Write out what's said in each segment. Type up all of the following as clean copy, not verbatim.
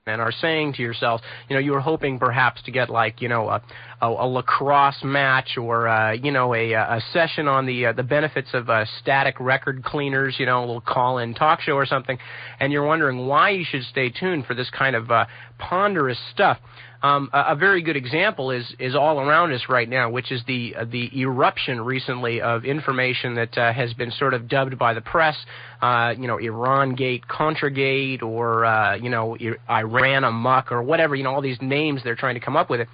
and are saying to yourselves, you were hoping perhaps to get like, a lacrosse match or, a session on the benefits of static record cleaners, a little call-in talk show or something, and you're wondering why you should stay tuned for this kind of ponderous stuff. A very good example is all around us right now, which is the eruption recently of information that has been sort of dubbed by the press, Iran-Contra, or Iran amok, or whatever, all these names they're trying to come up with it.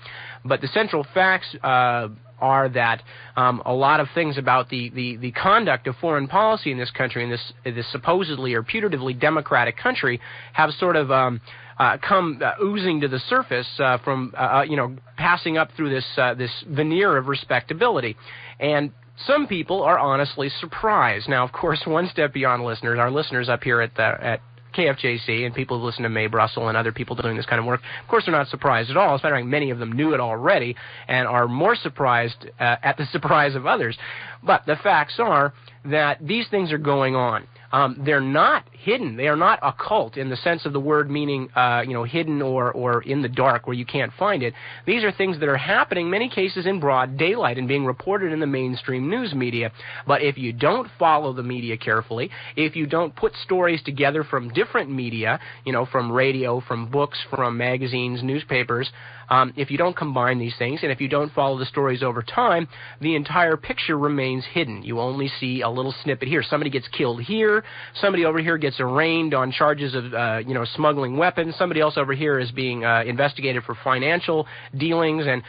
But the central facts are that a lot of things about the conduct of foreign policy in this country, in this supposedly or putatively democratic country, have sort of come oozing to the surface from passing up through this veneer of respectability. And some people are honestly surprised. Now, of course, one step beyond listeners, our listeners up here at KFJC and people who listen to May Brussel and other people doing this kind of work, of course, they're not surprised at all. As a matter of fact, many of them knew it already and are more surprised at the surprise of others. But the facts are that these things are going on. They're not hidden. They are not occult in the sense of the word, meaning hidden or in the dark where you can't find it. These are things that are happening, in many cases, in broad daylight and being reported in the mainstream news media. But if you don't follow the media carefully, if you don't put stories together from different media, from radio, from books, from magazines, newspapers, if you don't combine these things and if you don't follow the stories over time, the entire picture remains hidden. You only see a little snippet here. Somebody gets killed here. Somebody over here gets arraigned on charges of, smuggling weapons. Somebody else over here is being investigated for financial dealings. And,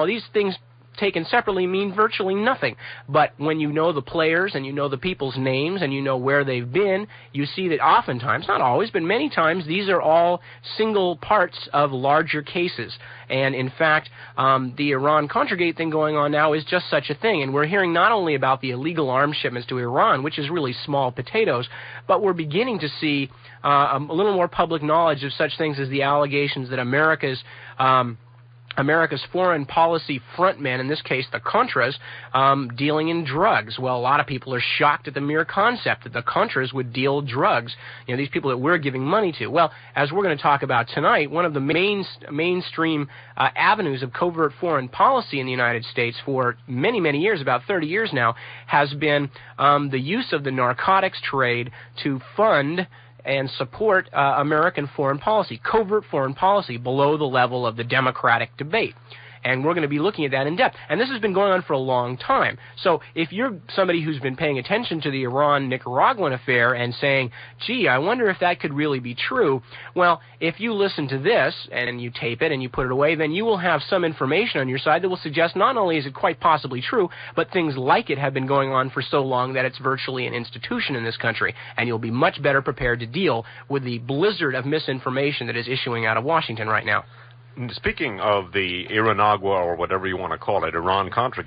these things taken separately mean virtually nothing. But when you know the players and you know the people's names and you know where they've been, you see that oftentimes, not always, but many times, these are all single parts of larger cases. And in fact, the Iran-Contra thing going on now is just such a thing. And we're hearing not only about the illegal arms shipments to Iran, which is really small potatoes, but we're beginning to see a little more public knowledge of such things as the allegations that America's foreign policy frontmen, in this case the Contras, dealing in drugs. Well, a lot of people are shocked at the mere concept that the Contras would deal drugs, these people that we're giving money to. Well, as we're going to talk about tonight, one of the mainstream avenues of covert foreign policy in the United States for many, many years, about 30 years now, has been the use of the narcotics trade to fund and support American foreign policy, covert foreign policy, below the level of the democratic debate. And we're going to be looking at that in depth. And this has been going on for a long time. So if you're somebody who's been paying attention to the Iran-Nicaraguan affair and saying, gee, I wonder if that could really be true, well, if you listen to this and you tape it and you put it away, then you will have some information on your side that will suggest not only is it quite possibly true, but things like it have been going on for so long that it's virtually an institution in this country. And you'll be much better prepared to deal with the blizzard of misinformation that is issuing out of Washington right now. Speaking of the Iranagua, or whatever you want to call it, Iran-Contra,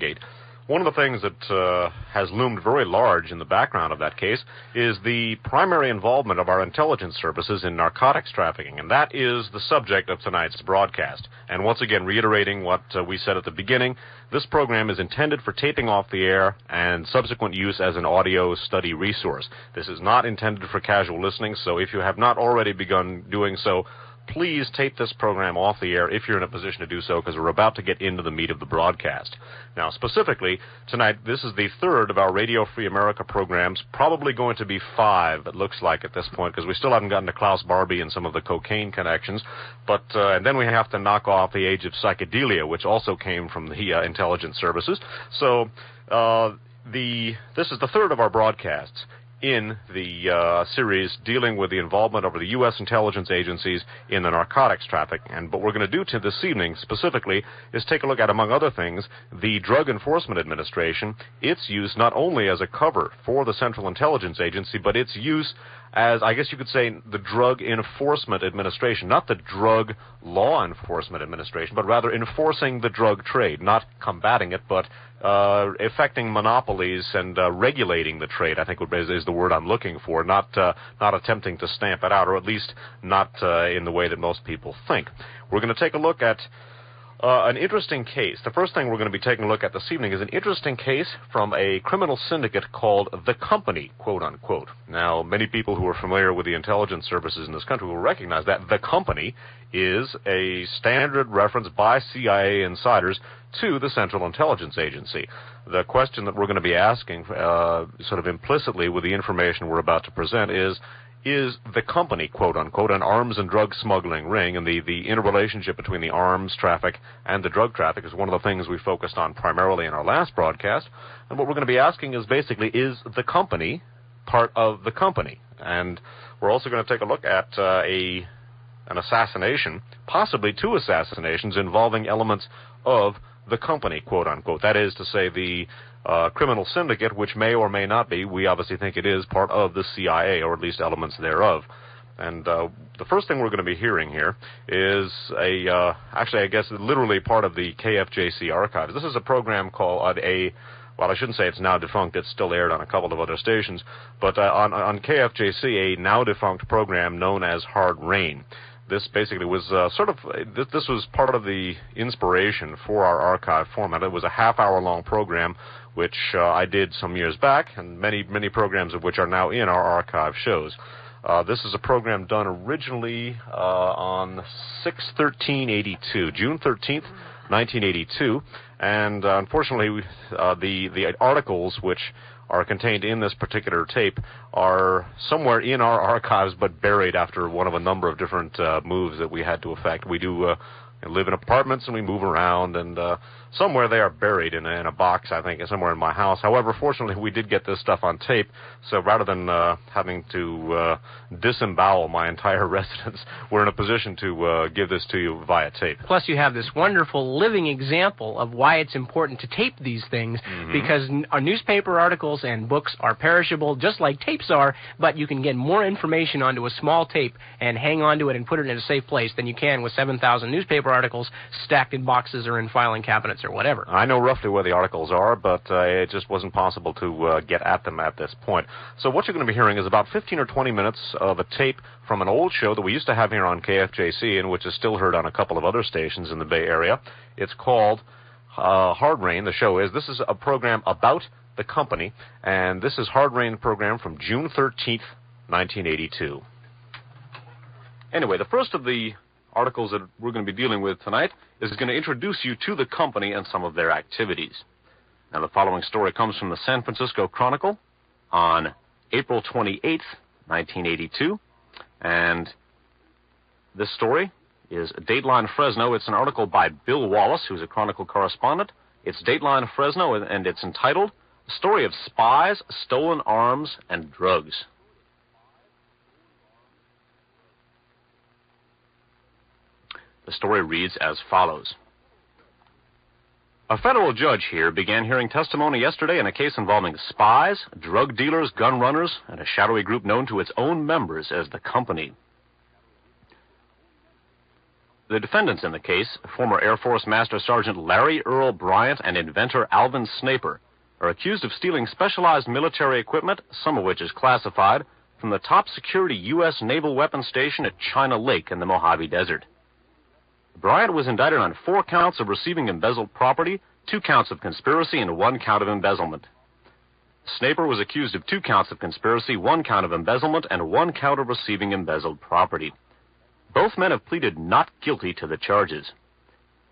one of the things that has loomed very large in the background of that case is the primary involvement of our intelligence services in narcotics trafficking, and that is the subject of tonight's broadcast. And once again, reiterating what we said at the beginning, this program is intended for taping off the air and subsequent use as an audio study resource. This is not intended for casual listening, so if you have not already begun doing so, please tape this program off the air if you're in a position to do so, because we're about to get into the meat of the broadcast. Now, specifically, tonight, this is the third of our Radio Free America programs, probably going to be 5, it looks like at this point, because we still haven't gotten to Klaus Barbie and some of the cocaine connections. But and then we have to knock off the age of psychedelia, which also came from the intelligence services. So this is the third of our broadcasts in the series dealing with the involvement of the U.S. intelligence agencies in the narcotics traffic. And what we're going to do this evening specifically is take a look at, among other things, the Drug Enforcement Administration, its use not only as a cover for the Central Intelligence Agency, but its use as, I guess you could say, the Drug Enforcement Administration, not the Drug Law Enforcement Administration, but rather enforcing the drug trade, not combating it, but affecting monopolies and regulating the trade, I think is the word I'm looking for, not attempting to stamp it out, or at least not in the way that most people think. We're going to take a look at An interesting case. The first thing we're going to be taking a look at this evening is an interesting case from a criminal syndicate called The Company, quote-unquote. Now, many people who are familiar with the intelligence services in this country will recognize that The Company is a standard reference by CIA insiders to the Central Intelligence Agency. The question that we're going to be asking, sort of implicitly with the information we're about to present, is The Company, quote-unquote, an arms and drug smuggling ring, and the interrelationship between the arms traffic and the drug traffic is one of the things we focused on primarily in our last broadcast. And what we're going to be asking is basically, is The Company part of the company? And we're also going to take a look at an assassination, possibly two assassinations involving elements of The Company, quote-unquote. That is to say, the criminal syndicate, which may or may not be, we obviously think it is, part of the CIA, or at least elements thereof. And the first thing we're going to be hearing here is actually, I guess, literally part of the KFJC archives. This is a program called well, I shouldn't say it's now defunct. It's still aired on a couple of other stations. But on KFJC, a now-defunct program known as Hard Rain. This basically was this was part of the inspiration for our archive format. It was a half-hour-long program, which I did some years back, and many programs of which are now in our archive shows. This is a program done originally on 6/13/82, June 13th, 1982, and unfortunately, the articles which are contained in this particular tape are somewhere in our archives, but buried after one of a number of different moves that we had to effect. We do live in apartments and we move around, and somewhere they are buried in a box, I think, somewhere in my house. However, fortunately, we did get this stuff on tape, so rather than having to disembowel my entire residence, we're in a position to give this to you via tape. Plus, you have this wonderful living example of why it's important to tape these things, because our newspaper articles and books are perishable, just like tapes are, but you can get more information onto a small tape and hang on to it and put it in a safe place than you can with 7,000 newspaper articles stacked in boxes or in filing cabinets or whatever. I know roughly where the articles are, but it just wasn't possible to get at them at this point. So what you're going to be hearing is about 15 or 20 minutes of a tape from an old show that we used to have here on KFJC, and which is still heard on a couple of other stations in the Bay Area. It's called Hard Rain. The show is. This is a program about The Company, and this is Hard Rain program from June 13th, 1982. Anyway, the first of the articles that we're going to be dealing with tonight is going to introduce you to The Company and some of their activities. Now, the following story comes from the San Francisco Chronicle on April 28th, 1982, and this story is Dateline Fresno. It's an article by Bill Wallace, who's a Chronicle correspondent. It's Dateline Fresno, and it's entitled "The Story of Spies, Stolen Arms, and Drugs." The story reads as follows. A federal judge here began hearing testimony yesterday in a case involving spies, drug dealers, gun runners, and a shadowy group known to its own members as The Company. The defendants in the case, former Air Force Master Sergeant Larry Earl Bryant and inventor Alvin Snaper, are accused of stealing specialized military equipment, some of which is classified, from the top security U.S. naval weapons station at China Lake in the Mojave Desert. Bryant was indicted on 4 counts of receiving embezzled property, 2 counts of conspiracy, and 1 count of embezzlement. Snaper was accused of 2 counts of conspiracy, 1 count of embezzlement, and 1 count of receiving embezzled property. Both men have pleaded not guilty to the charges.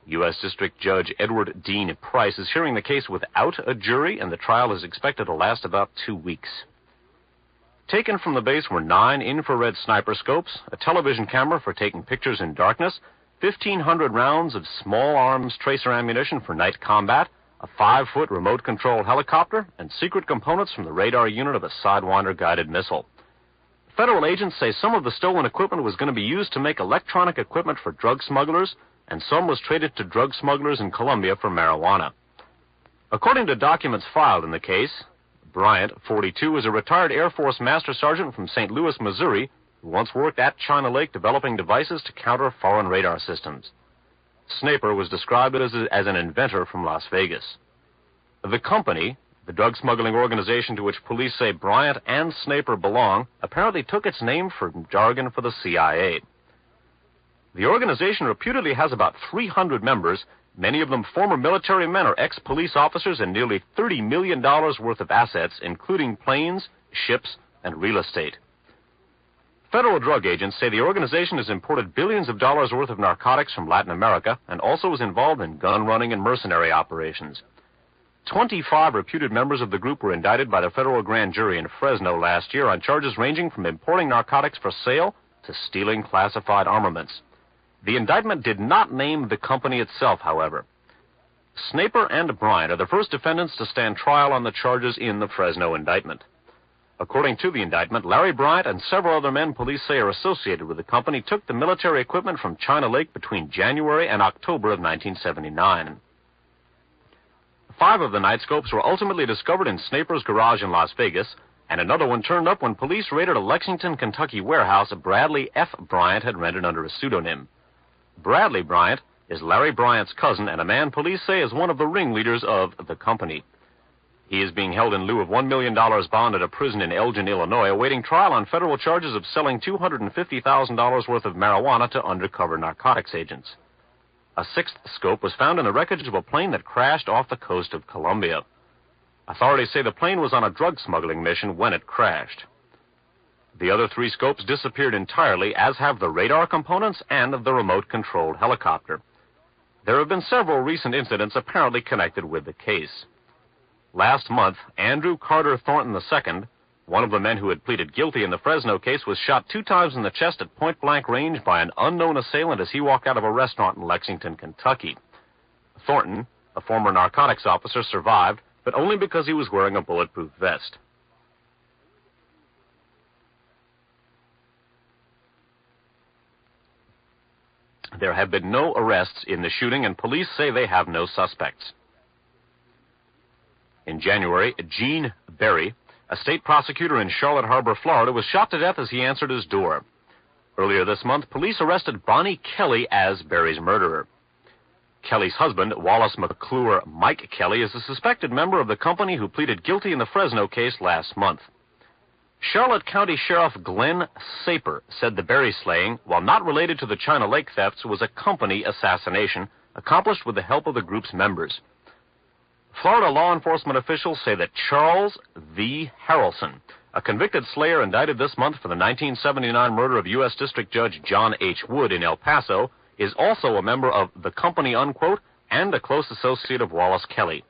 U.S. District Judge Edward Dean Price is hearing the case without a jury, and the trial is expected to last about 2 weeks. Taken from the base were 9 infrared sniper scopes, a television camera for taking pictures in darkness, 1,500 rounds of small arms tracer ammunition for night combat, a 5-foot remote-controlled helicopter, and secret components from the radar unit of a Sidewinder-guided missile. Federal agents say some of the stolen equipment was going to be used to make electronic equipment for drug smugglers, and some was traded to drug smugglers in Colombia for marijuana. According to documents filed in the case, Bryant, 42, was a retired Air Force Master Sergeant from St. Louis, Missouri, who once worked at China Lake developing devices to counter foreign radar systems. Snaper was described as an inventor from Las Vegas. The Company, the drug smuggling organization to which police say Bryant and Snaper belong, apparently took its name from jargon for the CIA. The organization reputedly has about 300 members, many of them former military men or ex-police officers, and nearly $30 million worth of assets, including planes, ships, and real estate. Federal drug agents say the organization has imported billions of dollars worth of narcotics from Latin America and also was involved in gun running and mercenary operations. 25 reputed members of the group were indicted by the federal grand jury in Fresno last year on charges ranging from importing narcotics for sale to stealing classified armaments. The indictment did not name the company itself, however. Snaper and Bryant are the first defendants to stand trial on the charges in the Fresno indictment. According to the indictment, Larry Bryant and several other men police say are associated with the company took the military equipment from China Lake between January and October of 1979. 5 of the nightscopes were ultimately discovered in Snaper's garage in Las Vegas, and another one turned up when police raided a Lexington, Kentucky warehouse Bradley F. Bryant had rented under a pseudonym. Bradley Bryant is Larry Bryant's cousin and a man police say is one of the ringleaders of the company. He is being held in lieu of $1 million bond at a prison in Elgin, Illinois, awaiting trial on federal charges of selling $250,000 worth of marijuana to undercover narcotics agents. A 6th scope was found in the wreckage of a plane that crashed off the coast of Colombia. Authorities say the plane was on a drug smuggling mission when it crashed. The other 3 scopes disappeared entirely, as have the radar components and the remote-controlled helicopter. There have been several recent incidents apparently connected with the case. Last month, Andrew Carter Thornton II, one of the men who had pleaded guilty in the Fresno case, was shot 2 times in the chest at point-blank range by an unknown assailant as he walked out of a restaurant in Lexington, Kentucky. Thornton, a former narcotics officer, survived, but only because he was wearing a bulletproof vest. There have been no arrests in the shooting, and police say they have no suspects. In January, Gene Berry, a state prosecutor in Charlotte Harbor, Florida, was shot to death as he answered his door. Earlier this month, police arrested Bonnie Kelly as Berry's murderer. Kelly's husband, Wallace McClure Mike Kelly, is a suspected member of the company who pleaded guilty in the Fresno case last month. Charlotte County Sheriff Glenn Saper said the Berry slaying, while not related to the China Lake thefts, was a company assassination accomplished with the help of the group's members. Florida law enforcement officials say that Charles V. Harrelson, a convicted slayer indicted this month for the 1979 murder of U.S. District Judge John H. Wood in El Paso, is also a member of the company, unquote, and a close associate of Wallace Kelly.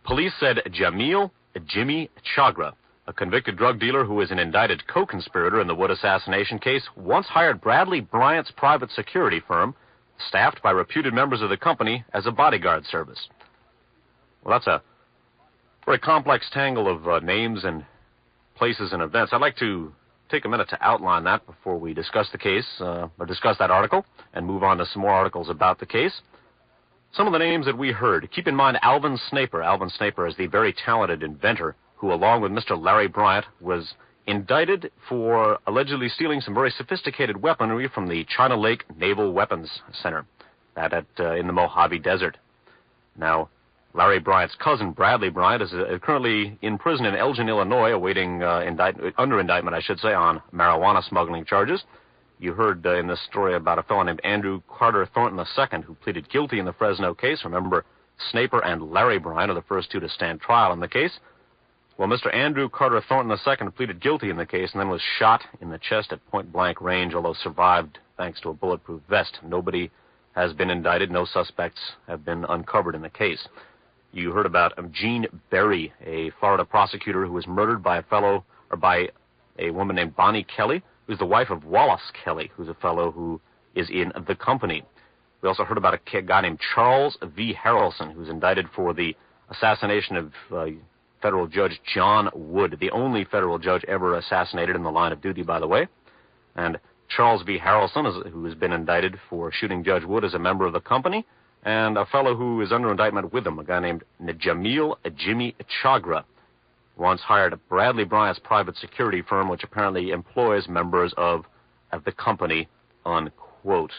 Police said Jamil Jimmy Chagra, a convicted drug dealer who is an indicted co-conspirator in the Wood assassination case, once hired Bradley Bryant's private security firm, staffed by reputed members of the company, as a bodyguard service. Well, that's a very complex tangle of names and places and events. I'd like to take a minute to outline that before we discuss the case, or discuss that article, and move on to some more articles about the case. Some of the names that we heard. Keep in mind Alvin Snaper. Alvin Snaper is the very talented inventor who, along with Mr. Larry Bryant, was indicted for allegedly stealing some very sophisticated weaponry from the China Lake Naval Weapons Center, in the Mojave Desert. Now, Larry Bryant's cousin, Bradley Bryant, is currently in prison in Elgin, Illinois, awaiting under indictment, on marijuana smuggling charges. You heard in this story about a fellow named Andrew Carter Thornton II, who pleaded guilty in the Fresno case. Remember, Snaper and Larry Bryant are the first 2 to stand trial in the case. Well, Mr. Andrew Carter Thornton II pleaded guilty in the case and then was shot in the chest at point-blank range, although survived thanks to a bulletproof vest. Nobody has been indicted. No suspects have been uncovered in the case. You heard about Gene Berry, a Florida prosecutor who was murdered by a woman named Bonnie Kelly, who's the wife of Wallace Kelly, who's a fellow who is in the company. We also heard about a guy named Charles V. Harrelson, who's indicted for the assassination of federal judge John Wood, the only federal judge ever assassinated in the line of duty, by the way. And Charles V. Harrelson, who has been indicted for shooting Judge Wood, is a member of the company, and a fellow who is under indictment with him, a guy named Jamil Jimmy Chagra, once hired Bradley Bryant's private security firm, which apparently employs members of the company, unquote.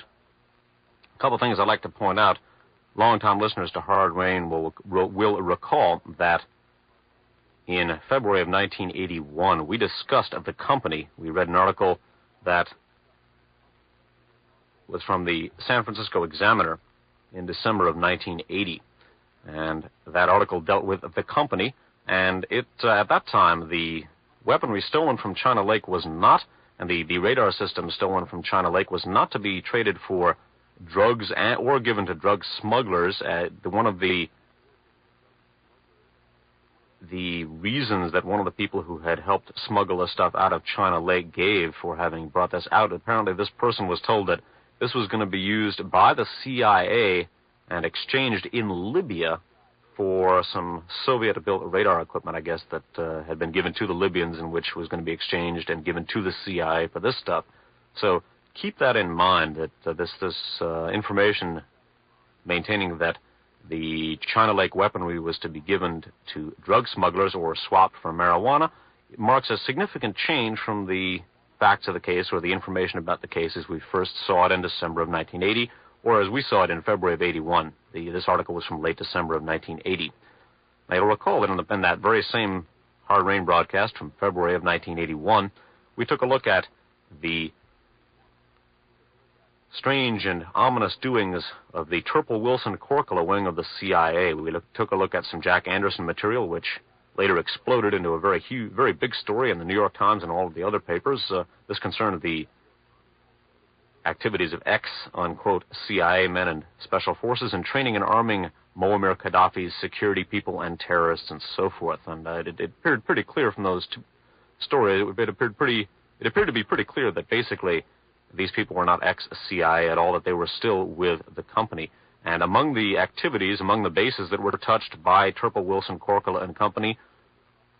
A couple things I'd like to point out. Longtime listeners to Hard Rain will recall that in February of 1981, we discussed the company. We read an article that was from the San Francisco Examiner in December of 1980. And that article dealt with the company, and at that time, the weaponry stolen from China Lake was not, and the radar system stolen from China Lake was not to be traded for drugs or given to drug smugglers. One of the reasons that one of the people who had helped smuggle the stuff out of China Lake gave for having brought this out, apparently this person was told that this was going to be used by the CIA and exchanged in Libya for some Soviet-built radar equipment, I guess, that had been given to the Libyans, and which was going to be exchanged and given to the CIA for this stuff. So keep that in mind, that this information maintaining that the China Lake weaponry was to be given to drug smugglers or swapped for marijuana, it marks a significant change from the facts of the case or the information about the case as we first saw it in December of 1980, or as we saw it in February of 81. This article was from late December of 1980. Now, you'll recall that in that very same Hard Rain broadcast from February of 1981, we took a look at the strange and ominous doings of the Turple Wilson Corcola wing of the CIA. We took a look at some Jack Anderson material, which later exploded into a very big story in the New York Times and all of the other papers. This concerned the activities of ex-unquote CIA men and special forces in training and arming Muammar Gaddafi's security people and terrorists and so forth. And it appeared pretty clear from those two stories. It appeared to be pretty clear that basically these people were not ex-CIA at all, that they were still with the company. And among the activities, among the bases that were touched by Turple Wilson Corcola and company,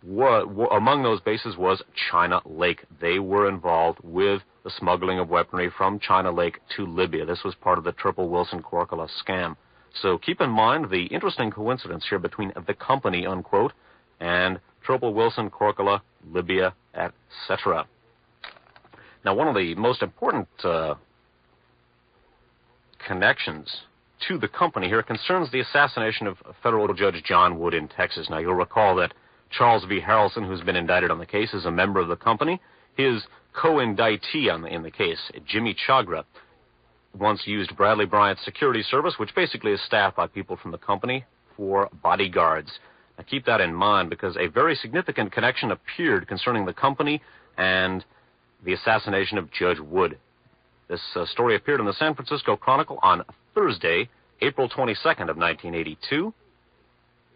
among those bases was China Lake. They were involved with the smuggling of weaponry from China Lake to Libya. This was part of the Turple Wilson Corcola scam. So keep in mind the interesting coincidence here between the company, unquote, and Turple Wilson Corcola, Libya, etc. Now, one of the most important connections to the company here concerns the assassination of federal Judge John Wood in Texas. Now, you'll recall that Charles V. Harrelson, who's been indicted on the case, is a member of the company. His co-indictee in the case, Jimmy Chagra, once used Bradley Bryant's security service, which basically is staffed by people from the company, for bodyguards. Now, keep that in mind, because a very significant connection appeared concerning the company and the assassination of Judge Wood. This story appeared in the San Francisco Chronicle on Thursday, April 22nd of 1982.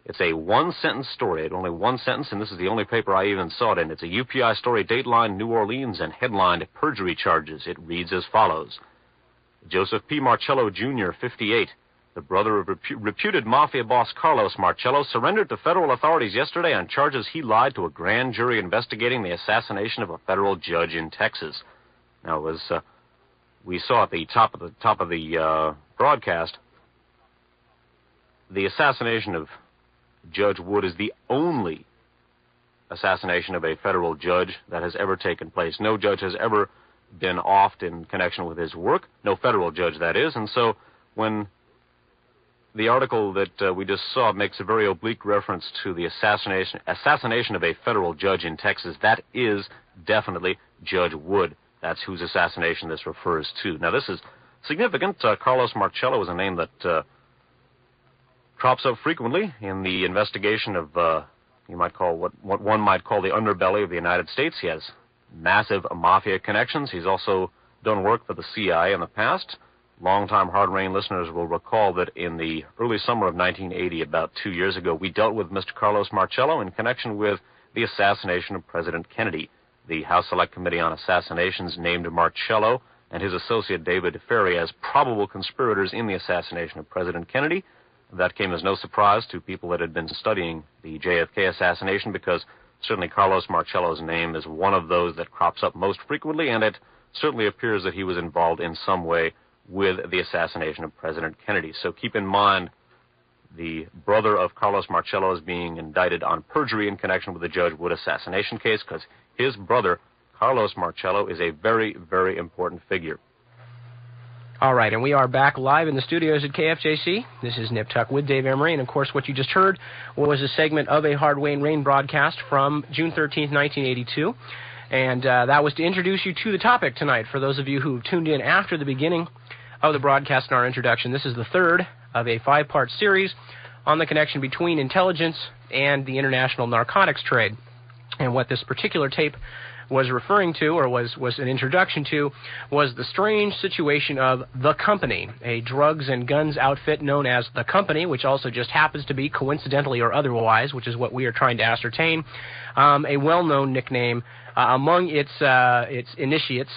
It's a one-sentence story, only one sentence, and this is the only paper I even saw it in. It's a UPI story, dateline New Orleans, and headlined perjury charges. It reads as follows. Joseph P. Marcello, Jr., 58, the brother of reputed mafia boss Carlos Marcello, surrendered to federal authorities yesterday on charges he lied to a grand jury investigating the assassination of a federal judge in Texas. Now, as we saw at the top of the broadcast, the assassination of Judge Wood is the only assassination of a federal judge that has ever taken place. No judge has ever been offed in connection with his work. No federal judge, that is. And so when the article that we just saw makes a very oblique reference to the assassination of a federal judge in Texas, that is definitely Judge Wood. That's whose assassination this refers to. Now, this is significant. Carlos Marcello is a name that crops up frequently in the investigation of, you might call what one might call the underbelly of the United States. He has massive mafia connections. He's also done work for the CIA in the past. Longtime Hard Rain listeners will recall that in the early summer of 1980, about 2 years ago, we dealt with Mr. Carlos Marcello in connection with the assassination of President Kennedy. The House Select Committee on Assassinations named Marcello and his associate David Ferry as probable conspirators in the assassination of President Kennedy. That came as no surprise to people that had been studying the JFK assassination, because certainly Carlos Marcello's name is one of those that crops up most frequently, and it certainly appears that he was involved in some way with the assassination of President Kennedy. So keep in mind the brother of Carlos Marcello is being indicted on perjury in connection with the Judge Wood assassination case, because his brother, Carlos Marcello, is a very, very important figure. All right, and we are back live in the studios at KFJC. This is Nip Tuck with Dave Emory, and of course what you just heard was a segment of a Hard Rain broadcast from June 13th, 1982. And that was to introduce you to the topic tonight. For those of you who tuned in after the beginning, of the broadcast and our introduction. This is the third of a 5-part series on the connection between intelligence and the international narcotics trade. And what this particular tape was referring to, or was an introduction to, was the strange situation of The Company, a drugs and guns outfit known as The Company, which also just happens to be, coincidentally or otherwise, which is what we are trying to ascertain, a well-known nickname among its initiates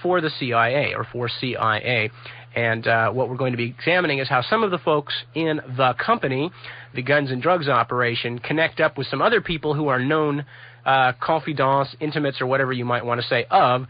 for the CIA, or for CIA. And what we're going to be examining is how some of the folks in The Company, the guns and drugs operation, connect up with some other people who are known confidants, intimates, or whatever you might want to say, of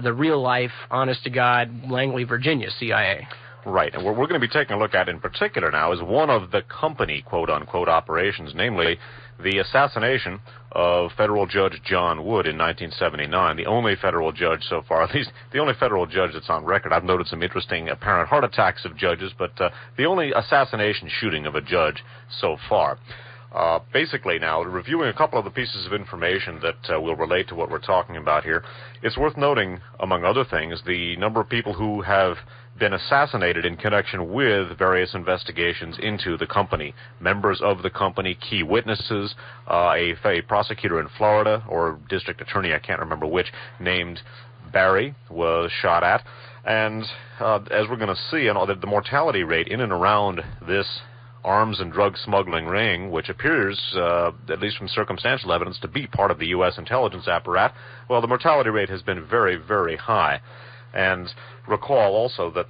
the real-life, honest-to-God, Langley, Virginia CIA. Right, and what we're going to be taking a look at in particular now is one of the company, quote-unquote, operations, namely the assassination of federal judge John Wood in 1979, the only federal judge so far, at least the only federal judge that's on record. I've noted some interesting apparent heart attacks of judges, but the only assassination shooting of a judge so far. Basically now, reviewing a couple of the pieces of information that will relate to what we're talking about here, it's worth noting, among other things, the number of people who have been assassinated in connection with various investigations into the company. Members of the company, key witnesses, a prosecutor in Florida, or district attorney, I can't remember which, named Barry, was shot at. And as we're going to see, the mortality rate in and around this arms and drug smuggling ring, which appears, at least from circumstantial evidence, to be part of the U.S. intelligence apparatus, well, the mortality rate has been very, very high. And recall also that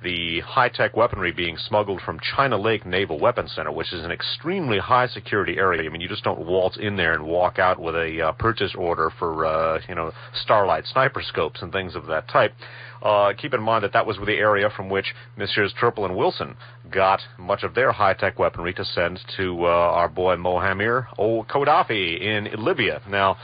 the high-tech weaponry being smuggled from China Lake Naval Weapons Center, which is an extremely high-security area. I mean, you just don't waltz in there and walk out with a purchase order for, Starlight sniper scopes and things of that type. Keep in mind that was the area from which Messrs. Turple and Wilson got much of their high-tech weaponry to send to our boy Mohammed Gaddafi in Libya. Now,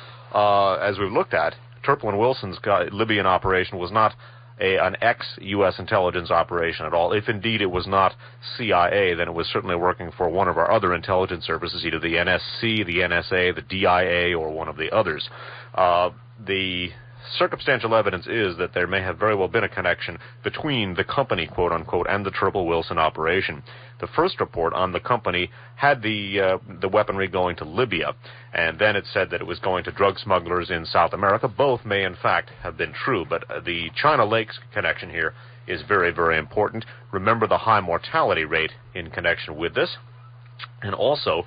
as we've looked at, Turple and Wilson's Libyan operation was not an ex-U.S. intelligence operation at all. If indeed it was not CIA, then it was certainly working for one of our other intelligence services, either the NSC, the NSA, the DIA, or one of the others. The circumstantial evidence is that there may have very well been a connection between the company, quote-unquote, and the Turple-Wilson operation. The first report on the company had the weaponry going to Libya, and then it said that it was going to drug smugglers in South America. Both may, in fact, have been true, but the China Lakes connection here is very, very important. Remember the high mortality rate in connection with this, and also,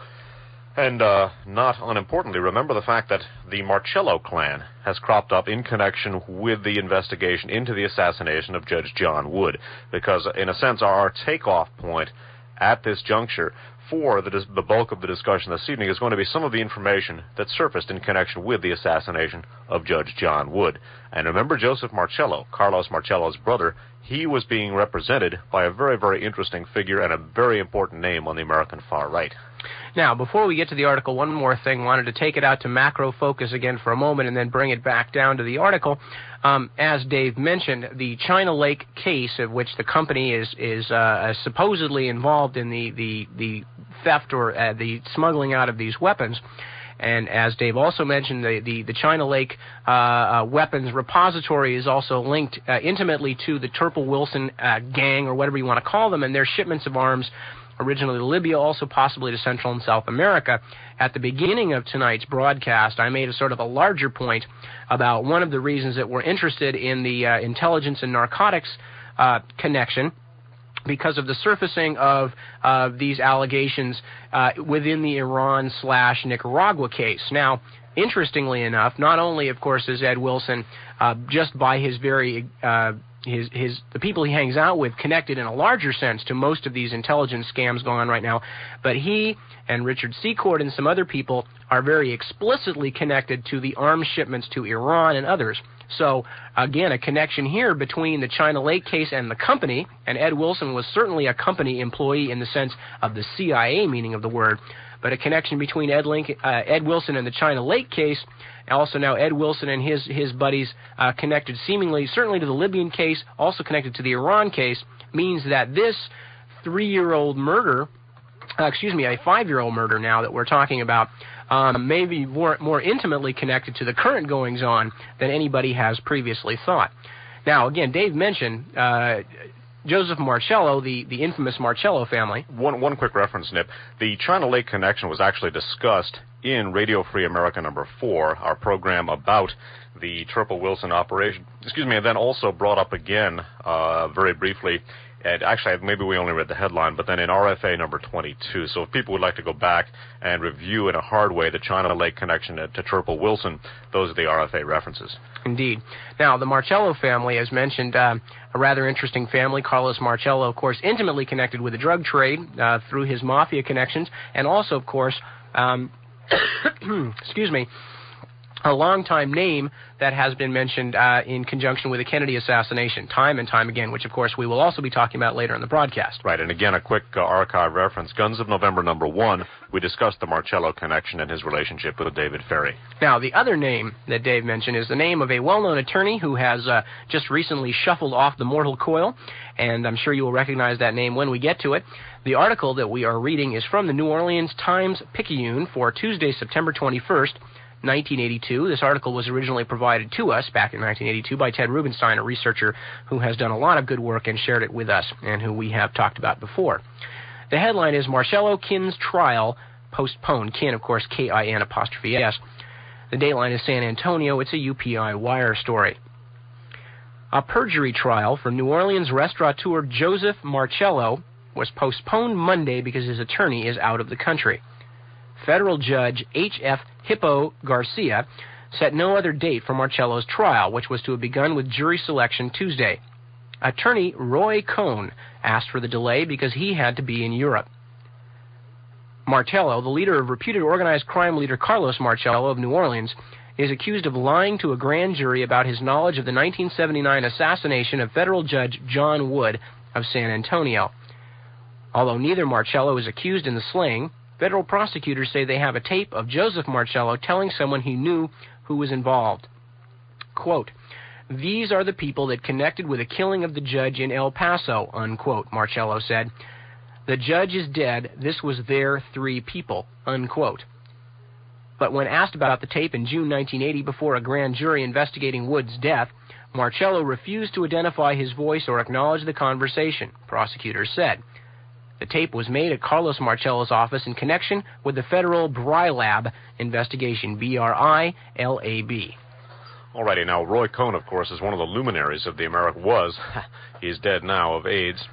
and not unimportantly, remember the fact that the Marcello clan has cropped up in connection with the investigation into the assassination of Judge John Wood, because, in a sense, our takeoff point at this juncture for the bulk of the discussion this evening is going to be some of the information that surfaced in connection with the assassination of Judge John Wood. And remember Joseph Marcello, Carlos Marcello's brother, he was being represented by a very, very interesting figure and a very important name on the American far right. Now, before we get to the article, one more thing. Wanted to take it out to macro focus again for a moment and then bring it back down to the article. As Dave mentioned, the China Lake case, of which the company is supposedly involved in the theft or the smuggling out of these weapons. And as Dave also mentioned, the China Lake weapons repository is also linked intimately to the Turple-Wilson gang, or whatever you want to call them, and their shipments of arms originally to Libya, also possibly to Central and South America. At the beginning of tonight's broadcast, I made a sort of a larger point about one of the reasons that we're interested in the intelligence and narcotics connection, because of the surfacing of these allegations within the Iran/Nicaragua case. Now, interestingly enough, not only, of course, is Ed Wilson, just by his very the people he hangs out with, connected in a larger sense to most of these intelligence scams going on right now, but he and Richard Secord and some other people are very explicitly connected to the arms shipments to Iran and others. So, again, a connection here between the China Lake case and the company, and Ed Wilson was certainly a company employee in the sense of the CIA meaning of the word, but a connection between Ed Wilson and the China Lake case. Also now Ed Wilson and his buddies connected seemingly, certainly to the Libyan case, also connected to the Iran case, means that this 3-year-old murder, a 5-year-old murder now that we're talking about, may be more intimately connected to the current goings-on than anybody has previously thought. Now, again, Dave mentioned Joseph Marcello, the infamous Marcello family. One quick reference, Nip. The China Lake connection was actually discussed in Radio Free America number 4, our program about the Turple Wilson operation. And then also brought up again very briefly. And actually, maybe we only read the headline, but then in RFA number 22. So if people would like to go back and review in a hard way the China Lake connection to Turple Wilson, those are the RFA references. Indeed. Now, the Marcello family, as mentioned, a rather interesting family. Carlos Marcello, of course, intimately connected with the drug trade through his mafia connections, and also, of course, a long-time name that has been mentioned in conjunction with the Kennedy assassination time and time again, which, of course, we will also be talking about later in the broadcast. Right, and again, a quick archive reference. Guns of November number 1, we discussed the Marcello connection and his relationship with David Ferry. Now, the other name that Dave mentioned is the name of a well-known attorney who has just recently shuffled off the mortal coil, and I'm sure you will recognize that name when we get to it. The article that we are reading is from the New Orleans Times-Picayune for Tuesday, September 21st, 1982. This article was originally provided to us back in 1982 by Ted Rubenstein, a researcher who has done a lot of good work and shared it with us, and who we have talked about before. The headline is Marcello Kin's Trial Postponed. Kin, of course, K-I-N''S. The dateline is San Antonio. It's a UPI wire story. A perjury trial for New Orleans restaurateur Joseph Marcello was postponed Monday because his attorney is out of the country. Federal Judge H.F. Hippo Garcia set no other date for Marcello's trial, which was to have begun with jury selection Tuesday. Attorney Roy Cohn asked for the delay because he had to be in Europe. Marcello, the leader of reputed organized crime leader Carlos Marcello of New Orleans, is accused of lying to a grand jury about his knowledge of the 1979 assassination of federal judge John Wood of San Antonio. Although neither Marcello is accused in the slaying, federal prosecutors say they have a tape of Joseph Marcello telling someone he knew who was involved. Quote, "These are the people that connected with the killing of the judge in El Paso," unquote, Marcello said. "The judge is dead. This was their 3 people," unquote. But when asked about the tape in June 1980 before a grand jury investigating Wood's death, Marcello refused to identify his voice or acknowledge the conversation, prosecutors said. The tape was made at Carlos Marcello's office in connection with the federal BRILAB investigation, B-R-I-L-A-B. Alrighty, now Roy Cohn, of course, is one of the luminaries of the he's dead now of AIDS.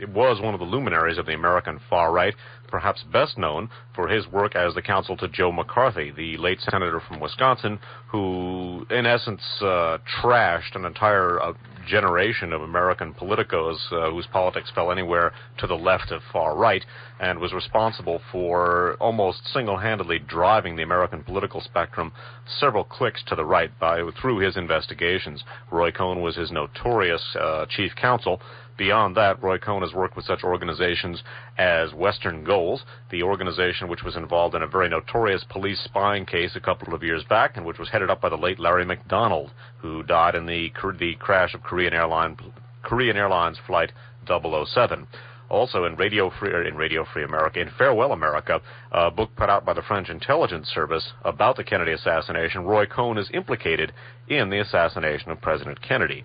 It was one of the luminaries of the American far right, perhaps best known for his work as the counsel to Joe McCarthy, the late senator from Wisconsin, who, in essence, trashed an entire generation of American politicos whose politics fell anywhere to the left of far right, and was responsible for almost single-handedly driving the American political spectrum several clicks to the right through his investigations. Roy Cohn was his notorious chief counsel. Beyond that, Roy Cohn has worked with such organizations as Western Goals, the organization which was involved in a very notorious police spying case a couple of years back, and which was headed up by the late Larry McDonald, who died in the crash of Korean Airlines Flight 007. Also in Radio Free America, in Farewell America, a book put out by the French intelligence service about the Kennedy assassination, Roy Cohn is implicated in the assassination of President Kennedy.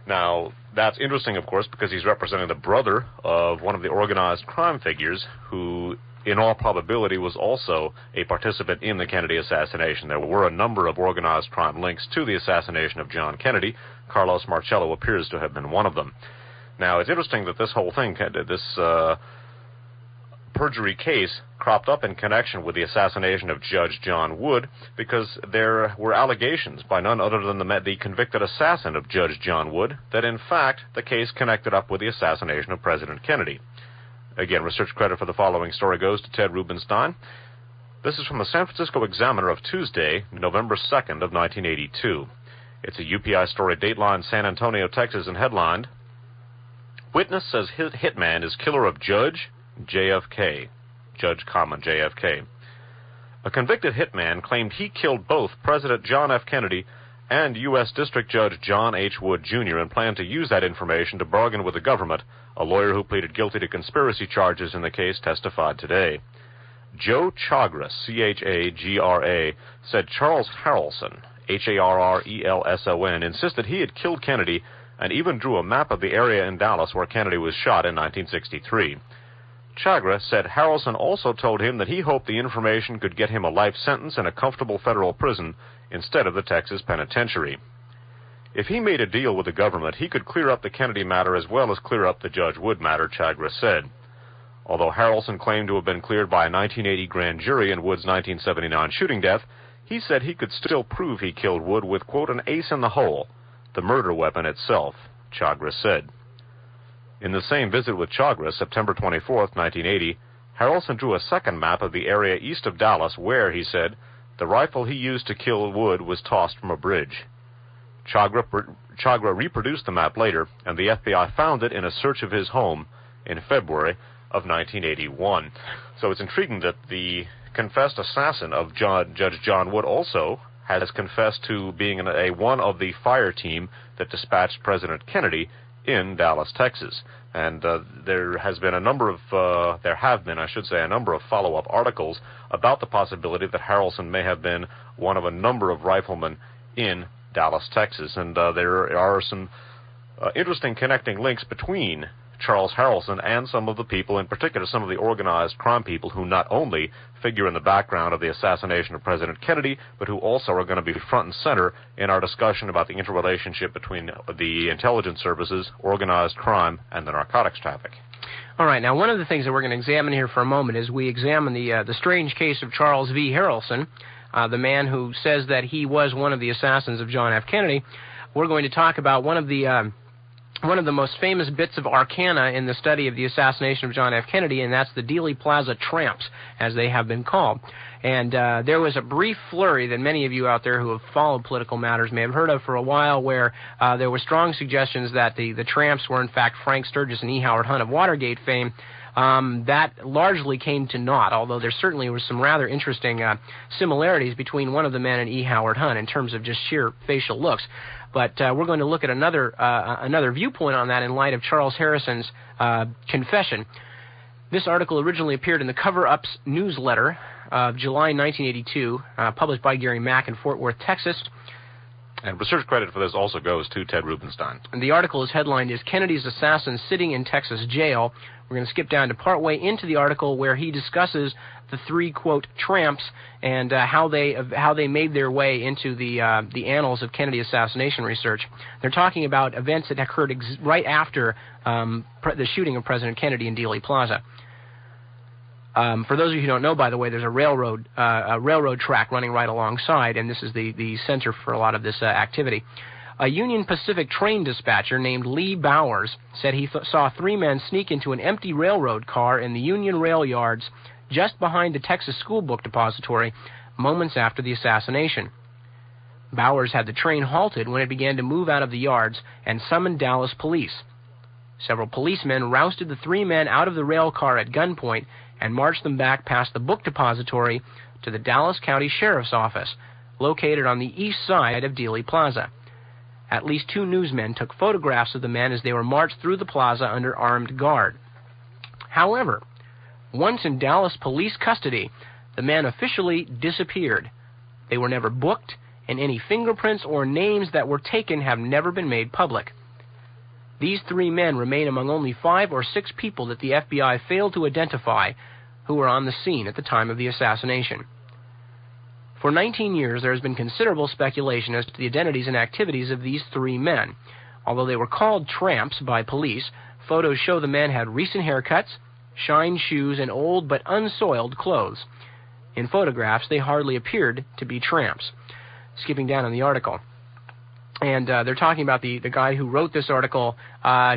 Now, that's interesting, of course, because he's representing the brother of one of the organized crime figures who, in all probability, was also a participant in the Kennedy assassination. There were a number of organized crime links to the assassination of John Kennedy. Carlos Marcello appears to have been one of them. Now, it's interesting that this whole thing, this perjury case, cropped up in connection with the assassination of Judge John Wood, because there were allegations by none other than the convicted assassin of Judge John Wood that, in fact, the case connected up with the assassination of President Kennedy. Again, research credit for the following story goes to Ted Rubenstein. This is from the San Francisco Examiner of Tuesday, November 2nd of 1982. It's a UPI story, dateline San Antonio, Texas, and headlined, "Witness says hitman is killer of Judge JFK. Judge, JFK. A convicted hitman claimed he killed both President John F. Kennedy and U.S. District Judge John H. Wood, Jr., and planned to use that information to bargain with the government. A lawyer who pleaded guilty to conspiracy charges in the case testified today. Joe Chagra, C-H-A-G-R-A, said Charles Harrelson, H-A-R-R-E-L-S-O-N, insisted he had killed Kennedy and even drew a map of the area in Dallas where Kennedy was shot in 1963. Chagra said Harrelson also told him that he hoped the information could get him a life sentence in a comfortable federal prison instead of the Texas penitentiary. If he made a deal with the government, he could clear up the Kennedy matter as well as clear up the Judge Wood matter, Chagra said. Although Harrelson claimed to have been cleared by a 1980 grand jury in Wood's 1979 shooting death, he said he could still prove he killed Wood with, quote, an ace in the hole, the murder weapon itself, Chagra said. In the same visit with Chagra, September 24, 1980, Harrelson drew a second map of the area east of Dallas where, he said, the rifle he used to kill Wood was tossed from a bridge. Chagra reproduced the map later, and the FBI found it in a search of his home in February of 1981. So it's intriguing that the confessed assassin of Judge John Wood also has confessed to being one of the fire team that dispatched President Kennedy in Dallas, Texas. And there have been a number of follow-up articles about the possibility that Harrelson may have been one of a number of riflemen in Dallas, Texas. And there are some interesting connecting links between Charles Harrelson and some of the people, in particular some of the organized crime people who not only figure in the background of the assassination of President Kennedy, but who also are going to be front and center in our discussion about the interrelationship between the intelligence services, organized crime, and the narcotics traffic. All right, now one of the things that we're going to examine here for a moment is we examine the strange case of Charles V. Harrelson, the man who says that he was one of the assassins of John F. Kennedy. We're going to talk about one of the most famous bits of arcana in the study of the assassination of John F. Kennedy, and that's the Dealey Plaza tramps, as they have been called. And there was a brief flurry that many of you out there who have followed political matters may have heard of for a while, where there were strong suggestions that the tramps were in fact Frank Sturgis and E. Howard Hunt of Watergate fame. That largely came to naught, although there certainly were some rather interesting similarities between one of the men and E. Howard Hunt in terms of just sheer facial looks. But we're going to look at another viewpoint on that in light of Charles Harrison's confession. This article originally appeared in the Cover Up's newsletter of July 1982, published by Gary Mack in Fort Worth, Texas. And research credit for this also goes to Ted Rubenstein. And the article is headlined, "Is Kennedy's Assassin Sitting in Texas Jail?" We're going to skip down to partway into the article where he discusses the three, quote, tramps and how they made their way into the annals of Kennedy assassination research. They're talking about events that occurred right after the shooting of President Kennedy in Dealey Plaza. For those of you who don't know, by the way, there's a railroad track running right alongside, and this is the center for a lot of this activity. A Union Pacific train dispatcher named Lee Bowers said he saw three men sneak into an empty railroad car in the Union rail yards just behind the Texas School Book Depository moments after the assassination. Bowers had the train halted when it began to move out of the yards and summoned Dallas police. Several policemen rousted the three men out of the rail car at gunpoint and marched them back past the book depository to the Dallas County Sheriff's Office, located on the east side of Dealey Plaza. At least two newsmen took photographs of the men as they were marched through the plaza under armed guard. However, once in Dallas police custody, the men officially disappeared. They were never booked, and any fingerprints or names that were taken have never been made public. These three men remain among only 5 or 6 people that the FBI failed to identify who were on the scene at the time of the assassination. For 19 years, there has been considerable speculation as to the identities and activities of these three men. Although they were called tramps by police, photos show the men had recent haircuts, shined shoes, and old but unsoiled clothes. In photographs, they hardly appeared to be tramps. Skipping down in the article. And they're talking about the guy who wrote this article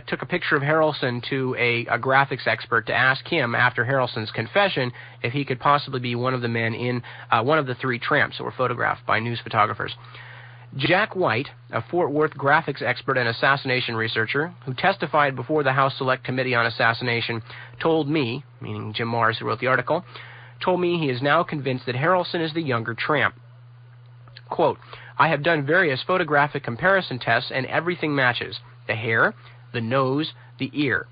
took a picture of Harrelson to a graphics expert to ask him, after Harrelson's confession, if he could possibly be one of the men in one of the three tramps that were photographed by news photographers. Jack White, a Fort Worth graphics expert and assassination researcher, who testified before the House Select Committee on Assassination, told me, meaning Jim Morris who wrote the article, told me he is now convinced that Harrelson is the younger tramp. Quote, "I have done various photographic comparison tests and everything matches. The hair, the nose, the ear.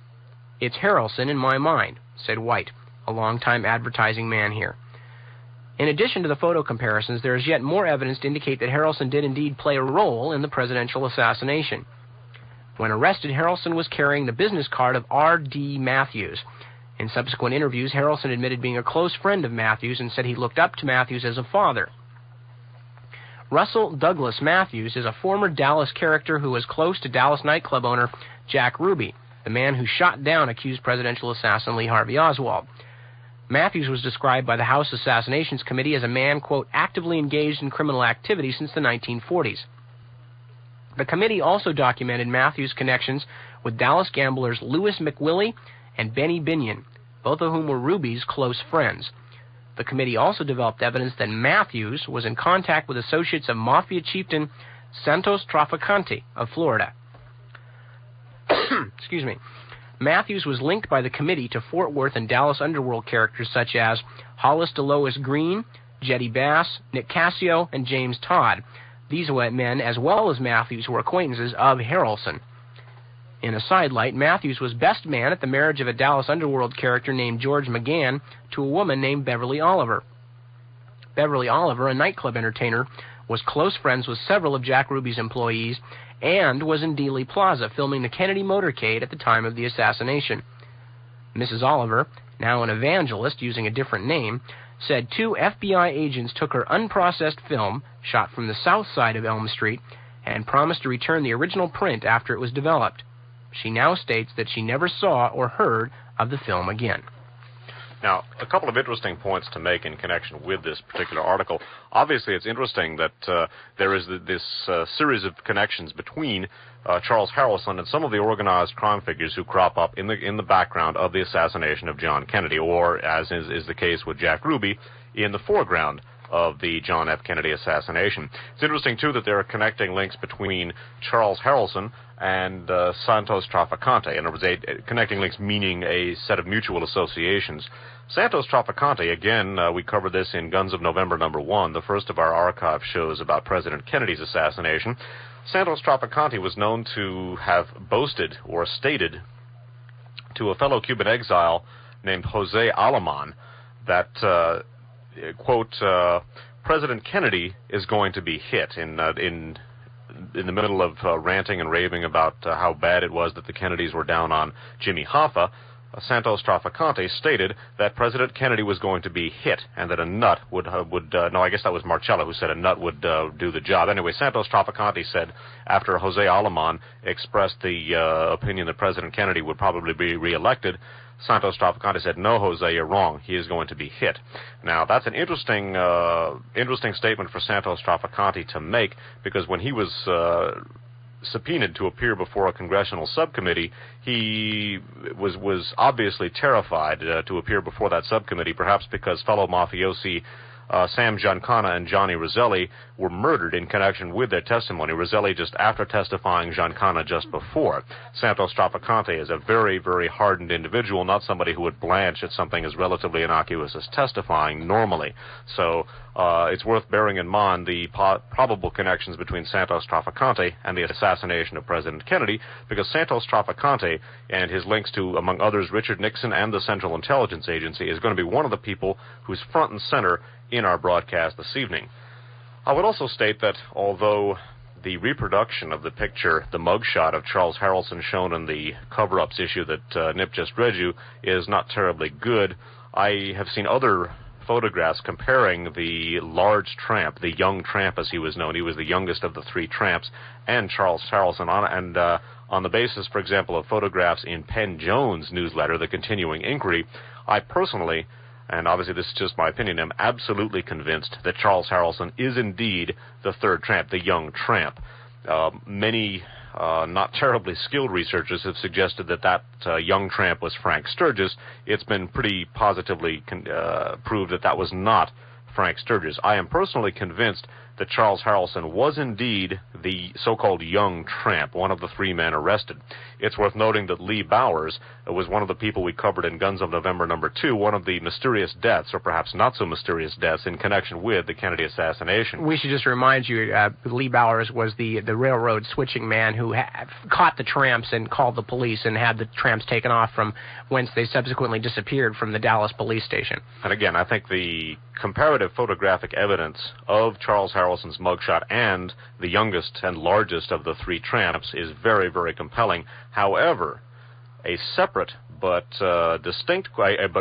It's Harrelson in my mind," said White, a longtime advertising man here. In addition to the photo comparisons, there is yet more evidence to indicate that Harrelson did indeed play a role in the presidential assassination. When arrested, Harrelson was carrying the business card of R.D. Matthews. In subsequent interviews, Harrelson admitted being a close friend of Matthews and said he looked up to Matthews as a father. Russell Douglas Matthews is a former Dallas character who was close to Dallas nightclub owner Jack Ruby, the man who shot down accused presidential assassin Lee Harvey Oswald. Matthews was described by the House Assassinations Committee as a man, quote, actively engaged in criminal activity since the 1940s. The committee also documented Matthews' connections with Dallas gamblers Louis McWillie and Benny Binion, both of whom were Ruby's close friends. The committee also developed evidence that Matthews was in contact with associates of Mafia chieftain Santos Trafficante of Florida. Excuse me. Matthews was linked by the committee to Fort Worth and Dallas underworld characters such as Hollis DeLois Green, Jetty Bass, Nick Cassio, and James Todd. These men, as well as Matthews, were acquaintances of Harrelson. In a sidelight, Matthews was best man at the marriage of a Dallas underworld character named George McGann to a woman named Beverly Oliver. Beverly Oliver, a nightclub entertainer, was close friends with several of Jack Ruby's employees and was in Dealey Plaza filming the Kennedy motorcade at the time of the assassination. Mrs. Oliver, now an evangelist using a different name, said 2 FBI agents took her unprocessed film, shot from the south side of Elm Street, and promised to return the original print after it was developed. She now states that she never saw or heard of the film again. Now, a couple of interesting points to make in connection with this particular article. Obviously, it's interesting that there is this series of connections between Charles Harrelson and some of the organized crime figures who crop up in the background of the assassination of John Kennedy, or, as is the case with Jack Ruby, in the foreground of the John F. Kennedy assassination. It's interesting, too, that there are connecting links between Charles Harrelson and Santos Trafficante. In other words, connecting links meaning a set of mutual associations. Santos Trafficante, again, we covered this in Guns of November #1, the first of our archive shows about President Kennedy's assassination. Santos Trafficante was known to have boasted or stated to a fellow Cuban exile named Jose Aleman that quote, President Kennedy is going to be hit in the middle of ranting and raving about how bad it was that the Kennedys were down on Jimmy Hoffa. Santos Trafficante stated that President Kennedy was going to be hit and that a nut would no, I guess that was Marcello who said a nut would do the job. Anyway, Santos Trafficante said after Jose Aleman expressed the opinion that President Kennedy would probably be reelected, Santos Trafficante said, no, Jose, you're wrong. He is going to be hit. Now, that's an interesting statement for Santos Trafficante to make, because when he was subpoenaed to appear before a congressional subcommittee, he was obviously terrified to appear before that subcommittee, perhaps because fellow mafiosi Sam Giancana and Johnny Roselli were murdered in connection with their testimony. Roselli just after testifying, Giancana just before. Santos Trafficante is a very, very hardened individual, not somebody who would blanch at something as relatively innocuous as testifying normally. So it's worth bearing in mind the probable connections between Santos Trafficante and the assassination of President Kennedy, because Santos Trafficante and his links to, among others, Richard Nixon and the Central Intelligence Agency is going to be one of the people who's front and center in our broadcast this evening. I would also state that although the reproduction of the picture, the mugshot of Charles Harrelson shown in the cover-ups issue that Nip just read you, is not terribly good, I have seen other photographs comparing the large tramp, the young tramp as he was known, he was the youngest of the 3 tramps, and Charles Harrelson, on the basis, for example, of photographs in Penn Jones' newsletter, The Continuing Inquiry, I personally, and obviously this is just my opinion, I'm absolutely convinced that Charles Harrelson is indeed the 3rd tramp, the young tramp. Many not terribly skilled researchers have suggested that young tramp was Frank Sturgis. It's been pretty positively proved that that was not Frank Sturgis. I am personally convinced that Charles Harrelson was indeed the so-called young tramp, one of the 3 men arrested. It's worth noting that Lee Bowers was one of the people we covered in Guns of November #2, one of the mysterious deaths, or perhaps not so mysterious deaths, in connection with the Kennedy assassination. We should just remind you, Lee Bowers was the railroad switching man who caught the tramps and called the police and had the tramps taken off from whence they subsequently disappeared from the Dallas police station. And again, I think the comparative photographic evidence of Charles Harrelson Harrelson's mugshot and the youngest and largest of the three tramps is very, very compelling. However, a separate but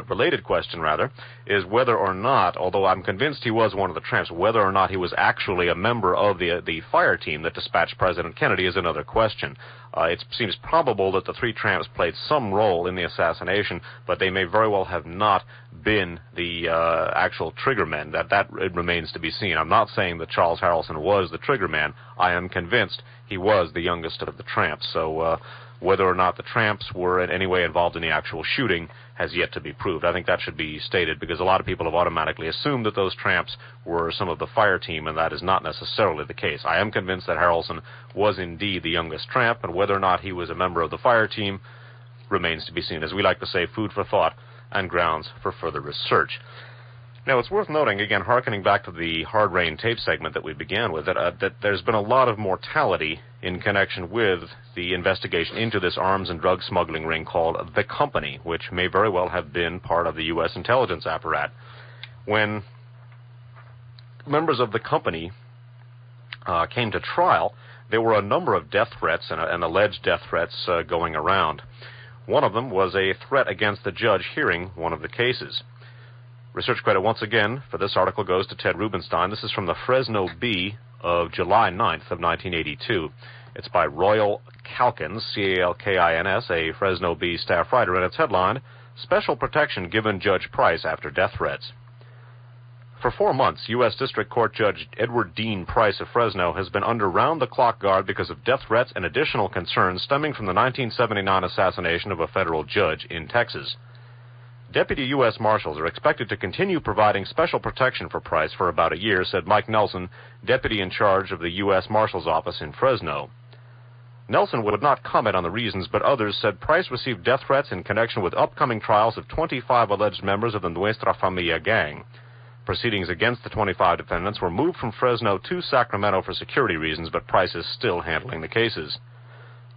related question, rather, is whether or not, although I'm convinced he was one of the tramps, whether or not he was actually a member of the fire team that dispatched President Kennedy is another question. It seems probable that the three tramps played some role in the assassination, but they may very well have not been the actual triggermen. That remains to be seen. I'm not saying that Charles Harrelson was the triggerman. I am convinced he was the youngest of the tramps. So whether or not the tramps were in any way involved in the actual shooting has yet to be proved. I think that should be stated because a lot of people have automatically assumed that those tramps were some of the fire team, and that is not necessarily the case. I am convinced that Harrelson was indeed the youngest tramp, and whether or not he was a member of the fire team remains to be seen. As we like to say, food for thought and grounds for further research. Now, it's worth noting, again, hearkening back to the Hard Rain tape segment that we began with, that there's been a lot of mortality in connection with the investigation into this arms and drug smuggling ring called The Company, which may very well have been part of the U.S. intelligence apparatus. When members of The Company came to trial, there were a number of death threats and alleged death threats going around. One of them was a threat against the judge hearing one of the cases. Research credit once again for this article goes to Ted Rubenstein. This is from the Fresno Bee of July 9th of 1982. It's by Royal Calkins, C-A-L-K-I-N-S, a Fresno Bee staff writer, and it's headlined, Special Protection Given Judge Price After Death Threats. For 4 months, U.S. District Court Judge Edward Dean Price of Fresno has been under round-the-clock guard because of death threats and additional concerns stemming from the 1979 assassination of a federal judge in Texas. Deputy U.S. Marshals are expected to continue providing special protection for Price for about a year, said Mike Nelson, deputy in charge of the U.S. Marshal's office in Fresno. Nelson would not comment on the reasons, but others said Price received death threats in connection with upcoming trials of 25 alleged members of the Nuestra Familia gang. Proceedings against the 25 defendants were moved from Fresno to Sacramento for security reasons, but Price is still handling the cases.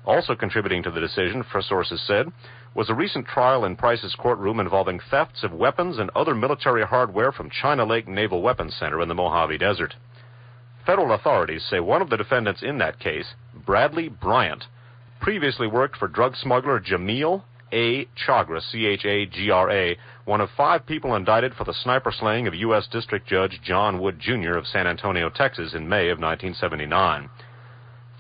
Also contributing to the decision, for sources said, was a recent trial in Price's courtroom involving thefts of weapons and other military hardware from China Lake Naval Weapons Center in the Mojave Desert. Federal authorities say one of the defendants in that case, Bradley Bryant, previously worked for drug smuggler Jamil A. Chagra, C-H-A-G-R-A, one of 5 people indicted for the sniper slaying of U.S. District Judge John Wood, Jr. of San Antonio, Texas in May of 1979.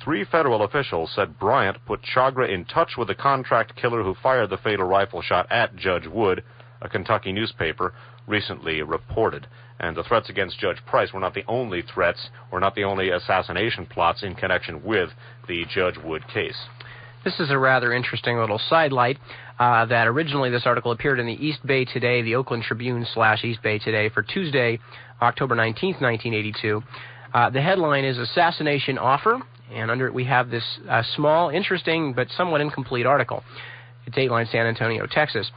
3 federal officials said Bryant put Chagra in touch with the contract killer who fired the fatal rifle shot at Judge Wood, a Kentucky newspaper recently reported. And the threats against Judge Price were not the only threats or not the only assassination plots in connection with the Judge Wood case. This is a rather interesting little sidelight that originally this article appeared in the East Bay Today, the Oakland Tribune / East Bay Today for Tuesday, October 19th, 1982. The headline is Assassination Offer, and under it we have this small, interesting, but somewhat incomplete article. It's Dateline San Antonio, Texas.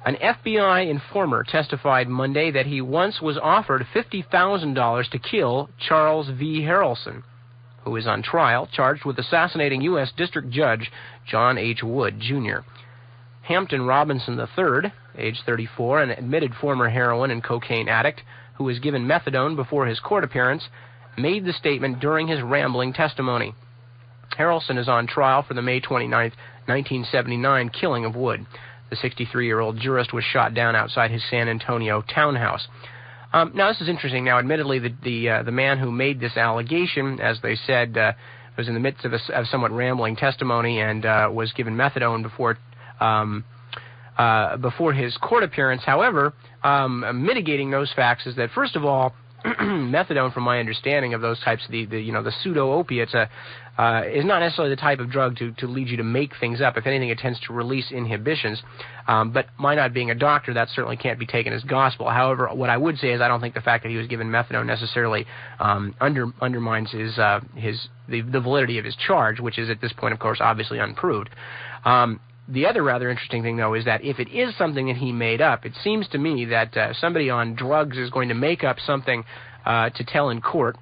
An FBI informer testified Monday that he once was offered $50,000 to kill Charles V. Harrelson, who is on trial, charged with assassinating U.S. District Judge John H. Wood, Jr. Hampton Robinson III, age 34, an admitted former heroin and cocaine addict who was given methadone before his court appearance, made the statement during his rambling testimony. Harrelson is on trial for the May 29, 1979 killing of Wood. The 63-year-old jurist was shot down outside his San Antonio townhouse. Now, this is interesting. Now, admittedly, the man who made this allegation, as they said, was in the midst of a somewhat rambling testimony and was given methadone before his court appearance. However, mitigating those facts is that, first of all, methadone, from my understanding of those types of the pseudo opiates, is not necessarily the type of drug to lead you to make things up. If anything, it tends to release inhibitions. But my not being a doctor, that certainly can't be taken as gospel. However, what I would say is I don't think the fact that he was given methadone necessarily undermines the validity of his charge, which is at this point, of course, obviously unproved. The other rather interesting thing, though, is that if it is something that he made up, it seems to me that somebody on drugs is going to make up something to tell in court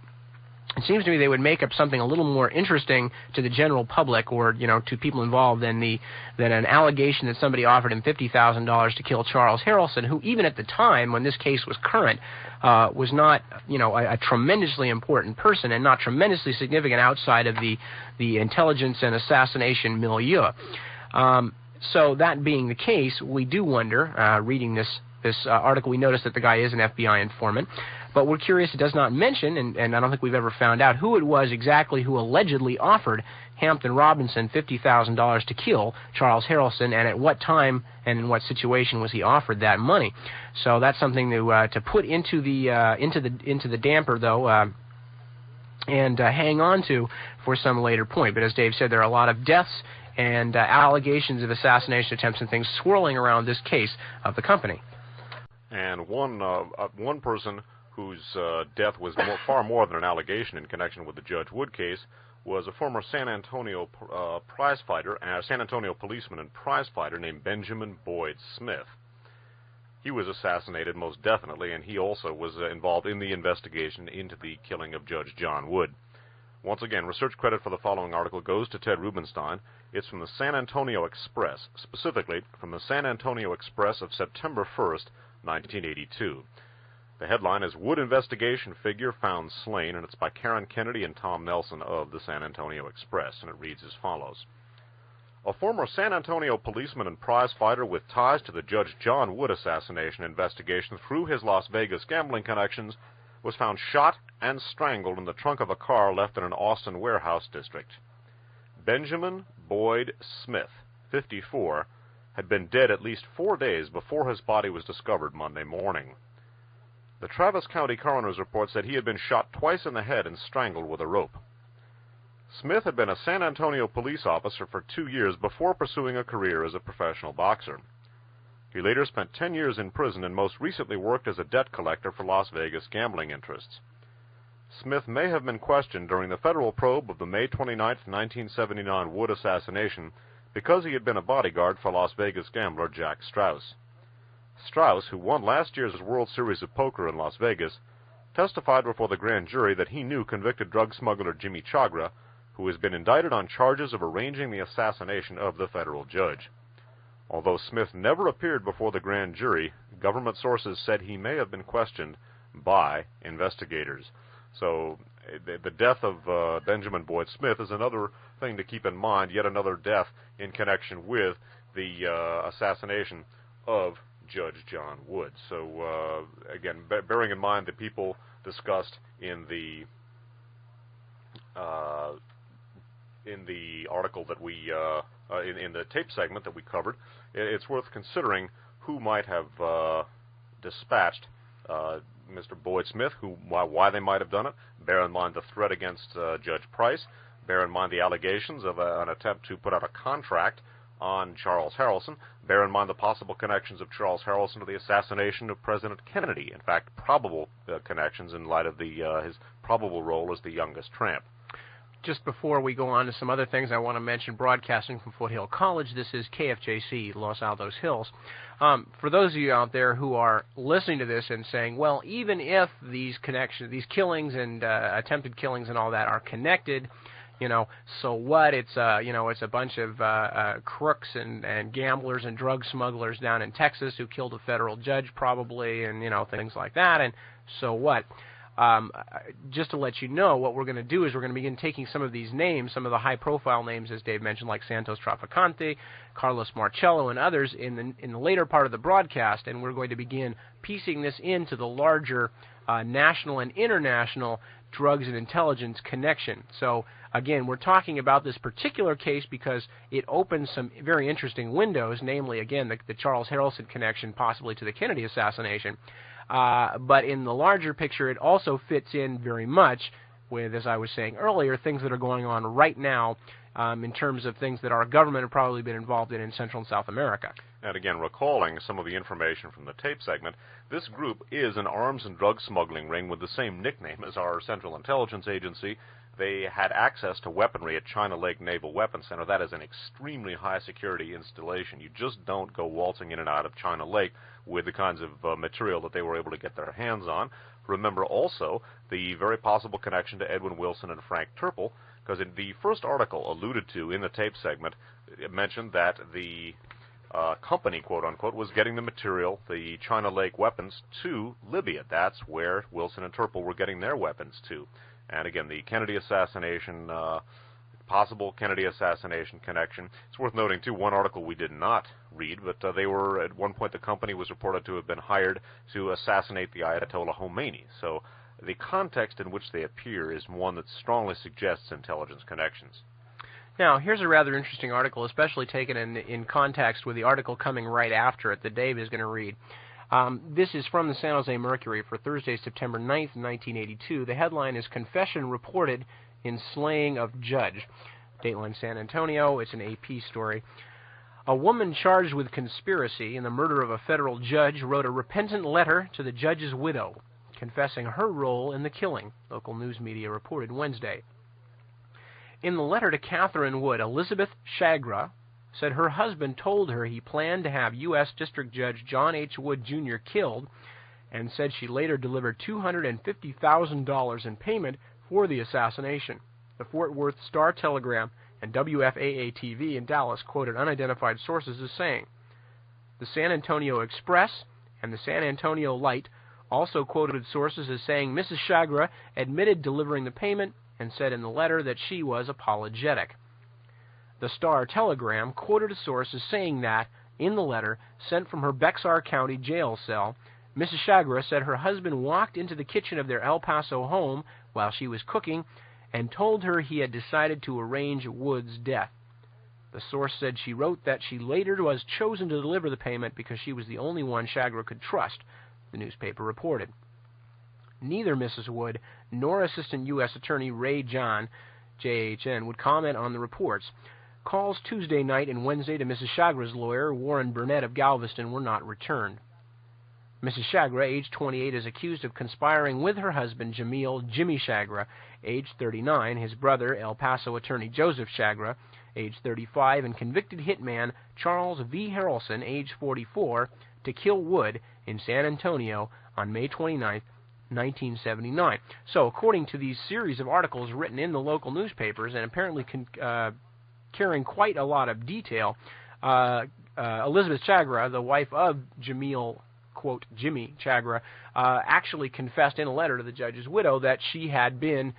it seems to me they would make up something a little more interesting to the general public, or to people involved, than an allegation that somebody offered him $50,000 to kill Charles Harrelson, who even at the time when this case was current was not a tremendously important person and not tremendously significant outside of the intelligence and assassination milieu. So that being the case, we do wonder, reading this article, we notice that the guy is an FBI informant. But we're curious, it does not mention, and I don't think we've ever found out, who it was exactly who allegedly offered Hampton Robinson $50,000 to kill Charles Harrelson, and at what time and in what situation was he offered that money. So that's something to put into the damper, though, and hang on to for some later point. But as Dave said, there are a lot of deaths and allegations of assassination attempts and things swirling around this case of the company. And one person whose death was far more than an allegation in connection with the Judge Wood case was a former San Antonio San Antonio policeman and prizefighter named Benjamin Boyd Smith. He was assassinated most definitely, and he also was involved in the investigation into the killing of Judge John Wood. Once again, research credit for the following article goes to Ted Rubenstein. It's from the San Antonio Express, specifically from the San Antonio Express of September 1st, 1982. The headline is Wood Investigation Figure Found Slain, and it's by Karen Kennedy and Tom Nelson of the San Antonio Express, and it reads as follows. A former San Antonio policeman and prizefighter with ties to the Judge John Wood assassination investigation through his Las Vegas gambling connections was found shot and strangled in the trunk of a car left in an Austin warehouse district. Benjamin Boyd Smith, 54, had been dead at least 4 days before his body was discovered Monday morning. The Travis County coroner's report said he had been shot twice in the head and strangled with a rope. Smith had been a San Antonio police officer for 2 years before pursuing a career as a professional boxer. He later spent 10 years in prison and most recently worked as a debt collector for Las Vegas gambling interests. Smith may have been questioned during the federal probe of the May 29, 1979 Wood assassination because he had been a bodyguard for Las Vegas gambler Jack Strauss. Strauss, who won last year's World Series of Poker in Las Vegas, testified before the grand jury that he knew convicted drug smuggler Jimmy Chagra, who has been indicted on charges of arranging the assassination of the federal judge. Although Smith never appeared before the grand jury, government sources said he may have been questioned by investigators. So the death of Benjamin Boyd Smith is another thing to keep in mind, yet another death in connection with the assassination of Judge John Wood. So again, bearing in mind the people discussed in the article that we in the tape segment that we covered, it's worth considering who might have dispatched Mr. Boyd Smith, why they might have done it. Bear in mind the threat against Judge Price. Bear in mind the allegations of an attempt to put out a contract on Charles Harrelson. Bear in mind the possible connections of Charles Harrelson to the assassination of President Kennedy. In fact, probable connections in light of his probable role as the youngest tramp. Just before we go on to some other things, I want to mention broadcasting from Foothill College. This is KFJC, Los Altos Hills. For those of you out there who are listening to this and saying, well, even if these connections, these killings and attempted killings and all that are connected, so what? It's a bunch of crooks and gamblers and drug smugglers down in Texas who killed a federal judge probably, and things like that. And so what? Just to let you know, what we're going to do is we're going to begin taking some of these names, some of the high-profile names, as Dave mentioned, like Santos Trafficante, Carlos Marcello, and others in the later part of the broadcast, and we're going to begin piecing this into the larger national and international drugs and intelligence connection. So, again, we're talking about this particular case because it opens some very interesting windows, namely, again, the Charles Harrelson connection possibly to the Kennedy assassination. But in the larger picture, it also fits in very much with, as I was saying earlier, things that are going on right now in terms of things that our government have probably been involved in Central and South America. And again, recalling some of the information from the tape segment, this group is an arms and drug smuggling ring with the same nickname as our Central Intelligence Agency, they had access to weaponry at China Lake Naval Weapons Center. That is an extremely high-security installation. You just don't go waltzing in and out of China Lake with the kinds of material that they were able to get their hands on. Remember also the very possible connection to Edwin Wilson and Frank Turple, because in the first article alluded to in the tape segment, it mentioned that the company, quote-unquote, was getting the material, the China Lake weapons, to Libya. That's where Wilson and Turple were getting their weapons to. And again, the Kennedy assassination, possible Kennedy assassination connection. It's worth noting, too, one article we did not read, but they were, at one point, the company was reported to have been hired to assassinate the Ayatollah Khomeini. So the context in which they appear is one that strongly suggests intelligence connections. Now, here's a rather interesting article, especially taken in context with the article coming right after it that Dave is going to read. This is from the San Jose Mercury for Thursday, September 9th, 1982. The headline is Confession Reported in Slaying of Judge. Dateline San Antonio. It's an AP story. A woman charged with conspiracy in the murder of a federal judge wrote a repentant letter to the judge's widow, confessing her role in the killing, local news media reported Wednesday. In the letter to Catherine Wood, Elizabeth Chagra said her husband told her he planned to have U.S. District Judge John H. Wood, Jr. killed, and said she later delivered $250,000 in payment for the assassination. The Fort Worth Star-Telegram and WFAA-TV in Dallas quoted unidentified sources as saying. The San Antonio Express and the San Antonio Light also quoted sources as saying Mrs. Chagra admitted delivering the payment and said in the letter that she was apologetic. The Star-Telegram quoted a source as saying that, in the letter sent from her Bexar County jail cell, Mrs. Chagra said her husband walked into the kitchen of their El Paso home while she was cooking and told her he had decided to arrange Wood's death. The source said she wrote that she later was chosen to deliver the payment because she was the only one Chagra could trust, the newspaper reported. Neither Mrs. Wood nor Assistant U.S. Attorney Ray John, JHN, would comment on the reports. Calls Tuesday night and Wednesday to Mrs. Chagra's lawyer, Warren Burnett of Galveston, were not returned. Mrs. Chagra, age 28, is accused of conspiring with her husband, Jimmy Chagra, age 39, his brother, El Paso attorney Joseph Chagra, age 35, and convicted hitman Charles V. Harrelson, age 44, to kill Wood in San Antonio on May 29, 1979. So, according to these series of articles written in the local newspapers, and apparently carrying quite a lot of detail, Elizabeth Chagra, the wife of quote, Jimmy Chagra, actually confessed in a letter to the judge's widow that she had been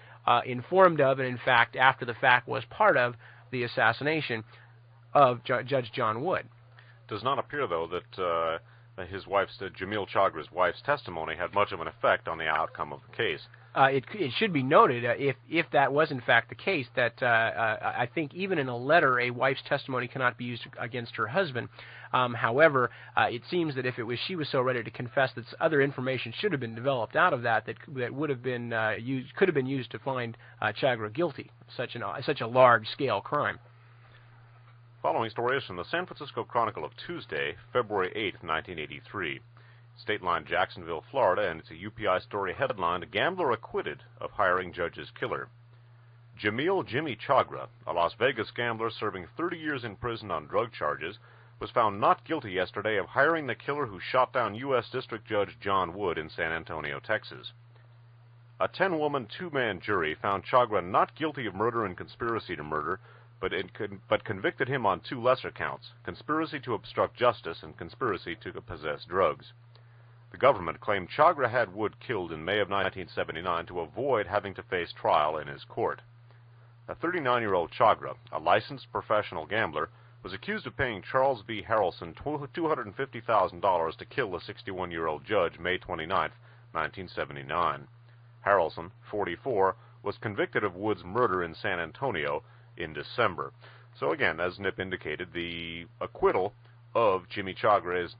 informed of, and in fact, after the fact, was part of the assassination of Judge John Wood. Does not appear, though, that his wife's, Jamil Chagra's wife's testimony had much of an effect on the outcome of the case. It should be noted, if that was in fact the case, that I think even in a letter, a wife's testimony cannot be used against her husband. However, it seems that if she was so ready to confess, that other information should have been developed out of that would have been could have been used to find Chagra guilty of such a large-scale crime. Following story is from the San Francisco Chronicle of Tuesday, February 8, 1983. State line Jacksonville, Florida, and it's a UPI story headlined, Gambler Acquitted of Hiring Judge's Killer. Jamil Jimmy Chagra, a Las Vegas gambler serving 30 years in prison on drug charges, was found not guilty yesterday of hiring the killer who shot down U.S. District Judge John Wood in San Antonio, Texas. A 10-woman, 2-man jury found Chagra not guilty of murder and conspiracy to murder, but convicted him on 2 lesser counts, conspiracy to obstruct justice and conspiracy to possess drugs. The government claimed Chagra had Wood killed in May of 1979 to avoid having to face trial in his court. A 39-year-old Chagra, a licensed professional gambler, was accused of paying Charles V. Harrelson $250,000 to kill the 61-year-old judge May 29, 1979. Harrelson, 44, was convicted of Wood's murder in San Antonio in December. So again, as Nip indicated, the acquittal of Jimmy Chagra is,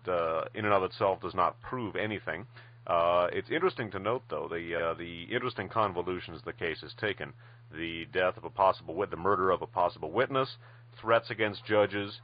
in and of itself, does not prove anything. It's interesting to note, though, the interesting convolutions the case has taken. The death of the murder of a possible witness, threats against judges,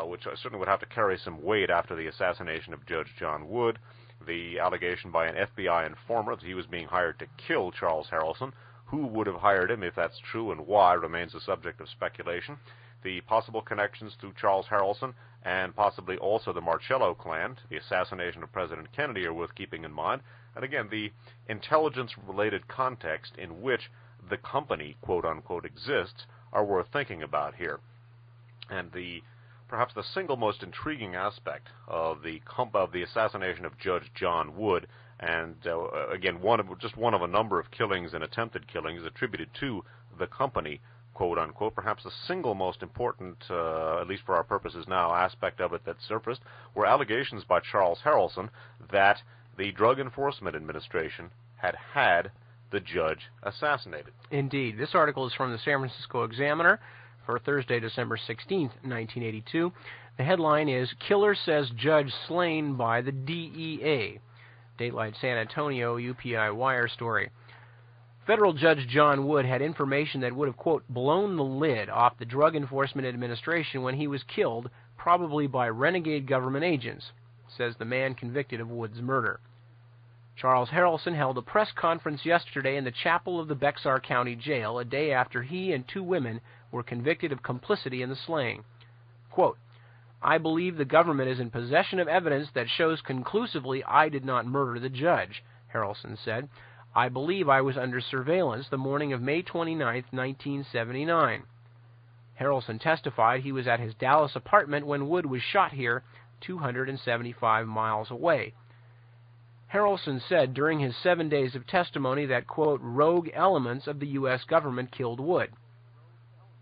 which certainly would have to carry some weight after the assassination of Judge John Wood, the allegation by an FBI informer that he was being hired to kill Charles Harrelson, Who would have hired him, if that's true, and why, remains a subject of speculation. The possible connections to Charles Harrelson and possibly also the Marcello clan, the assassination of President Kennedy, are worth keeping in mind. And again, the intelligence-related context in which the company, quote-unquote, exists are worth thinking about here. And perhaps the single most intriguing aspect of the assassination of Judge John Wood, and again, just one of a number of killings and attempted killings attributed to the company, quote-unquote, perhaps the single most important, at least for our purposes now, aspect of it that surfaced were allegations by Charles Harrelson that the Drug Enforcement Administration had the judge assassinated. Indeed. This article is from the San Francisco Examiner for Thursday, December 16th, 1982. The headline is, Killer Says Judge Slain by the DEA. Dateline San Antonio, UPI Wire story. Federal Judge John Wood had information that would have, quote, blown the lid off the Drug Enforcement Administration when he was killed, probably by renegade government agents, says the man convicted of Wood's murder. Charles Harrelson held a press conference yesterday in the chapel of the Bexar County Jail a day after he and two women were convicted of complicity in the slaying. Quote, I believe the government is in possession of evidence that shows conclusively I did not murder the judge, Harrelson said. I believe I was under surveillance the morning of May 29, 1979. Harrelson testified he was at his Dallas apartment when Wood was shot here, 275 miles away. Harrelson said during his 7 days of testimony that, quote, rogue elements of the U.S. government killed Wood.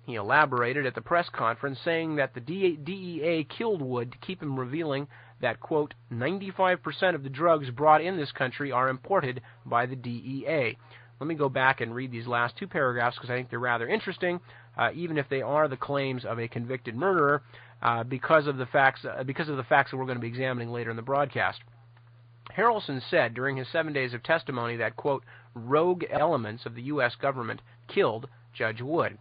He elaborated at the press conference saying that the DEA killed Wood to keep him revealing that, quote, 95% of the drugs brought in this country are imported by the DEA. Let me go back and read these last two paragraphs because I think they're rather interesting, even if they are the claims of a convicted murderer, because of the facts that we're going to be examining later in the broadcast. Harrelson said during his 7 days of testimony that, quote, rogue elements of the U.S. government killed Judge Wood.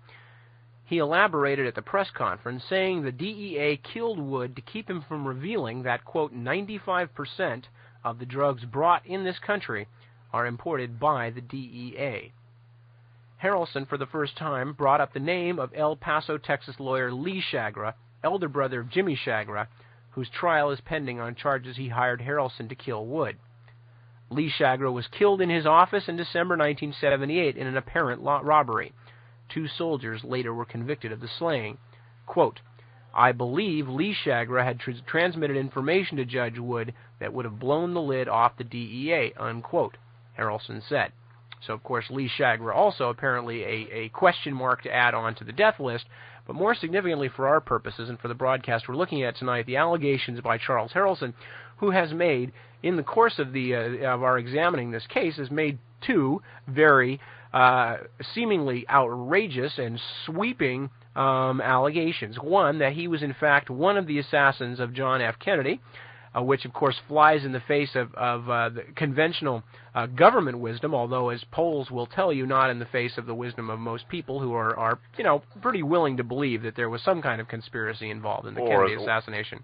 He elaborated at the press conference, saying the DEA killed Wood to keep him from revealing that, quote, 95% of the drugs brought in this country are imported by the DEA. Harrelson, for the first time, brought up the name of El Paso, Texas lawyer Lee Chagra, elder brother of Jimmy Chagra, whose trial is pending on charges he hired Harrelson to kill Wood. Lee Chagra was killed in his office in December 1978 in an apparent robbery. Two soldiers later were convicted of the slaying. Quote, I believe Lee Chagra had transmitted information to Judge Wood that would have blown the lid off the DEA, unquote, Harrelson said. So, of course, Lee Chagra also apparently a question mark to add on to the death list, but more significantly for our purposes and for the broadcast we're looking at tonight, the allegations by Charles Harrelson, who has made, in the course of our examining this case, has made two very seemingly outrageous and sweeping allegations. One, that he was in fact one of the assassins of John F. Kennedy, which of course flies in the face of the conventional government wisdom, although as polls will tell you, not in the face of the wisdom of most people who are pretty willing to believe that there was some kind of conspiracy involved in the Kennedy assassination.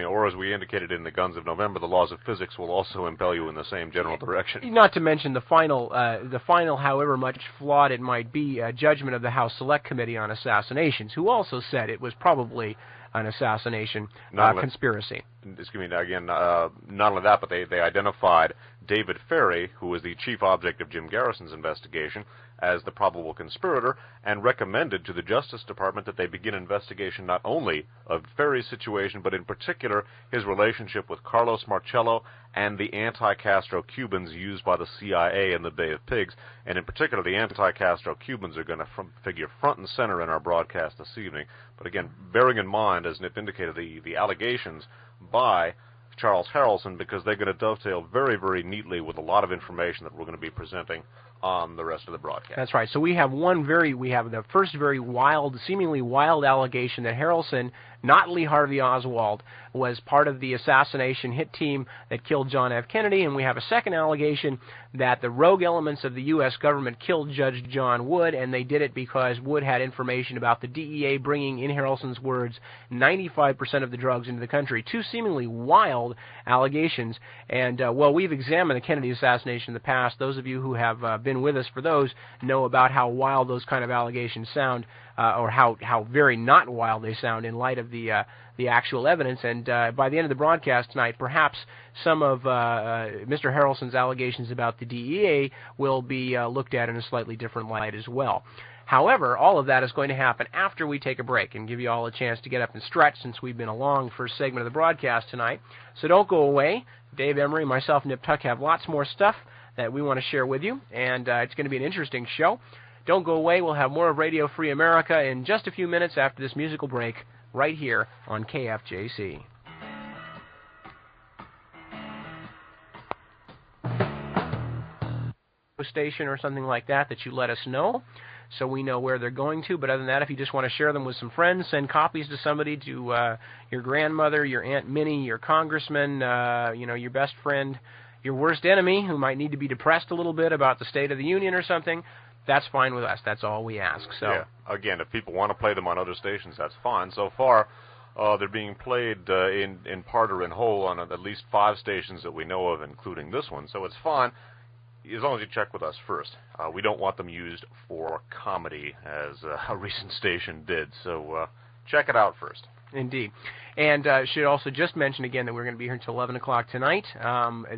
Or as we indicated in the Guns of November, the laws of physics will also impel you in the same general direction. Not to mention the final, however much flawed it might be, judgment of the House Select Committee on Assassinations, who also said it was probably an assassination conspiracy. Again, not only that, but they identified David Ferry, who was the chief object of Jim Garrison's investigation, as the probable conspirator, and recommended to the Justice Department that they begin investigation not only of Ferry's situation, but in particular his relationship with Carlos Marcello and the anti-Castro Cubans used by the CIA in the Bay of Pigs. And in particular, the anti-Castro Cubans are going to figure front and center in our broadcast this evening. But again, bearing in mind, as Nip indicated, the allegations by Charles Harrelson, because they're going to dovetail very, very neatly with a lot of information that we're going to be presenting on the rest of the broadcast. That's right. So we have the first very wild, seemingly wild allegation that Harrelson not Lee Harvey Oswald, was part of the assassination hit team that killed John F. Kennedy, and we have a second allegation that the rogue elements of the U.S. government killed Judge John Wood, and they did it because Wood had information about the DEA bringing, in Harrelson's words, 95% of the drugs into the country. Two seemingly wild allegations, and, well, we've examined the Kennedy assassination in the past. Those of you who have been with us for those know about how wild those kind of allegations sound, or how very not wild they sound in light of the actual evidence. And by the end of the broadcast tonight, perhaps some of Mr. Harrelson's allegations about the DEA will be looked at in a slightly different light as well. However, all of that is going to happen after we take a break and give you all a chance to get up and stretch, since we've been a long first segment of the broadcast tonight. So don't go away. Dave Emory, myself, and Nip Tuck have lots more stuff that we want to share with you, and it's going to be an interesting show. Don't go away. We'll have more of Radio Free America in just a few minutes after this musical break right here on KFJC. Station or something like that you let us know so we know where they're going to. But other than that, if you just want to share them with some friends, send copies to somebody, to your grandmother, your Aunt Minnie, your congressman, your best friend, your worst enemy who might need to be depressed a little bit about the State of the Union or something. That's fine with us. That's all we ask. So yeah. Again, if people want to play them on other stations, that's fine. So far, they're being played in part or in whole on at least 5 stations that we know of, including this one. So it's fine, as long as you check with us first. We don't want them used for comedy, as a recent station did. So check it out first. Indeed. And should also just mention again that we're going to be here until 11 o'clock tonight.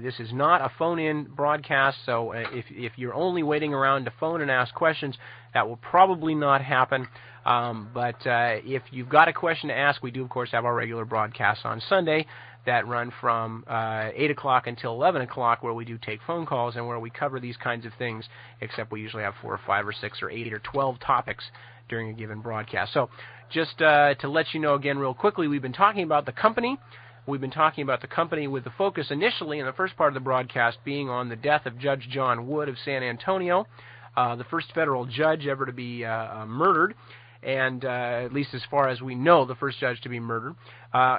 This is not a phone-in broadcast, so if you're only waiting around to phone and ask questions, that will probably not happen. But if you've got a question to ask, we do, of course, have our regular broadcasts on Sunday that run from 8 o'clock until 11 o'clock, where we do take phone calls and where we cover these kinds of things, except we usually have 4 or 5 or 6 or 8 or 12 topics during a given broadcast. So just to let you know again real quickly, we've been talking about the company. We've been talking about the company with the focus initially in the first part of the broadcast being on the death of Judge John Wood of San Antonio, the first federal judge ever to be murdered, and at least as far as we know, the first judge to be murdered.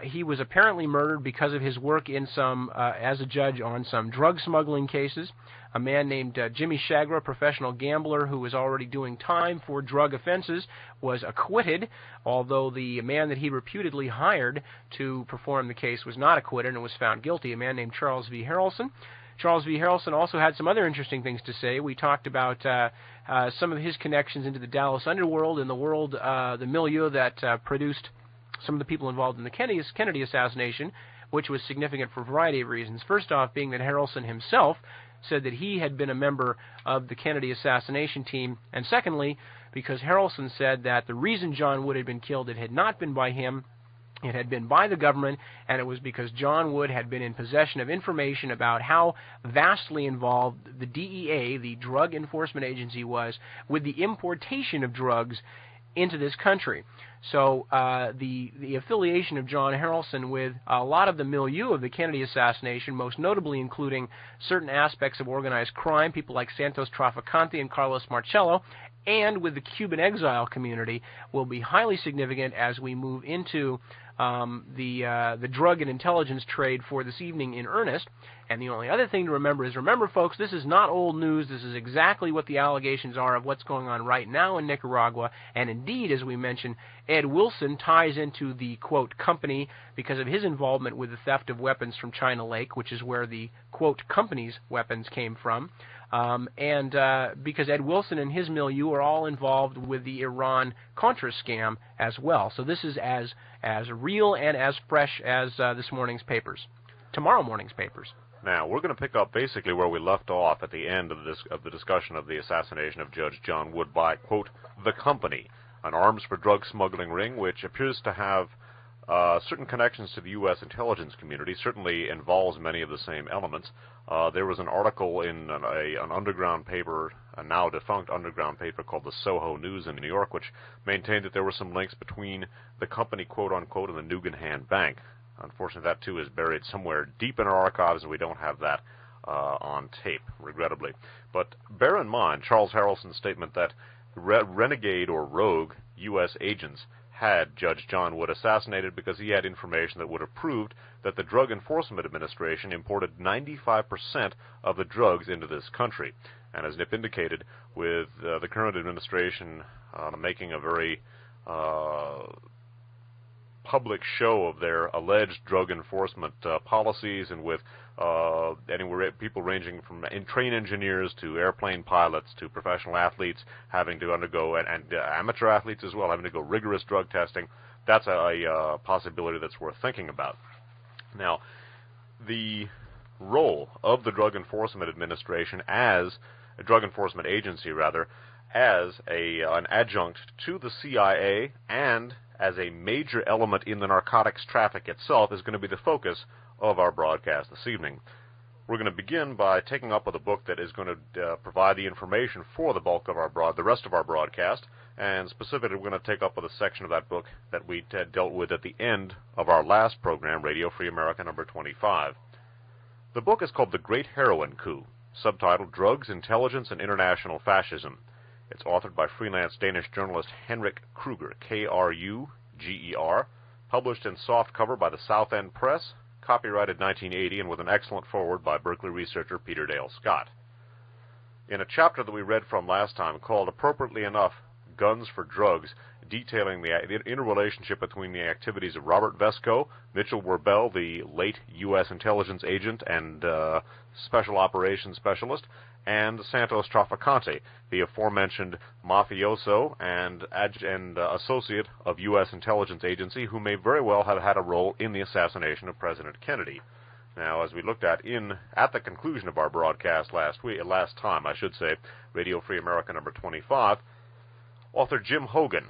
He was apparently murdered because of his work in as a judge on some drug smuggling cases. A man named Jimmy Shagra, a professional gambler who was already doing time for drug offenses, was acquitted, although the man that he reputedly hired to perform the case was not acquitted and was found guilty, a man named Charles V. Harrelson. Charles V. Harrelson also had some other interesting things to say. We talked about some of his connections into the Dallas underworld and the milieu that produced some of the people involved in the Kennedy assassination, which was significant for a variety of reasons. First off, being that Harrelson himself said that he had been a member of the Kennedy assassination team, and secondly, because Harrelson said that the reason John Wood had been killed, it had not been by him, it had been by the government, and it was because John Wood had been in possession of information about how vastly involved the DEA, the Drug Enforcement Agency, was with the importation of drugs into this country. So the affiliation of John Harrelson with a lot of the milieu of the Kennedy assassination, most notably including certain aspects of organized crime, people like Santos Trafficante and Carlos Marcello, and with the Cuban exile community, will be highly significant as we move into the drug and intelligence trade for this evening in earnest. And the only other thing to remember is, folks, this is not old news. This is exactly what the allegations are of what's going on right now in Nicaragua. And indeed, as we mentioned, Ed Wilson ties into the, quote, company because of his involvement with the theft of weapons from China Lake, which is where the, quote, company's weapons came from. And because Ed Wilson and his milieu are all involved with the Iran-Contra scam as well. So this is as real and as fresh as tomorrow morning's papers. Now, we're going to pick up basically where we left off at the end of the discussion of the assassination of Judge John Wood by, quote, the company, an arms for drug smuggling ring which appears to have certain connections to the U.S. intelligence community, certainly involves many of the same elements. There was an article in an underground paper, a now defunct underground paper called the Soho News in New York, which maintained that there were some links between the company, quote-unquote, and the Nugan Bank. Unfortunately, that, too, is buried somewhere deep in our archives, and we don't have that on tape, regrettably. But bear in mind Charles Harrelson's statement that renegade or rogue U.S. agents had Judge John Wood assassinated because he had information that would have proved that the Drug Enforcement Administration imported 95% of the drugs into this country. And as Nip indicated, with the current administration making a very public show of their alleged drug enforcement policies, and with people ranging from train engineers to airplane pilots to professional athletes having to undergo, and amateur athletes as well, having to go rigorous drug testing, that's a possibility that's worth thinking about. Now, the role of the Drug Enforcement Administration as a Drug Enforcement Agency, rather, as an adjunct to the CIA and as a major element in the narcotics traffic itself is going to be the focus of our broadcast this evening. We're going to begin by taking up with a book that is going to provide the information for the bulk of the rest of our broadcast, and specifically we're going to take up with a section of that book that we dealt with at the end of our last program, Radio Free America number 25. The book is called The Great Heroin Coup, subtitled Drugs, Intelligence, and International Fascism. It's authored by freelance Danish journalist Henrik Kruger, Kruger, published in softcover by the South End Press, copyrighted 1980, and with an excellent foreword by Berkeley researcher Peter Dale Scott. In a chapter that we read from last time called, appropriately enough, Guns for Drugs, detailing the interrelationship between the activities of Robert Vesco, Mitchell Werbel, the late U.S. intelligence agent and special operations specialist, and Santos Trafficante, the aforementioned mafioso and associate of U.S. intelligence agency, who may very well have had a role in the assassination of President Kennedy. Now, as we looked at the conclusion of our broadcast last time, Radio Free America number 25, author Jim Hogan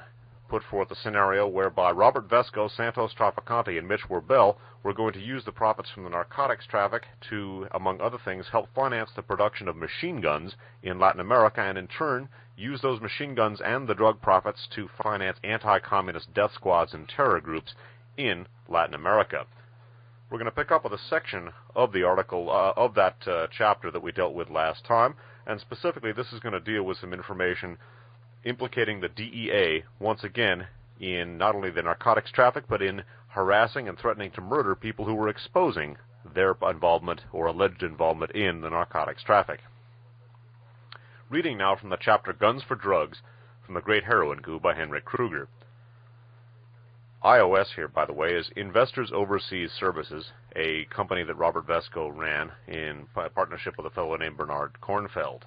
put forth a scenario whereby Robert Vesco, Santos Trafficante, and Mitch Werbel were going to use the profits from the narcotics traffic to, among other things, help finance the production of machine guns in Latin America, and in turn use those machine guns and the drug profits to finance anti-communist death squads and terror groups in Latin America. We're going to pick up with a section of the article, of that chapter that we dealt with last time, and specifically this is going to deal with some information implicating the DEA, once again, in not only the narcotics traffic, but in harassing and threatening to murder people who were exposing their involvement or alleged involvement in the narcotics traffic. Reading now from the chapter Guns for Drugs, from The Great Heroin Coup by Henrik Kruger. IOS here, by the way, is Investors Overseas Services, a company that Robert Vesco ran in partnership with a fellow named Bernard Kornfeld.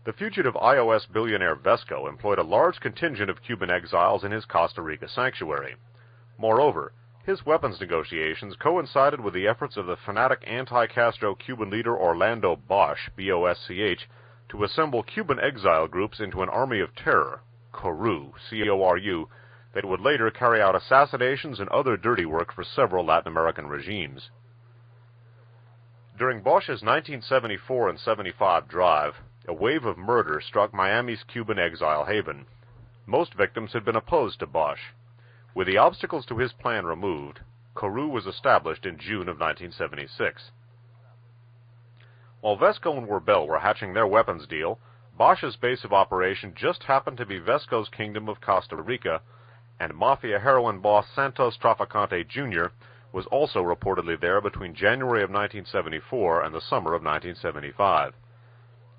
The fugitive iOS billionaire Vesco employed a large contingent of Cuban exiles in his Costa Rica sanctuary. Moreover, his weapons negotiations coincided with the efforts of the fanatic anti-Castro Cuban leader Orlando Bosch, B-O-S-C-H, to assemble Cuban exile groups into an army of terror, CORU, C-O-R-U, that would later carry out assassinations and other dirty work for several Latin American regimes. During Bosch's 1974 and 75 drive, a wave of murder struck Miami's Cuban exile haven. Most victims had been opposed to Bosch. With the obstacles to his plan removed, CORU was established in June of 1976. While Vesco and Werbel were hatching their weapons deal, Bosch's base of operation just happened to be Vesco's kingdom of Costa Rica, and Mafia heroin boss Santos Trafficante Jr. was also reportedly there between January of 1974 and the summer of 1975.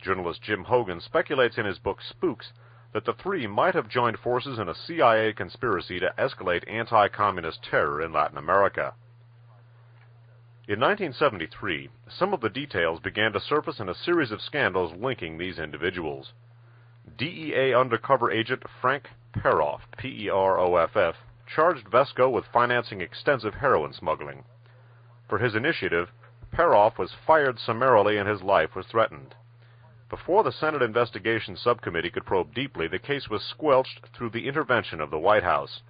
Journalist Jim Hogan speculates in his book Spooks that the three might have joined forces in a CIA conspiracy to escalate anti-communist terror in Latin America. In 1973, some of the details began to surface in a series of scandals linking these individuals. DEA undercover agent Frank Peroff, P-E-R-O-F-F, charged Vesco with financing extensive heroin smuggling. For his initiative, Peroff was fired summarily and his life was threatened. Before the Senate Investigation Subcommittee could probe deeply, the case was squelched through the intervention of the White House.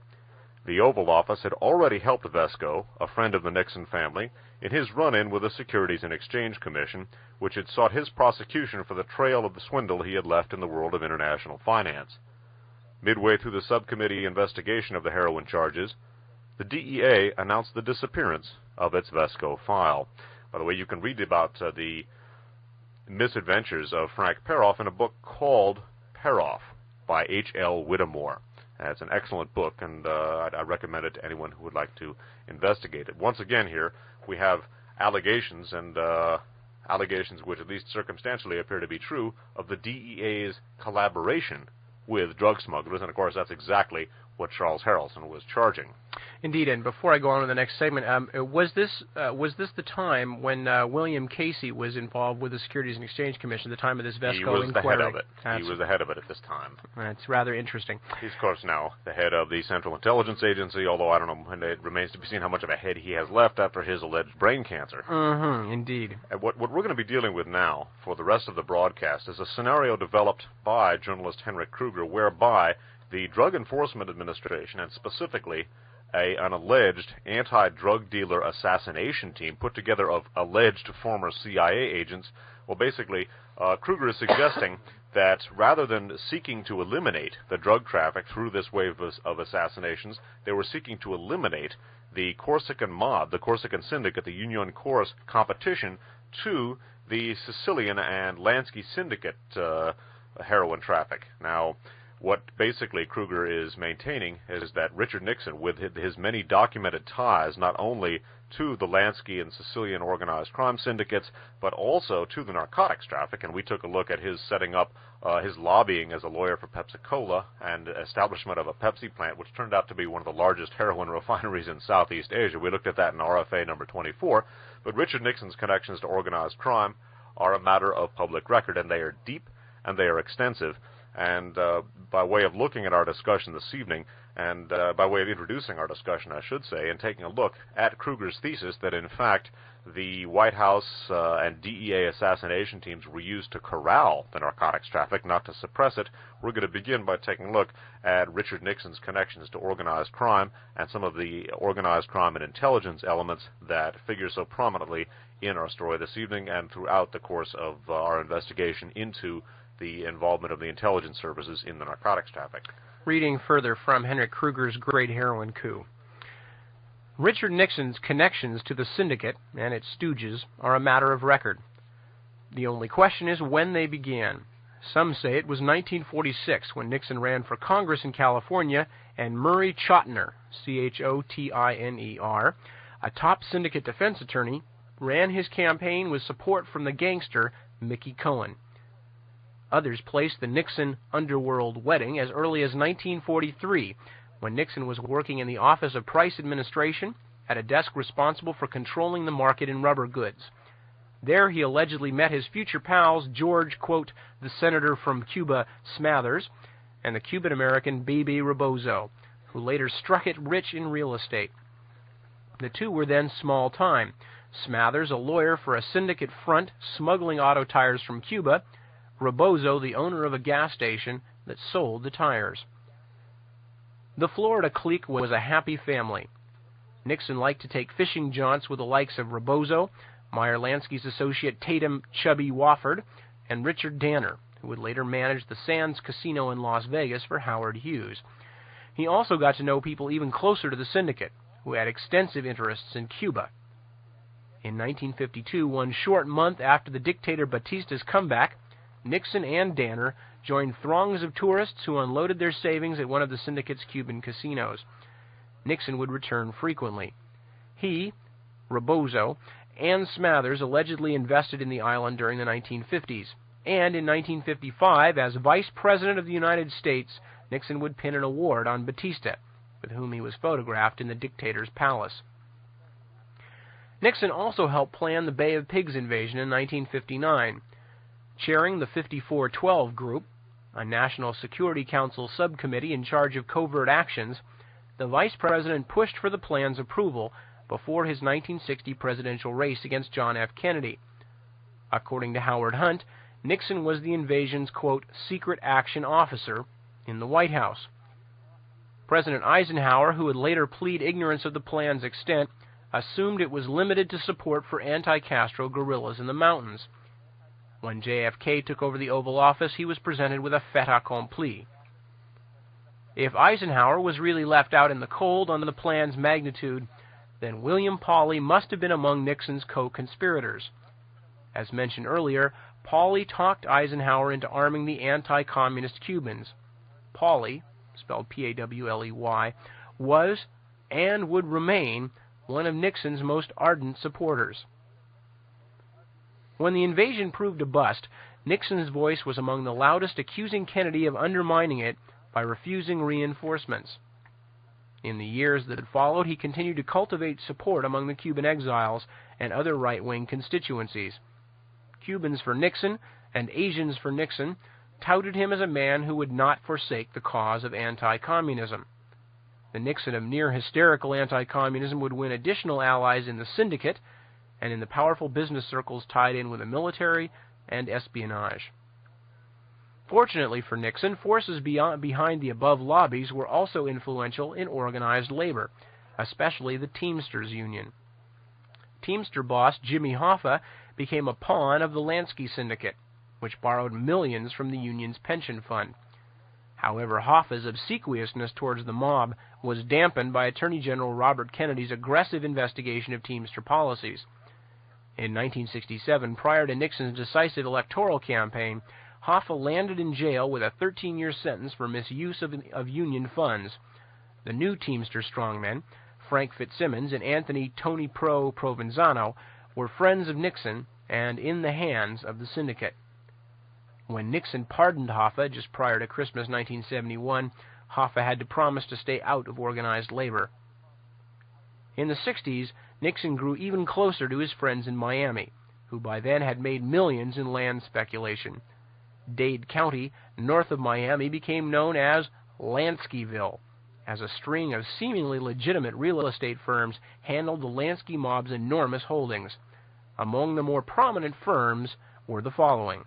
The Oval Office had already helped Vesco, a friend of the Nixon family, in his run-in with the Securities and Exchange Commission, which had sought his prosecution for the trail of the swindle he had left in the world of international finance. Midway through the subcommittee investigation of the heroin charges, the DEA announced the disappearance of its Vesco file. By the way, you can read about the misadventures of Frank Peroff in a book called Peroff by H.L. Whittemore. It's an excellent book, and I recommend it to anyone who would like to investigate it. Once again here, we have allegations, and allegations which at least circumstantially appear to be true, of the DEA's collaboration with drug smugglers, and of course that's exactly what Charles Harrelson was charging. Indeed, and before I go on to the next segment, was this the time when William Casey was involved with the Securities and Exchange Commission, the time of this Vesco inquiry? He was the head of it. He was the head of it at this time. That's rather interesting. He's, of course, now the head of the Central Intelligence Agency, although I don't know, and it remains to be seen how much of a head he has left after his alleged brain cancer. Indeed. And what we're going to be dealing with now for the rest of the broadcast is a scenario developed by journalist Henrik Kruger, whereby the Drug Enforcement Administration, and specifically an alleged anti-drug dealer assassination team put together of alleged former CIA agents, well, basically, Kruger is suggesting that rather than seeking to eliminate the drug traffic through this wave of assassinations, they were seeking to eliminate the Corsican mob, the Corsican syndicate, the Union Corse competition to the Sicilian and Lansky syndicate heroin traffic. Now, what basically Kruger is maintaining is that Richard Nixon, with his many documented ties not only to the Lansky and Sicilian organized crime syndicates, but also to the narcotics traffic, and we took a look at his setting up his lobbying as a lawyer for Pepsi-Cola and establishment of a Pepsi plant, which turned out to be one of the largest heroin refineries in Southeast Asia. We looked at that in RFA number 24, but Richard Nixon's connections to organized crime are a matter of public record, and they are deep and they are extensive. And by way of looking at our discussion this evening, and by way of introducing our discussion, I should say, and taking a look at Kruger's thesis that, in fact, the White House and DEA assassination teams were used to corral the narcotics traffic, not to suppress it, we're going to begin by taking a look at Richard Nixon's connections to organized crime and some of the organized crime and intelligence elements that figure so prominently in our story this evening and throughout the course of our investigation into the involvement of the intelligence services in the narcotics traffic. Reading further from Henrik Kruger's Great Heroin Coup. Richard Nixon's connections to the syndicate and its stooges are a matter of record. The only question is when they began. Some say it was 1946 when Nixon ran for Congress in California and Murray Chotiner, Chotiner, a top syndicate defense attorney, ran his campaign with support from the gangster Mickey Cohen. Others placed the Nixon underworld wedding as early as 1943, when Nixon was working in the Office of Price Administration at a desk responsible for controlling the market in rubber goods. There he allegedly met his future pals George, quote, the senator from Cuba, Smathers, and the Cuban-American Bebe Rebozo, who later struck it rich in real estate. The two were then small-time. Smathers, a lawyer for a syndicate front smuggling auto tires from Cuba, Rebozo, the owner of a gas station that sold the tires. The Florida clique was a happy family. Nixon liked to take fishing jaunts with the likes of Rebozo, Meyer Lansky's associate Tatum Chubby Wofford, and Richard Danner, who would later manage the Sands Casino in Las Vegas for Howard Hughes. He also got to know people even closer to the syndicate, who had extensive interests in Cuba. In 1952, one short month after the dictator Batista's comeback, Nixon and Danner joined throngs of tourists who unloaded their savings at one of the syndicate's Cuban casinos. Nixon would return frequently. He, Rebozo, and Smathers allegedly invested in the island during the 1950s, and in 1955, as Vice President of the United States, Nixon would pin an award on Batista, with whom he was photographed in the dictator's palace. Nixon also helped plan the Bay of Pigs invasion in 1959. Chairing the 5412 Group, a National Security Council subcommittee in charge of covert actions, the Vice President pushed for the plan's approval before his 1960 presidential race against John F. Kennedy. According to Howard Hunt, Nixon was the invasion's, quote, secret action officer in the White House. President Eisenhower, who would later plead ignorance of the plan's extent, assumed it was limited to support for anti-Castro guerrillas in the mountains. When JFK took over the Oval Office, he was presented with a fait accompli. If Eisenhower was really left out in the cold under the plan's magnitude, then William Pauley must have been among Nixon's co-conspirators. As mentioned earlier, Pauley talked Eisenhower into arming the anti-communist Cubans. Pauley, spelled Pawley, was and would remain one of Nixon's most ardent supporters. When the invasion proved a bust, Nixon's voice was among the loudest, accusing Kennedy of undermining it by refusing reinforcements. In the years that followed, he continued to cultivate support among the Cuban exiles and other right-wing constituencies. Cubans for Nixon and Asians for Nixon touted him as a man who would not forsake the cause of anti-communism. The Nixon of near-hysterical anti-communism would win additional allies in the syndicate and in the powerful business circles tied in with the military and espionage. Fortunately for Nixon, forces behind the above lobbies were also influential in organized labor, especially the Teamsters Union. Teamster boss Jimmy Hoffa became a pawn of the Lansky Syndicate, which borrowed millions from the union's pension fund. However, Hoffa's obsequiousness towards the mob was dampened by Attorney General Robert Kennedy's aggressive investigation of Teamster policies. In 1967, prior to Nixon's decisive electoral campaign, Hoffa landed in jail with a 13-year sentence for misuse of union funds. The new Teamster strongmen, Frank Fitzsimmons and Anthony Tony Pro Provenzano, were friends of Nixon and in the hands of the syndicate. When Nixon pardoned Hoffa just prior to Christmas 1971, Hoffa had to promise to stay out of organized labor. In the 60s, Nixon grew even closer to his friends in Miami, who by then had made millions in land speculation. Dade County, north of Miami, became known as Lanskyville, as a string of seemingly legitimate real estate firms handled the Lansky mob's enormous holdings. Among the more prominent firms were the following: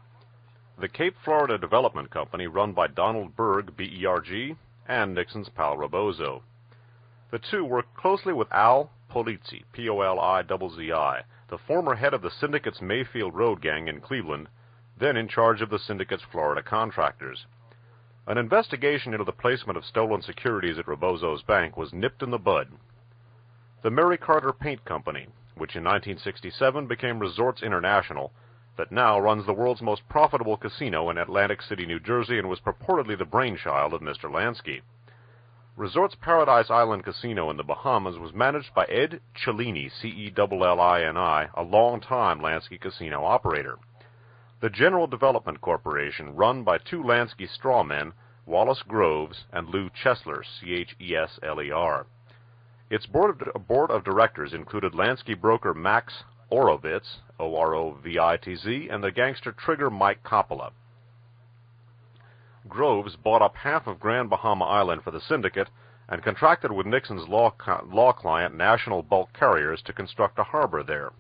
the Cape Florida Development Company, run by Donald Berg, B-E-R-G, and Nixon's pal Rebozo. The two worked closely with Al Polizzi, P-O-L-I-Z-Z-I, the former head of the syndicate's Mayfield Road gang in Cleveland, then in charge of the syndicate's Florida contractors. An investigation into the placement of stolen securities at Rebozo's bank was nipped in the bud. The Mary Carter Paint Company, which in 1967 became Resorts International, that now runs the world's most profitable casino in Atlantic City, New Jersey, and was purportedly the brainchild of Mr. Lansky. Resorts Paradise Island Casino in the Bahamas was managed by Ed Cellini, C-E-L-L-I-N-I, a long-time Lansky casino operator. The General Development Corporation, run by two Lansky strawmen, Wallace Groves and Lou Chesler, C-H-E-S-L-E-R. Its board of directors included Lansky broker Max Orovitz, O-R-O-V-I-T-Z, and the gangster trigger Mike Coppola. Groves bought up half of Grand Bahama Island for the syndicate and contracted with Nixon's law client National Bulk Carriers to construct a harbor there.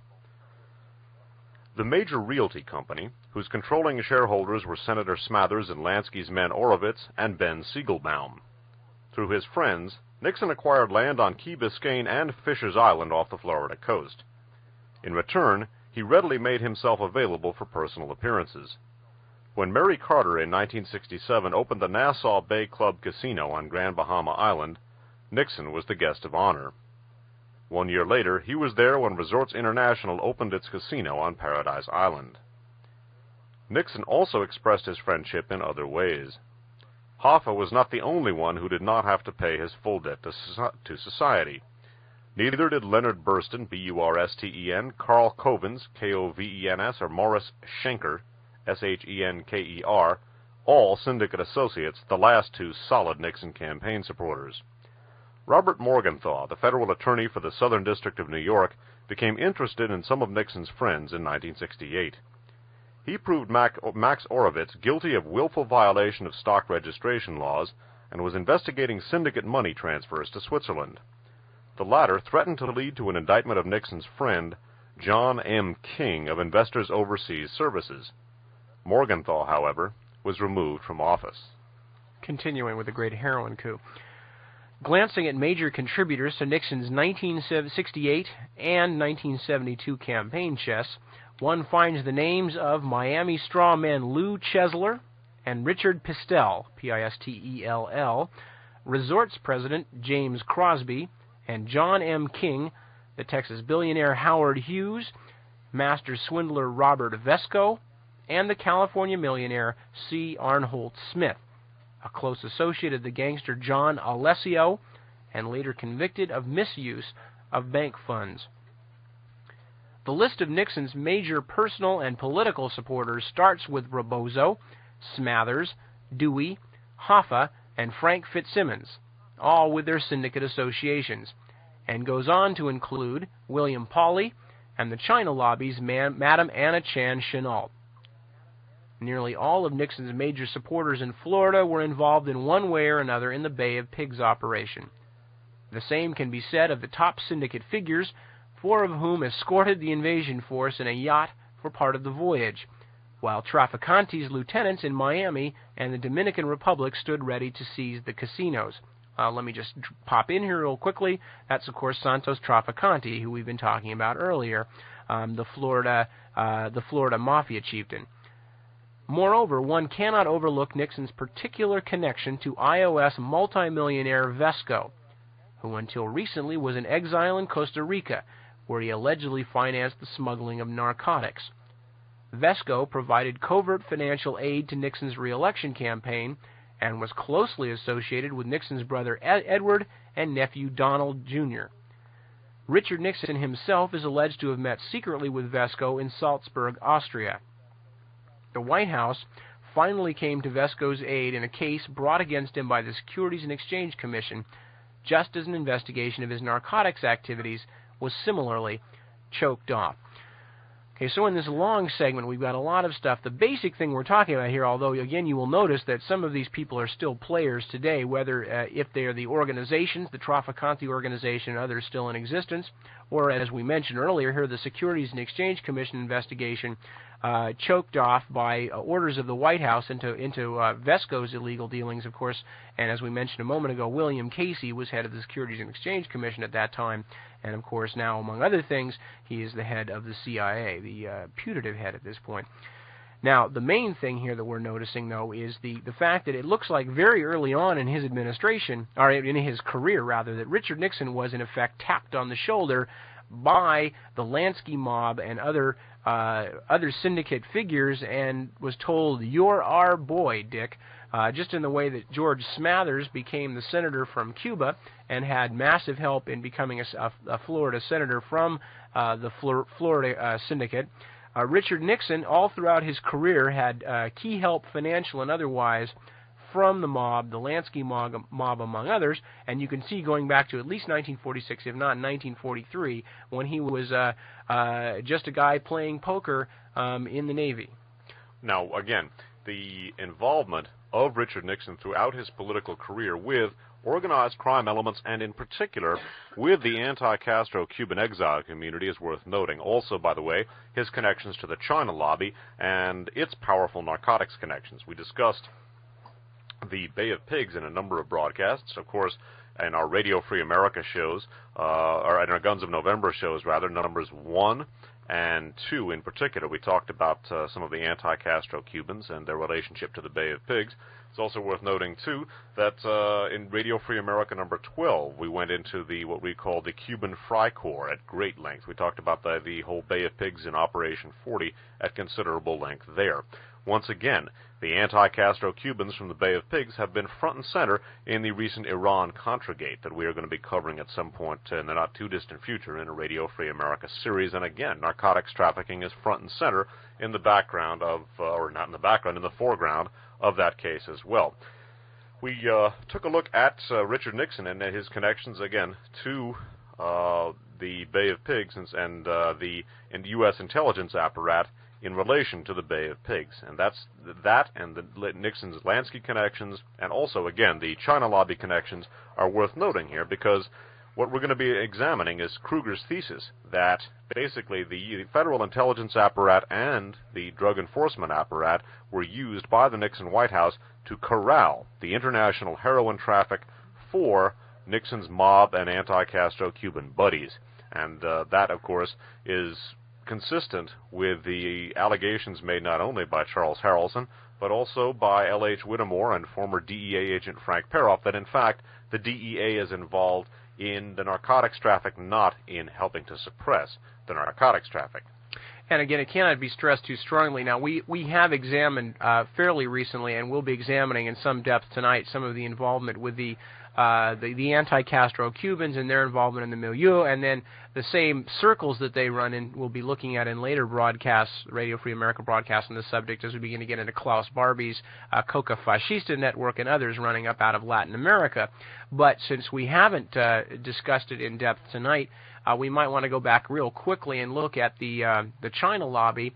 The Major Realty Company, whose controlling shareholders were Senator Smathers and Lansky's men Orovitz and Ben Siegelbaum. Through his friends, Nixon acquired land on Key Biscayne and Fisher's Island off the Florida coast. In return, he readily made himself available for personal appearances. When Mary Carter in 1967 opened the Nassau Bay Club Casino on Grand Bahama Island, Nixon was the guest of honor. 1 year later, he was there when Resorts International opened its casino on Paradise Island. Nixon also expressed his friendship in other ways. Hoffa was not the only one who did not have to pay his full debt to society. Neither did Leonard Bursten, B-U-R-S-T-E-N, Carl Covens, K-O-V-E-N-S, or Morris Schenker, S-H-E-N-K-E-R, all syndicate associates, the last two solid Nixon campaign supporters. Robert Morgenthau, the federal attorney for the Southern District of New York, became interested in some of Nixon's friends in 1968. He proved Max Orovitz guilty of willful violation of stock registration laws and was investigating syndicate money transfers to Switzerland. The latter threatened to lead to an indictment of Nixon's friend, John M. King of Investors Overseas Services. Morgenthau, however, was removed from office. Continuing with the great heroin coup. Glancing at major contributors to Nixon's 1968 and 1972 campaign chests, one finds the names of Miami strawman Lou Chesler and Richard Pistell, P-I-S-T-E-L-L, Resorts president James Crosby, and John M. King, the Texas billionaire Howard Hughes, master swindler Robert Vesco, and the California millionaire C. Arnholt Smith, a close associate of the gangster John Alessio, and later convicted of misuse of bank funds. The list of Nixon's major personal and political supporters starts with Rebozo, Smathers, Dewey, Hoffa, and Frank Fitzsimmons, all with their syndicate associations, and goes on to include William Pauley and the China lobby's Madam Anna Chan Chennault. Nearly all of Nixon's major supporters in Florida were involved in one way or another in the Bay of Pigs operation. The same can be said of the top syndicate figures, 4 of whom escorted the invasion force in a yacht for part of the voyage, while Traficante's lieutenants in Miami and the Dominican Republic stood ready to seize the casinos. Let me just pop in here real quickly. That's, of course, Santos Traficante, who we've been talking about earlier, the Florida mafia chieftain. Moreover, one cannot overlook Nixon's particular connection to iOS multimillionaire Vesco, who until recently was in exile in Costa Rica, where he allegedly financed the smuggling of narcotics. Vesco provided covert financial aid to Nixon's re-election campaign and was closely associated with Nixon's brother Edward and nephew Donald Jr. Richard Nixon himself is alleged to have met secretly with Vesco in Salzburg, Austria. The White House finally came to Vesco's aid in a case brought against him by the Securities and Exchange Commission, just as an investigation of his narcotics activities was similarly choked off. Okay, so in this long segment, we've got a lot of stuff. The basic thing we're talking about here, although, again, you will notice that some of these people are still players today, whether if they are the organizations, the Traficante organization and others still in existence, or, as we mentioned earlier here, the Securities and Exchange Commission investigation choked off by orders of the White House into Vesco's illegal dealings, of course, and as we mentioned a moment ago, William Casey was head of the Securities and Exchange Commission at that time, and of course now, among other things, he is the head of the CIA, the putative head at this point. Now, the main thing here that we're noticing, though, is the fact that it looks like very early on in his administration, or in his career, rather, that Richard Nixon was, in effect, tapped on the shoulder by the Lansky mob and other syndicate figures and was told, "You're our boy, Dick," just in the way that George Smathers became the senator from Cuba and had massive help in becoming a Florida senator from the Florida syndicate. Richard Nixon, all throughout his career, had key help, financial and otherwise, from the mob, the Lansky mob among others, and you can see going back to at least 1946, if not 1943, when he was just a guy playing poker in the Navy. Now, again, the involvement of Richard Nixon throughout his political career with organized crime elements, and in particular with the anti-Castro Cuban exile community, is worth noting. Also, by the way, his connections to the China lobby and its powerful narcotics connections. We discussed the Bay of Pigs in a number of broadcasts, of course, in our Radio Free America shows, or in our Guns of November shows, rather, numbers 1 and 2 in particular. We talked about some of the anti-Castro Cubans and their relationship to the Bay of Pigs. It's also worth noting, too, that in Radio Free America number 12, we went into what we call the Cuban Freikorps at great length. We talked about the whole Bay of Pigs in Operation 40 at considerable length there. Once again, the anti-Castro Cubans from the Bay of Pigs have been front and center in the recent Iran-Contra gate that we are going to be covering at some point in the not-too-distant future in a Radio Free America series. And again, narcotics trafficking is front and center in the background of, or not in the background, in the foreground of that case as well. We took a look at Richard Nixon and his connections, again, to the Bay of Pigs and the U.S. intelligence apparatus in relation to the Bay of Pigs. And that's that, and the Nixon's Lansky connections, and also, again, the China lobby connections are worth noting here, because what we're going to be examining is Kruger's thesis that basically the federal intelligence apparatus and the drug enforcement apparatus were used by the Nixon White House to corral the international heroin traffic for Nixon's mob and anti-Castro Cuban buddies. And that, of course, is consistent with the allegations made not only by Charles Harrelson, but also by L.H. Whittemore and former DEA agent Frank Peroff, that in fact the DEA is involved in the narcotics traffic, not in helping to suppress the narcotics traffic. And again, it cannot be stressed too strongly. Now, we have examined fairly recently, and we'll be examining in some depth tonight, some of the involvement with the anti-Castro Cubans and their involvement in the milieu, and then the same circles that they run in we'll be looking at in later broadcasts, Radio Free America broadcasts on this subject, as we begin to get into Klaus Barbie's Coca Fascista network and others running up out of Latin America. But since we haven't discussed it in depth tonight, we might want to go back real quickly and look at the China lobby.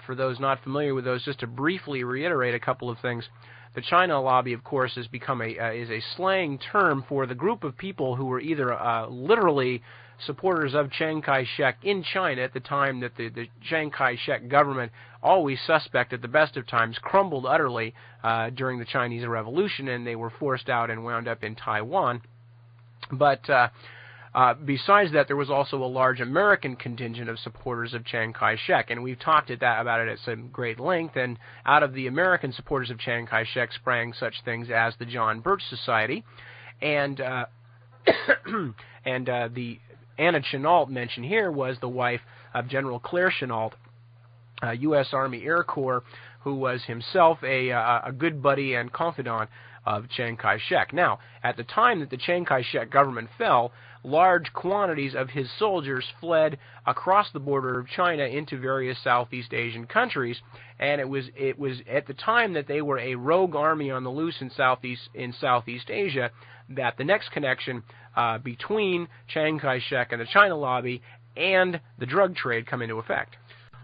For those not familiar with those, just to briefly reiterate a couple of things. The China lobby, of course, has become is a slang term for the group of people who were either literally supporters of Chiang Kai-shek in China at the time that the Chiang Kai-shek government, always suspect at the best of times, crumbled utterly during the Chinese Revolution, and they were forced out and wound up in Taiwan. But besides that, there was also a large American contingent of supporters of Chiang Kai-shek, and we've talked about it at some great length, and out of the American supporters of Chiang Kai-shek sprang such things as the John Birch Society, and the Anna Chennault mentioned here was the wife of General Claire Chennault, U.S. Army Air Corps, who was himself a good buddy and confidant of Chiang Kai-shek. Now, at the time that the Chiang Kai-shek government fell, large quantities of his soldiers fled across the border of China into various Southeast Asian countries, and it was at the time that they were a rogue army on the loose in Southeast Asia that the next connection between Chiang Kai-shek and the China lobby and the drug trade come into effect.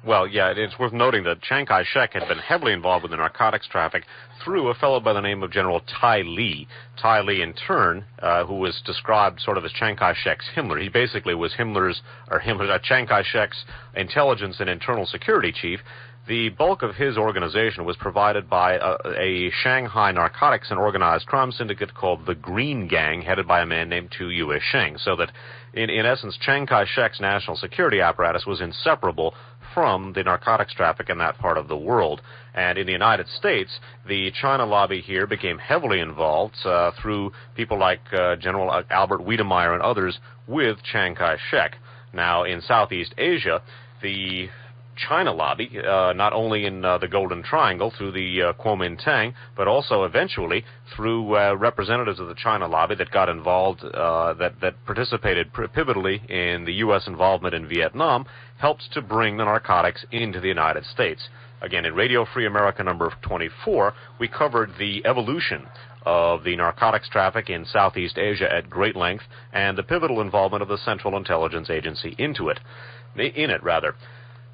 Well, yeah, it's worth noting that Chiang Kai-shek had been heavily involved with the narcotics traffic through a fellow by the name of General Tai Li. Tai Li, in turn, who was described sort of as Chiang Kai-shek's Himmler. He basically was Chiang Kai-shek's intelligence and internal security chief. The bulk of his organization was provided by a Shanghai narcotics and organized crime syndicate called the Green Gang, headed by a man named Tu Yue-sheng. So that, in essence, Chiang Kai-shek's national security apparatus was inseparable from the narcotics traffic in that part of the world. And in the United States, the China lobby here became heavily involved through people like General Albert Wiedemeyer and others with Chiang Kai-shek. Now, in Southeast Asia, the China lobby, not only in the Golden Triangle through the Kuomintang, but also eventually through representatives of the China lobby that got involved, that participated pivotally in the U.S. involvement in Vietnam, helped to bring the narcotics into the United States. Again, in Radio Free America number 24, we covered the evolution of the narcotics traffic in Southeast Asia at great length and the pivotal involvement of the Central Intelligence Agency in it.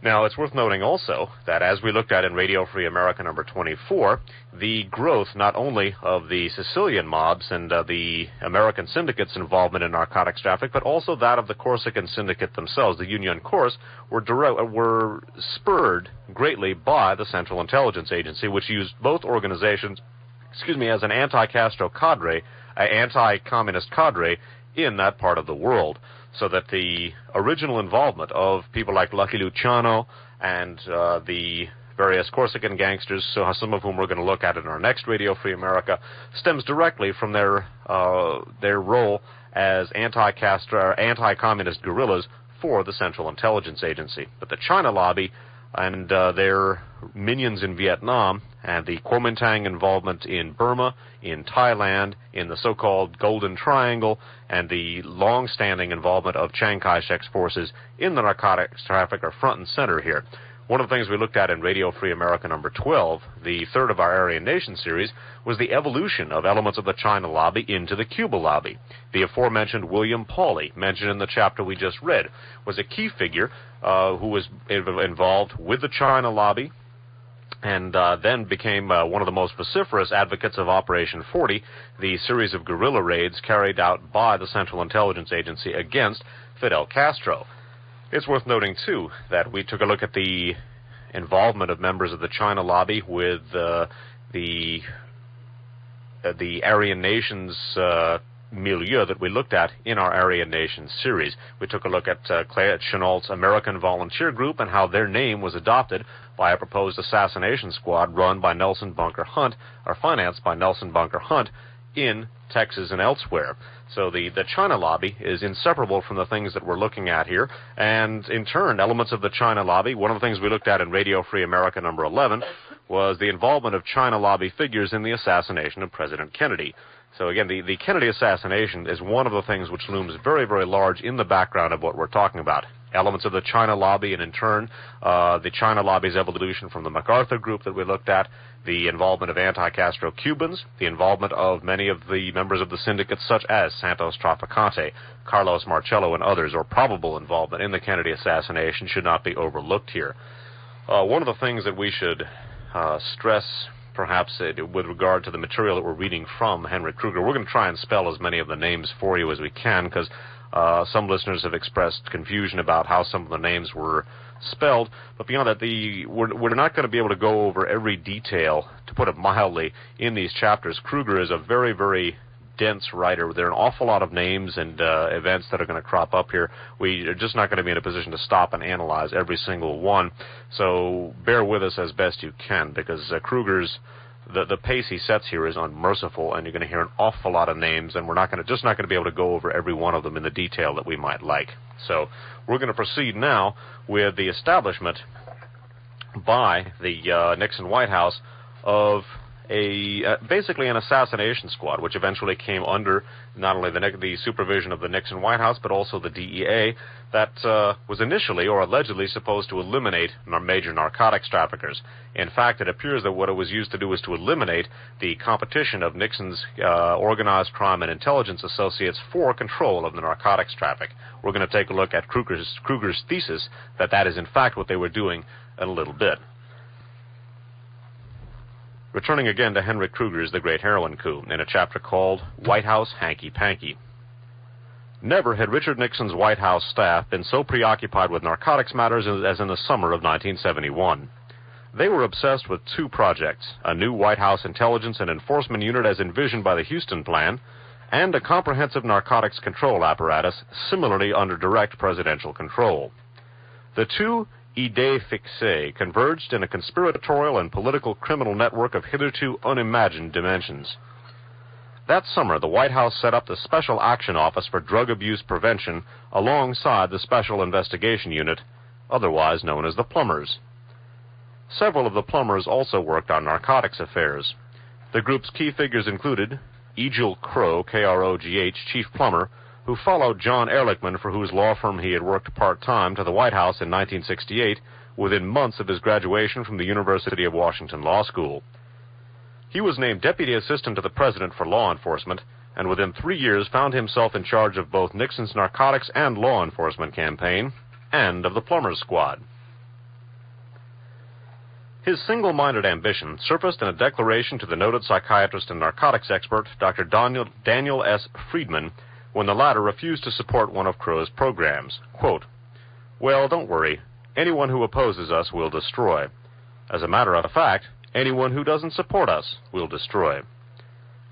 Now, it's worth noting also that as we looked at in Radio Free America number 24, the growth not only of the Sicilian mobs and the American syndicates' involvement in narcotics traffic, but also that of the Corsican syndicate themselves, the Union Corse, were spurred greatly by the Central Intelligence Agency, which used both organizations, as an anti-Castro cadre, anti-communist cadre in that part of the world. So that the original involvement of people like Lucky Luciano and the various Corsican gangsters, some of whom we're going to look at in our next Radio Free America, stems directly from their role as anti-Castro, anti-communist guerrillas for the Central Intelligence Agency. But the China lobby and their minions in Vietnam and the Kuomintang involvement in Burma, in Thailand, in the so-called Golden Triangle, and the long-standing involvement of Chiang Kai-shek's forces in the narcotics traffic are front and center here. One of the things we looked at in Radio Free America number 12, the third of our Aryan Nation series, was the evolution of elements of the China lobby into the Cuba lobby. The aforementioned William Pauley, mentioned in the chapter we just read, was a key figure who was involved with the China lobby, and then became one of the most vociferous advocates of Operation 40, the series of guerrilla raids carried out by the Central Intelligence Agency against Fidel Castro. It's worth noting, too, that we took a look at the involvement of members of the China lobby with the Aryan Nations milieu that we looked at in our Aryan Nations series. We took a look at Claire Chennault's American Volunteer Group and how their name was adopted by a proposed assassination squad run by Nelson Bunker Hunt, or financed by Nelson Bunker Hunt, in Texas and elsewhere. So the China lobby is inseparable from the things that we're looking at here, and in turn, elements of the China lobby, one of the things we looked at in Radio Free America number 11 was the involvement of China lobby figures in the assassination of President Kennedy. So again, the Kennedy assassination is one of the things which looms very, very large in the background of what we're talking about. Elements of the China lobby, and in turn, the China lobby's evolution from the MacArthur group that we looked at, the involvement of anti-Castro Cubans, the involvement of many of the members of the syndicates such as Santos Trafficante, Carlos Marcello, and others, or probable involvement in the Kennedy assassination should not be overlooked here. One of the things that we should stress, perhaps with regard to the material that we're reading from Henrik Kruger, we're going to try and spell as many of the names for you as we can, because some listeners have expressed confusion about how some of the names were spelled, but beyond that, we're not going to be able to go over every detail, to put it mildly, in these chapters. Kruger is a very, very dense writer. There are an awful lot of names and events that are going to crop up here. We are just not going to be in a position to stop and analyze every single one, so bear with us as best you can, because Kruger's the pace he sets here is unmerciful, and you're going to hear an awful lot of names, and we're just not going to be able to go over every one of them in the detail that we might like. So we're going to proceed now with the establishment by the Nixon White House of basically an assassination squad, which eventually came under not only the supervision of the Nixon White House, but also the DEA, that was initially or allegedly supposed to eliminate major narcotics traffickers. In fact, it appears that what it was used to do was to eliminate the competition of Nixon's organized crime and intelligence associates for control of the narcotics traffic. We're going to take a look at Kruger's thesis that is in fact what they were doing in a little bit. Returning again to Henrik Kruger's The Great Heroin Coup, in a chapter called White House Hanky-Panky. Never had Richard Nixon's White House staff been so preoccupied with narcotics matters as in the summer of 1971. They were obsessed with two projects, a new White House intelligence and enforcement unit as envisioned by the Houston Plan, and a comprehensive narcotics control apparatus similarly under direct presidential control. The two idées fixées converged in a conspiratorial and political criminal network of hitherto unimagined dimensions. That summer, the White House set up the Special Action Office for Drug Abuse Prevention alongside the Special Investigation Unit, otherwise known as the Plumbers. Several of the Plumbers also worked on narcotics affairs. The group's key figures included Egil Krogh, Krogh, chief plumber, who followed John Ehrlichman, for whose law firm he had worked part-time, to the White House in 1968, within months of his graduation from the University of Washington Law School. He was named Deputy Assistant to the President for Law Enforcement, and within 3 years found himself in charge of both Nixon's narcotics and law enforcement campaign, and of the Plumbers Squad. His single-minded ambition surfaced in a declaration to the noted psychiatrist and narcotics expert, Dr. Daniel S. Friedman, when the latter refused to support one of Krogh's programs. Quote, "Well, don't worry. Anyone who opposes us will destroy. As a matter of fact, anyone who doesn't support us will destroy."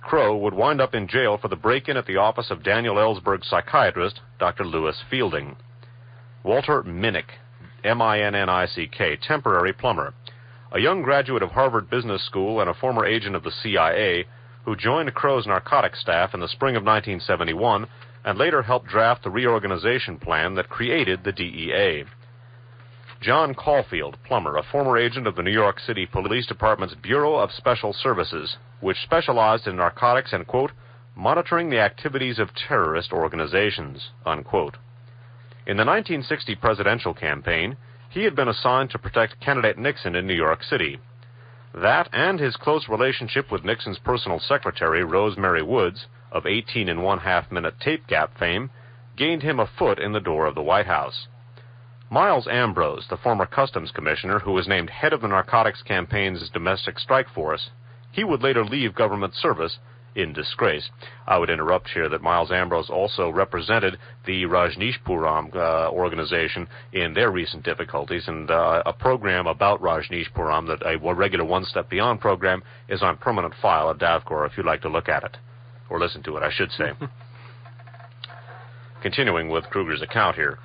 Krogh would wind up in jail for the break-in at the office of Daniel Ellsberg's psychiatrist, Dr. Lewis Fielding. Walter Minnick, M-I-N-N-I-C-K, temporary plumber, a young graduate of Harvard Business School and a former agent of the CIA, who joined Krogh's narcotics staff in the spring of 1971 and later helped draft the reorganization plan that created the DEA. John Caulfield, plumber, a former agent of the New York City Police Department's Bureau of Special Services, which specialized in narcotics and, quote, monitoring the activities of terrorist organizations, unquote. In the 1960 presidential campaign, he had been assigned to protect candidate Nixon in New York City. That and his close relationship with Nixon's personal secretary, Rosemary Woods, of 18.5-minute tape gap fame, gained him a foot in the door of the White House. Miles Ambrose, the former customs commissioner who was named head of the narcotics campaign's domestic strike force, he would later leave government service in disgrace. I would interrupt here that Miles Ambrose also represented the Rajneeshpuram organization in their recent difficulties, and a program about Rajneeshpuram, that a regular One Step Beyond program, is on permanent file at Davcor if you'd like to look at it, or listen to it, I should say. Continuing with Kruger's account here.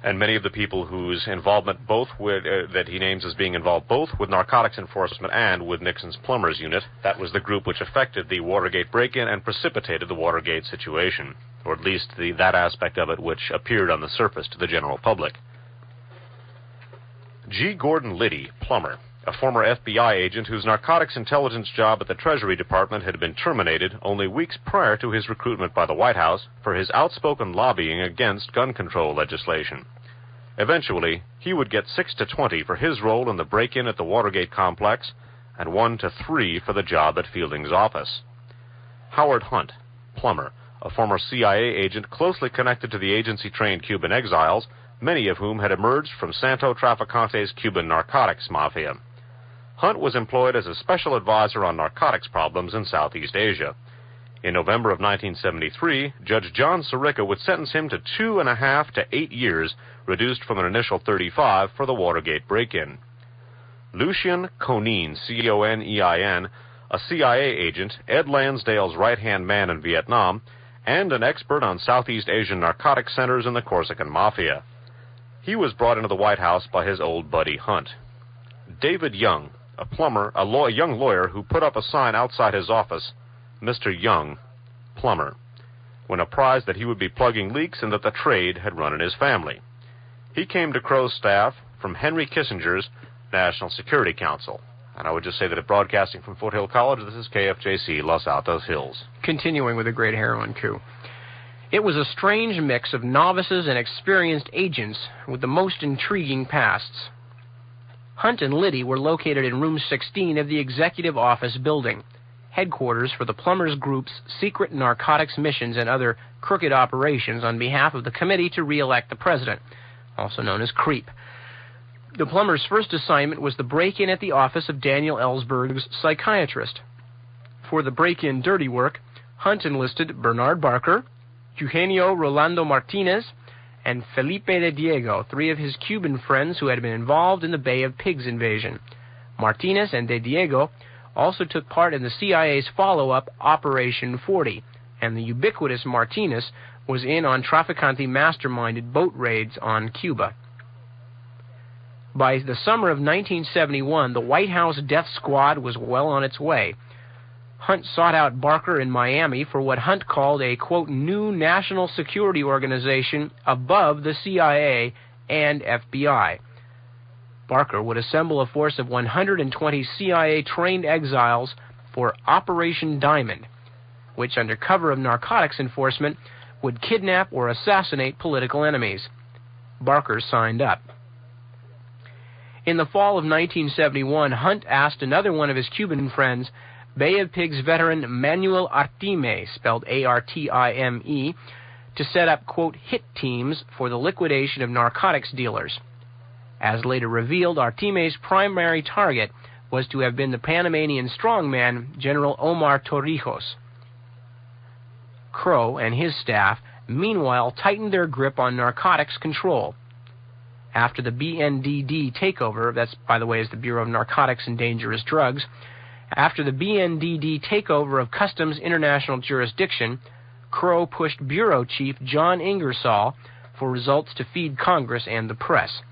And many of the people whose involvement that he names as being involved both with narcotics enforcement and with Nixon's plumbers unit, that was the group which affected the Watergate break-in and precipitated the Watergate situation, or at least that aspect of it which appeared on the surface to the general public. G. Gordon Liddy, plumber, a former FBI agent whose narcotics intelligence job at the Treasury Department had been terminated only weeks prior to his recruitment by the White House for his outspoken lobbying against gun control legislation. Eventually, he would get 6 to 20 for his role in the break-in at the Watergate complex and 1 to 3 for the job at Fielding's office. Howard Hunt, plumber, a former CIA agent closely connected to the agency-trained Cuban exiles, many of whom had emerged from Santo Traficante's Cuban narcotics mafia. Hunt was employed as a special advisor on narcotics problems in Southeast Asia. In November of 1973, Judge John Sirica would sentence him to 2.5 to 8 years, reduced from an initial 35 for the Watergate break-in. Lucien Conein, C-O-N-E-I-N, a CIA agent, Ed Lansdale's right-hand man in Vietnam, and an expert on Southeast Asian narcotic centers in the Corsican Mafia. He was brought into the White House by his old buddy Hunt. David Young, a plumber, a young lawyer who put up a sign outside his office, Mr. Young, plumber, when apprised that he would be plugging leaks and that the trade had run in his family. He came to Crow's staff from Henry Kissinger's National Security Council. And I would just say that at broadcasting from Foothill College, this is KFJC, Los Altos Hills. Continuing with the great heroin coup. It was a strange mix of novices and experienced agents with the most intriguing pasts. Hunt and Liddy were located in room 16 of the Executive Office building, headquarters for the Plumbers Group's secret narcotics missions and other crooked operations on behalf of the Committee to Re-elect the President, also known as CREEP. The Plumbers' first assignment was the break-in at the office of Daniel Ellsberg's psychiatrist. For the break-in dirty work, Hunt enlisted Bernard Barker, Eugenio Rolando Martinez, and Felipe de Diego, 3 of his Cuban friends who had been involved in the Bay of Pigs invasion. Martinez and de Diego also took part in the CIA's follow-up Operation 40, and the ubiquitous Martinez was in on Traficante masterminded boat raids on Cuba. By the summer of 1971, the White House death squad was well on its way. Hunt sought out Barker in Miami for what Hunt called a, quote, new national security organization above the CIA and FBI. Barker would assemble a force of 120 CIA-trained exiles for Operation Diamond, which, under cover of narcotics enforcement, would kidnap or assassinate political enemies. Barker signed up. In the fall of 1971, Hunt asked another one of his Cuban friends, Bay of Pigs veteran Manuel Artime, spelled A-R-T-I-M-E, to set up, quote, hit teams for the liquidation of narcotics dealers. As later revealed, Artime's primary target was to have been the Panamanian strongman General Omar Torrijos. Crow and his staff, meanwhile, tightened their grip on narcotics control. After the BNDD takeover, that's, by the way, is the Bureau of Narcotics and Dangerous Drugs, after the BNDD takeover of Customs International Jurisdiction, Crow pushed Bureau Chief John Ingersoll for results to feed Congress and the press.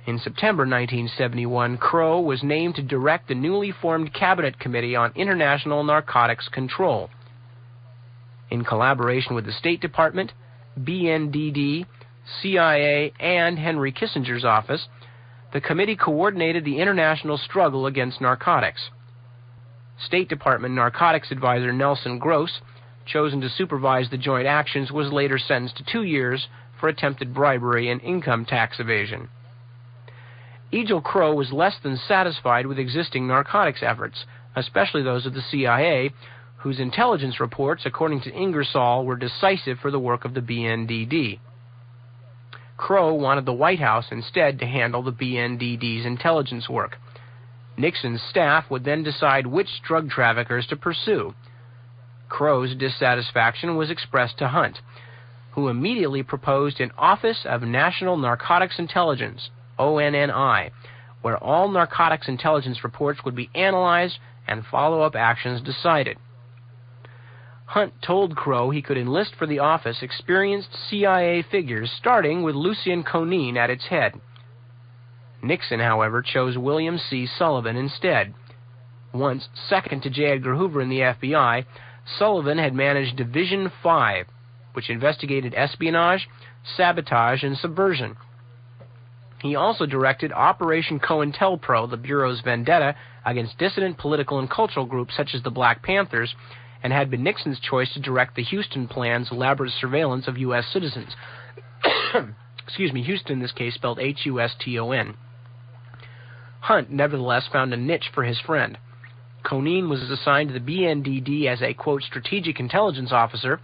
In September 1971, Crow was named to direct the newly formed Cabinet Committee on International Narcotics Control. In collaboration with the State Department, BNDD, CIA, and Henry Kissinger's office, the committee coordinated the international struggle against narcotics. State Department Narcotics Advisor Nelson Gross, chosen to supervise the joint actions, was later sentenced to 2 years for attempted bribery and income tax evasion. Egil Crow was less than satisfied with existing narcotics efforts, especially those of the CIA, whose intelligence reports, according to Ingersoll, were decisive for the work of the BNDD. Crow wanted the White House instead to handle the BNDD's intelligence work. Nixon's staff would then decide which drug traffickers to pursue. Crow's dissatisfaction was expressed to Hunt, who immediately proposed an Office of National Narcotics Intelligence, ONNI, where all narcotics intelligence reports would be analyzed and follow-up actions decided. Hunt told Crow he could enlist for the office experienced CIA figures, starting with Lucien Conein at its head. Nixon, however, chose William C. Sullivan instead. Once second to J. Edgar Hoover in the FBI, Sullivan had managed Division 5, which investigated espionage, sabotage, and subversion. He also directed Operation COINTELPRO, the Bureau's vendetta against dissident political and cultural groups such as the Black Panthers, and had been Nixon's choice to direct the Houston Plan's elaborate surveillance of U.S. citizens. Houston in this case spelled H-U-S-T-O-N. Hunt, nevertheless, found a niche for his friend. Conein was assigned to the BNDD as a, quote, strategic intelligence officer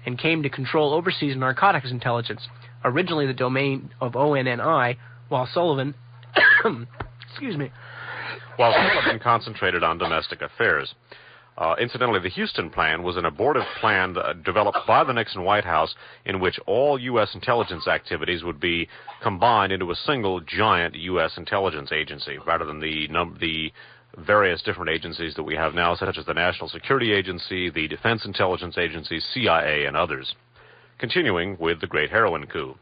and came to control overseas narcotics intelligence, originally the domain of ONNI, while Sullivan concentrated on domestic affairs. Incidentally, the Houston Plan was an abortive plan developed by the Nixon White House in which all U.S. intelligence activities would be combined into a single giant U.S. intelligence agency, rather than the various different agencies that we have now, such as the National Security Agency, the Defense Intelligence Agency, CIA, and others. Continuing with the Great Heroin Coup.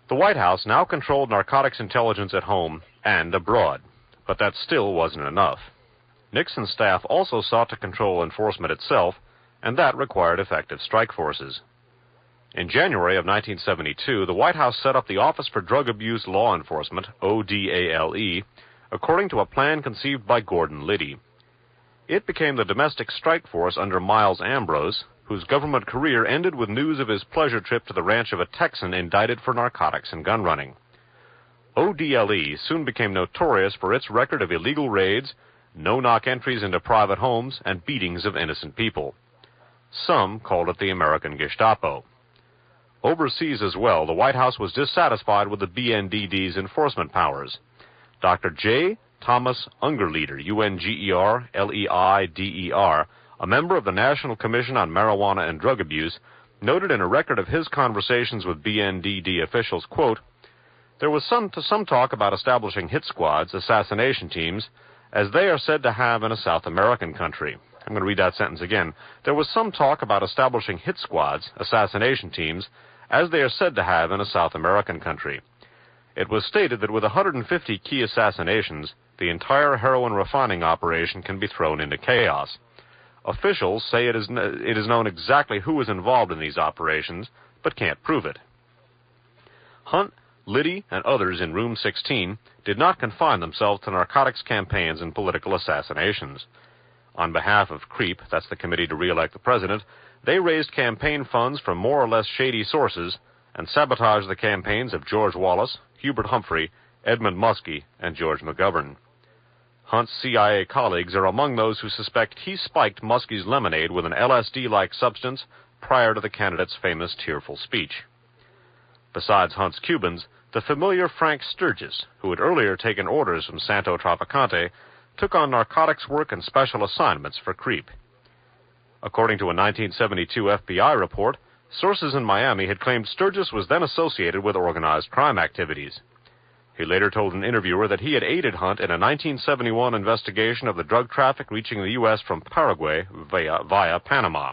The White House now controlled narcotics intelligence at home and abroad, but that still wasn't enough. Nixon's staff also sought to control enforcement itself, and that required effective strike forces. In January of 1972, the White House set up the Office for Drug Abuse Law Enforcement, ODALE, according to a plan conceived by Gordon Liddy. It became the domestic strike force under Miles Ambrose, whose government career ended with news of his pleasure trip to the ranch of a Texan indicted for narcotics and gun running. ODLE soon became notorious for its record of illegal raids, no-knock entries into private homes, and beatings of innocent people. Some called it the American Gestapo. Overseas as well, the White House was dissatisfied with the BNDD's enforcement powers. Dr. J. Thomas Ungerleider, Ungerleider, a member of the National Commission on Marijuana and Drug Abuse, noted in a record of his conversations with BNDD officials, quote, "There was some talk about establishing hit squads, assassination teams, as they are said to have in a South American country." I'm going to read that sentence again. "There was some talk about establishing hit squads, assassination teams, as they are said to have in a South American country. It was stated that with 150 key assassinations, the entire heroin refining operation can be thrown into chaos. Officials say it is known exactly who is involved in these operations, but can't prove it." Hunt, Liddy, and others in Room 16 did not confine themselves to narcotics campaigns and political assassinations. On behalf of CREEP, that's the Committee to Re-elect the President, they raised campaign funds from more or less shady sources and sabotaged the campaigns of George Wallace, Hubert Humphrey, Edmund Muskie, and George McGovern. Hunt's CIA colleagues are among those who suspect he spiked Muskie's lemonade with an LSD-like substance prior to the candidate's famous tearful speech. Besides Hunt's Cubans, the familiar Frank Sturgis, who had earlier taken orders from Santo Trafficante, took on narcotics work and special assignments for CREEP. According to a 1972 FBI report, sources in Miami had claimed Sturgis was then associated with organized crime activities. He later told an interviewer that he had aided Hunt in a 1971 investigation of the drug traffic reaching the U.S. from Paraguay via Panama.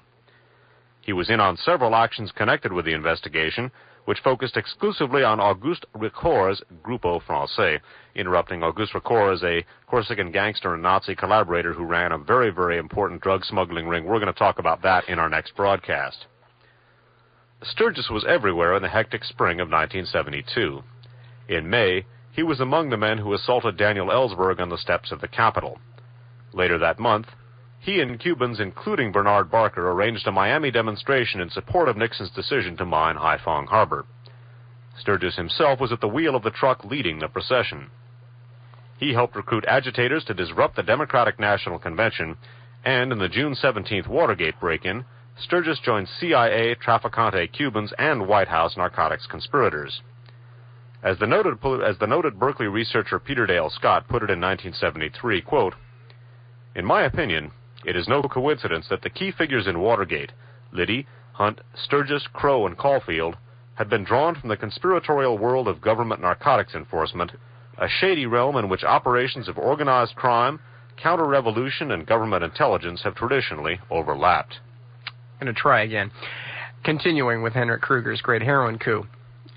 He was in on several actions connected with the investigation, which focused exclusively on Auguste Ricoeur's Grupo Francais. Interrupting, Auguste Ricoeur is a Corsican gangster and Nazi collaborator who ran a very, very important drug smuggling ring. We're going to talk about that in our next broadcast. Sturgis was everywhere in the hectic spring of 1972. In May, he was among the men who assaulted Daniel Ellsberg on the steps of the Capitol. Later that month, he and Cubans, including Bernard Barker, arranged a Miami demonstration in support of Nixon's decision to mine Haiphong Harbor. Sturgis himself was at the wheel of the truck leading the procession. He helped recruit agitators to disrupt the Democratic National Convention, and in the June 17th Watergate break-in, Sturgis joined CIA, Trafficante Cubans, and White House narcotics conspirators. As the noted Berkeley researcher Peter Dale Scott put it in 1973, quote, "In my opinion, it is no coincidence that the key figures in Watergate, Liddy, Hunt, Sturgis, Crow, and Caulfield, had been drawn from the conspiratorial world of government narcotics enforcement, a shady realm in which operations of organized crime, counter-revolution and government intelligence have traditionally overlapped. I'm going to try again. Continuing with Henrik Kruger's great heroin coup.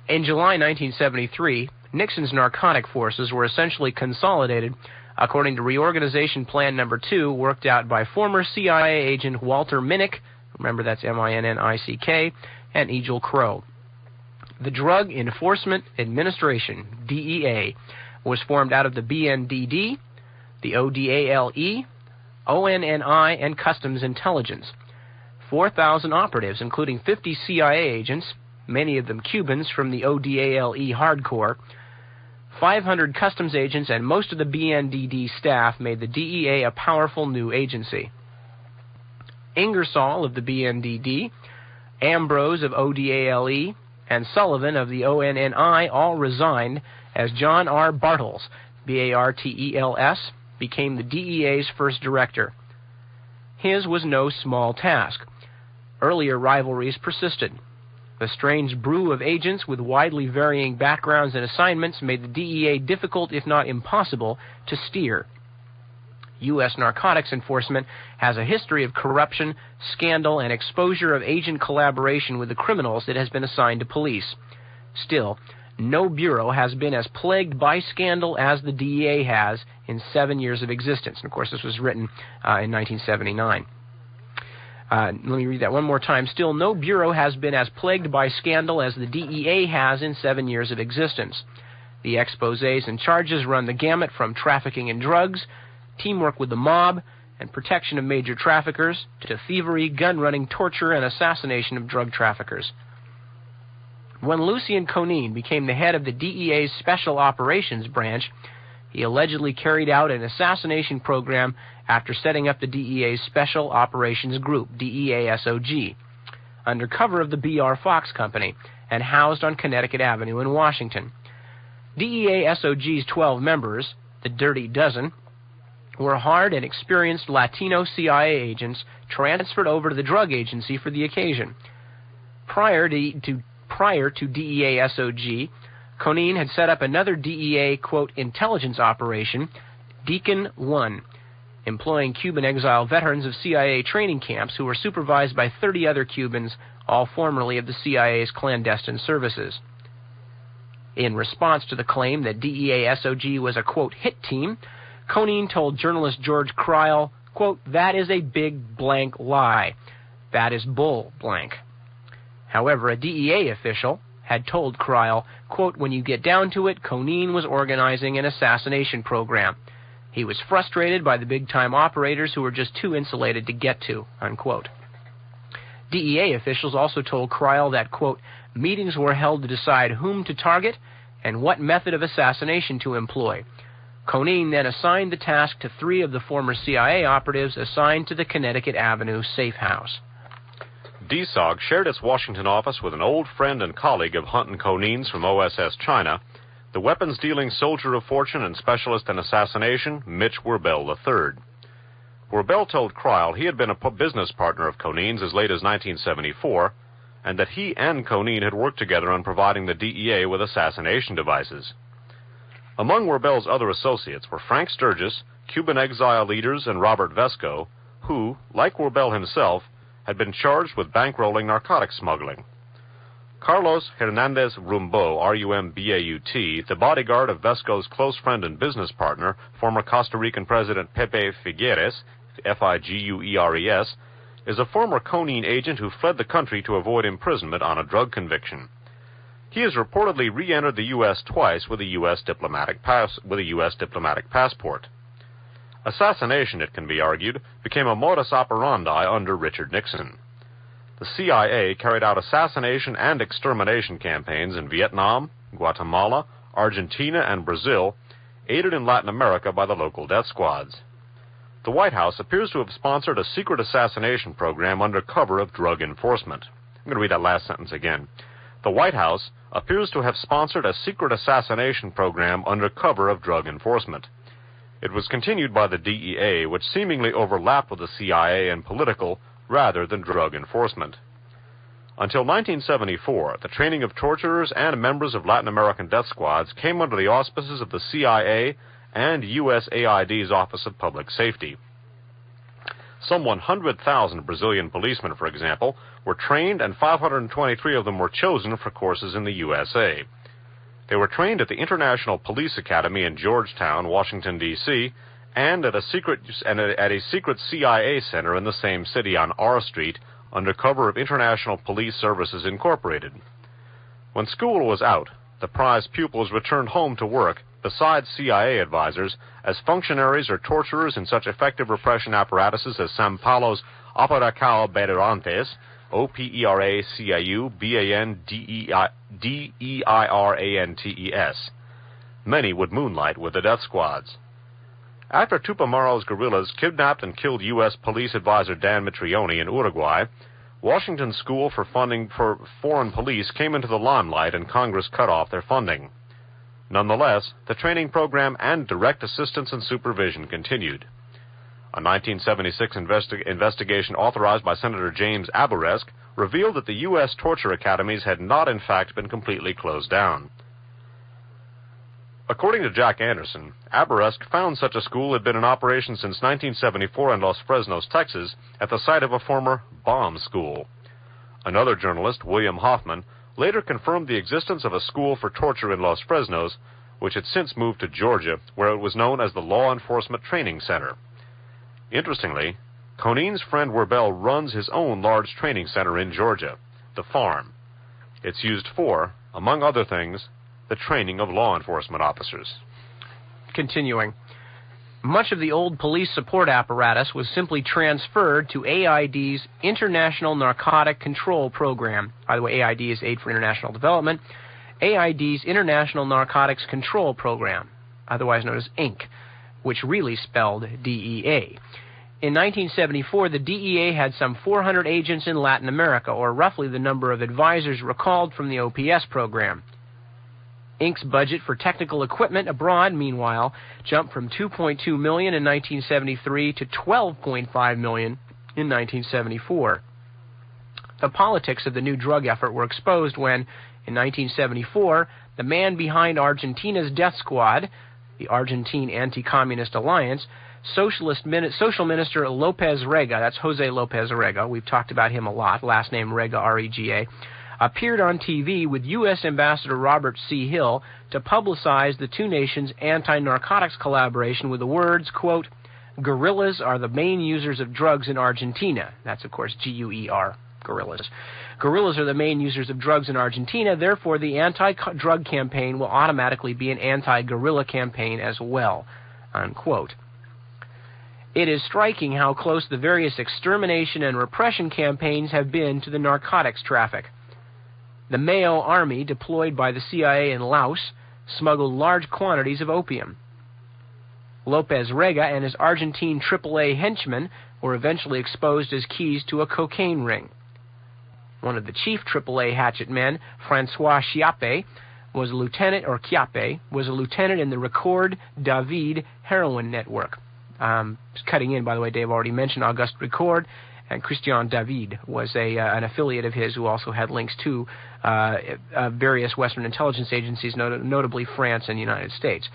In July 1973, Nixon's narcotic forces were essentially consolidated according to Reorganization Plan No. 2 worked out by former CIA agent Walter Minnick, remember that's M-I-N-N-I-C-K, and Egil Crow. The Drug Enforcement Administration, DEA, was formed out of the BNDD, the ODALE, ONNI, and Customs Intelligence. 4,000 operatives, including 50 CIA agents, many of them Cubans from the ODALE hardcore, 500 customs agents, and most of the BNDD staff made the DEA a powerful new agency. Ingersoll of the BNDD, Ambrose of ODALE, and Sullivan of the ONNI all resigned as John R. Bartels, B-A-R-T-E-L-S, became the DEA's first director. His was no small task. Earlier rivalries persisted. The strange brew of agents with widely varying backgrounds and assignments made the DEA difficult, if not impossible, to steer. U.S. narcotics enforcement has a history of corruption, scandal, and exposure of agent collaboration with the criminals it has been assigned to police. Still, no bureau has been as plagued by scandal as the DEA has in 7 years of existence. And of course, this was written in 1979. Let me read that one more time. Still, no bureau has been as plagued by scandal as the DEA has in 7 years of existence. The exposés and charges run the gamut from trafficking in drugs, teamwork with the mob, and protection of major traffickers, to thievery, gun-running, torture, and assassination of drug traffickers. When Lucien Conein became the head of the DEA's Special Operations Branch, he allegedly carried out an assassination program after setting up the DEA's Special Operations Group, DEA-SOG, under cover of the B.R. Fox Company, and housed on Connecticut Avenue in Washington. DEA-SOG's 12 members, the Dirty Dozen, were hard and experienced Latino CIA agents transferred over to the drug agency for the occasion. Prior to DEA-SOG, Conein had set up another DEA, quote, intelligence operation, Deacon 1, employing Cuban exile veterans of CIA training camps who were supervised by 30 other Cubans, all formerly of the CIA's clandestine services. In response to the claim that DEA-SOG was a, quote, hit team, Conein told journalist George Cryle, quote, that is a big blank lie. That is bull blank. However, a DEA official had told Cryle, quote, when you get down to it, Conein was organizing an assassination program. He was frustrated by the big-time operators who were just too insulated to get to, unquote. DEA officials also told Cryle that, quote, meetings were held to decide whom to target and what method of assassination to employ. Conein then assigned the task to 3 of the former CIA operatives assigned to the Connecticut Avenue safe house. DSOG shared its Washington office with an old friend and colleague of Hunt and Conein's from OSS China, the weapons-dealing soldier of fortune and specialist in assassination, Mitch Wirbel III. Wirbel told Cryle he had been a business partner of Conein's as late as 1974, and that he and Conein had worked together on providing the DEA with assassination devices. Among Wirbel's other associates were Frank Sturgis, Cuban exile leaders, and Robert Vesco, who, like Wirbel himself, had been charged with bankrolling narcotics smuggling. Carlos Hernandez Rumbaut, R-U-M-B-A-U-T, the bodyguard of Vesco's close friend and business partner, former Costa Rican President Pepe Figueres, F-I-G-U-E-R-E-S, is a former Conein agent who fled the country to avoid imprisonment on a drug conviction. He has reportedly re-entered the U.S. twice with a U.S. diplomatic passport. Assassination, it can be argued, became a modus operandi under Richard Nixon. The CIA carried out assassination and extermination campaigns in Vietnam, Guatemala, Argentina, and Brazil, aided in Latin America by the local death squads. The White House appears to have sponsored a secret assassination program under cover of drug enforcement. I'm going to read that last sentence again. The White House appears to have sponsored a secret assassination program under cover of drug enforcement. It was continued by the DEA, which seemingly overlapped with the CIA in political rather than drug enforcement. Until 1974, the training of torturers and members of Latin American death squads came under the auspices of the CIA and USAID's Office of Public Safety. Some 100,000 Brazilian policemen, for example, were trained, and 523 of them were chosen for courses in the USA. They were trained at the International Police Academy in Georgetown, Washington, D.C., and at a secret CIA center in the same city on R Street, under cover of International Police Services Incorporated. When school was out, the prize pupils returned home to work, besides CIA advisors, as functionaries or torturers in such effective repression apparatuses as São Paulo's Operação Bandeirantes, OPERACIU BANDEIRANTES. Many would moonlight with the death squads. After Tupamaro's guerrillas kidnapped and killed U.S. police advisor Dan Mitrione in Uruguay, Washington's School for Funding for Foreign Police came into the limelight, and Congress cut off their funding. Nonetheless, the training program and direct assistance and supervision continued. A 1976 investigation authorized by Senator James Abourezk revealed that the U.S. torture academies had not in fact been completely closed down. According to Jack Anderson, Abourezk found such a school had been in operation since 1974 in Los Fresnos, Texas, at the site of a former bomb school. Another journalist, William Hoffman, later confirmed the existence of a school for torture in Los Fresnos, which had since moved to Georgia, where it was known as the Law Enforcement Training Center. Interestingly, Conin's friend Werbel runs his own large training center in Georgia, the Farm. It's used for, among other things, the training of law enforcement officers. Continuing. Much of the old police support apparatus was simply transferred to AID's International Narcotic Control Program. By the way, AID is Aid for International Development. AID's International Narcotics Control Program, otherwise known as INC, which really spelled DEA. In 1974, the DEA had some 400 agents in Latin America, or roughly the number of advisors recalled from the OPS program. Inc.'s budget for technical equipment abroad, meanwhile, jumped from $2.2 million in 1973 to $12.5 million in 1974. The politics of the new drug effort were exposed when, in 1974, the man behind Argentina's death squad, the Argentine Anti-Communist Alliance, Social Minister Lopez Rega, that's Jose Lopez Rega, we've talked about him a lot, last name Rega, R-E-G-A, appeared on TV with U.S. Ambassador Robert C. Hill to publicize the two nations' anti-narcotics collaboration with the words, quote, "Guerrillas are the main users of drugs in Argentina." That's, of course, G-U-E-R, guerrillas. Guerrillas are the main users of drugs in Argentina, therefore the anti-drug campaign will automatically be an anti-guerrilla campaign as well, unquote. It is striking how close the various extermination and repression campaigns have been to the narcotics traffic. The Mayo Army, deployed by the CIA in Laos, smuggled large quantities of opium. Lopez Rega and his Argentine AAA henchmen were eventually exposed as keys to a cocaine ring. One of the chief AAA hatchet men, Francois Chiappe, was a lieutenant in the Record David heroin network. Cutting in, by the way, Dave already mentioned Auguste Record, and Christian David was an affiliate of his who also had links to various Western intelligence agencies, notably France and the United States.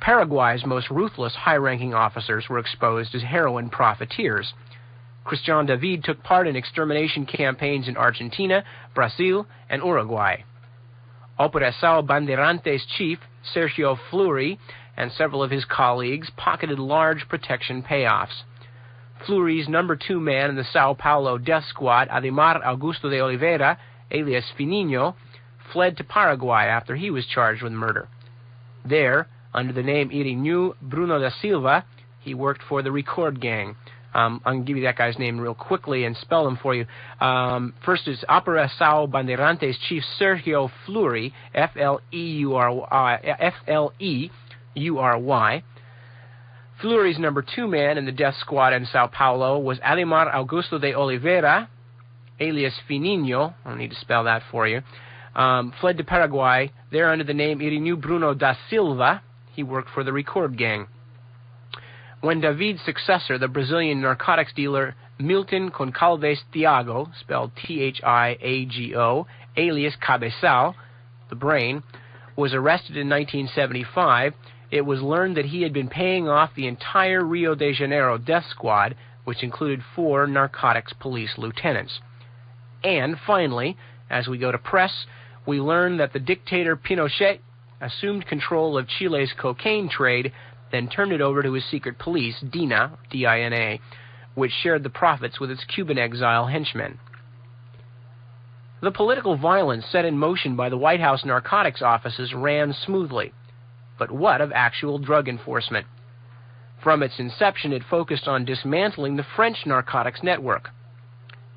Paraguay's most ruthless high-ranking officers were exposed as heroin profiteers. Christian David took part in extermination campaigns in Argentina, Brazil, and Uruguay. Operação Bandeirantes chief Sergio Fleury and several of his colleagues pocketed large protection payoffs. Fleury's number 2 man in the Sao Paulo death squad, Ademar Augusto de Oliveira, alias Fininho, fled to Paraguay after he was charged with murder. There, under the name Irineu Bruno da Silva, he worked for the Record gang. I'm going to give you that guy's name real quickly and spell him for you. First is Operação Bandeirantes chief Sergio Fleury, F-L-E-U-R-Y. Fleury's number 2 man in the death squad in Sao Paulo was Ademar Augusto de Oliveira, alias Fininho. I don't need to spell that for you. Fled to Paraguay. There, under the name Irineu Bruno da Silva, he worked for the Record gang. When David's successor, the Brazilian narcotics dealer Milton Goncalves Thiago, spelled Thiago, alias Cabeçal, the brain, was arrested in 1975, it was learned that he had been paying off the entire Rio de Janeiro death squad, which included 4 narcotics police lieutenants. And finally, as we go to press, we learn that the dictator Pinochet assumed control of Chile's cocaine trade, then turned it over to his secret police, DINA, D-I-N-A, which shared the profits with its Cuban exile henchmen. The political violence set in motion by the White House narcotics offices ran smoothly. But what of actual drug enforcement? From its inception, it focused on dismantling the French narcotics network.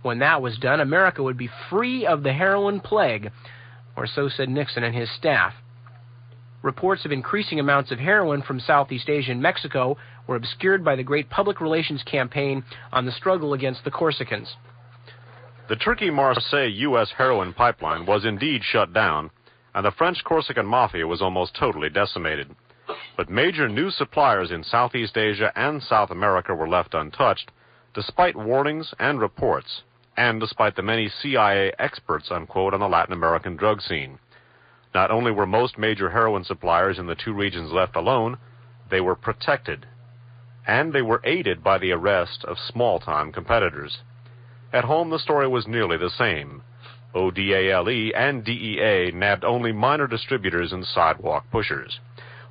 When that was done, America would be free of the heroin plague, or so said Nixon and his staff. Reports of increasing amounts of heroin from Southeast Asia and Mexico were obscured by the great public relations campaign on the struggle against the Corsicans. The Turkey-Marseille U.S. heroin pipeline was indeed shut down, and the French Corsican mafia was almost totally decimated. But major new suppliers in Southeast Asia and South America were left untouched, despite warnings and reports, and despite the many CIA experts, unquote, on the Latin American drug scene. Not only were most major heroin suppliers in the 2 regions left alone, they were protected, and they were aided by the arrest of small-time competitors. At home, the story was nearly the same. ODALE and DEA nabbed only minor distributors and sidewalk pushers.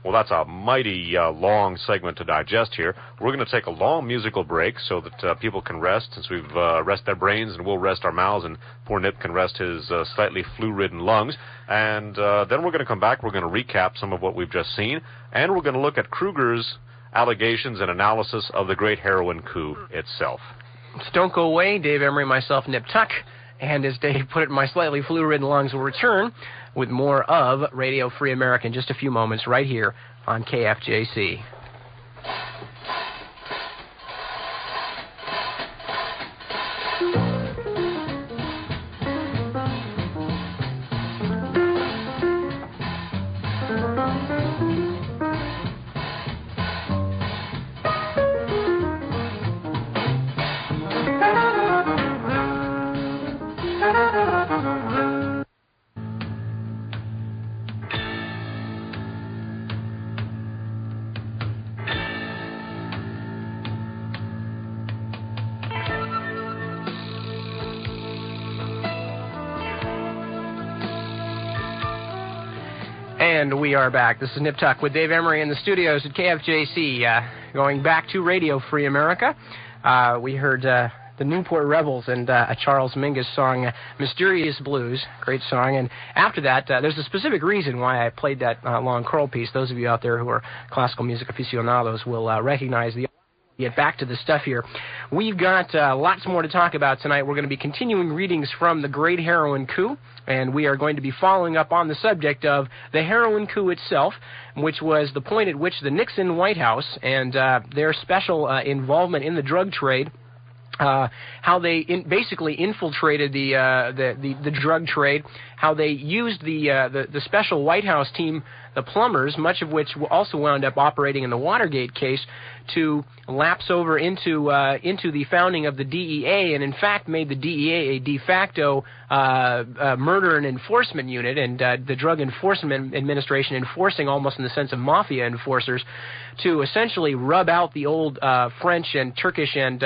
Well, that's a mighty long segment to digest here. We're going to take a long musical break so that people can rest, since we've rested their brains, and we'll rest our mouths, and poor Nip can rest his slightly flu-ridden lungs. And then we're going to come back. We're going to recap some of what we've just seen, and we're going to look at Kruger's allegations and analysis of the great heroin coup itself. So don't go away. Dave Emory, myself, Nip Tuck, and as Dave put it, my slightly flu-ridden lungs will return with more of Radio Free America in just a few moments right here on KFJC. And we are back. This is Nip Tuck with Dave Emory in the studios at KFJC. Going back to Radio Free America, we heard the Newport Rebels and a Charles Mingus song, Mysterious Blues. Great song. And after that, there's a specific reason why I played that long choral piece. Those of you out there who are classical music aficionados will recognize the... Get back to the stuff here. We've got lots more to talk about tonight. We're going to be continuing readings from the Great Heroin Coup, and we are going to be following up on the subject of the heroin coup itself, which was the point at which the Nixon White House and their special involvement in the drug trade, how they basically infiltrated the drug trade, how they used the special White House team, the plumbers, much of which also wound up operating in the Watergate case, to lapse over into the founding of the DEA, and in fact made the DEA a de facto murder and enforcement unit, and the Drug Enforcement Administration enforcing almost in the sense of mafia enforcers, to essentially rub out the old French and Turkish and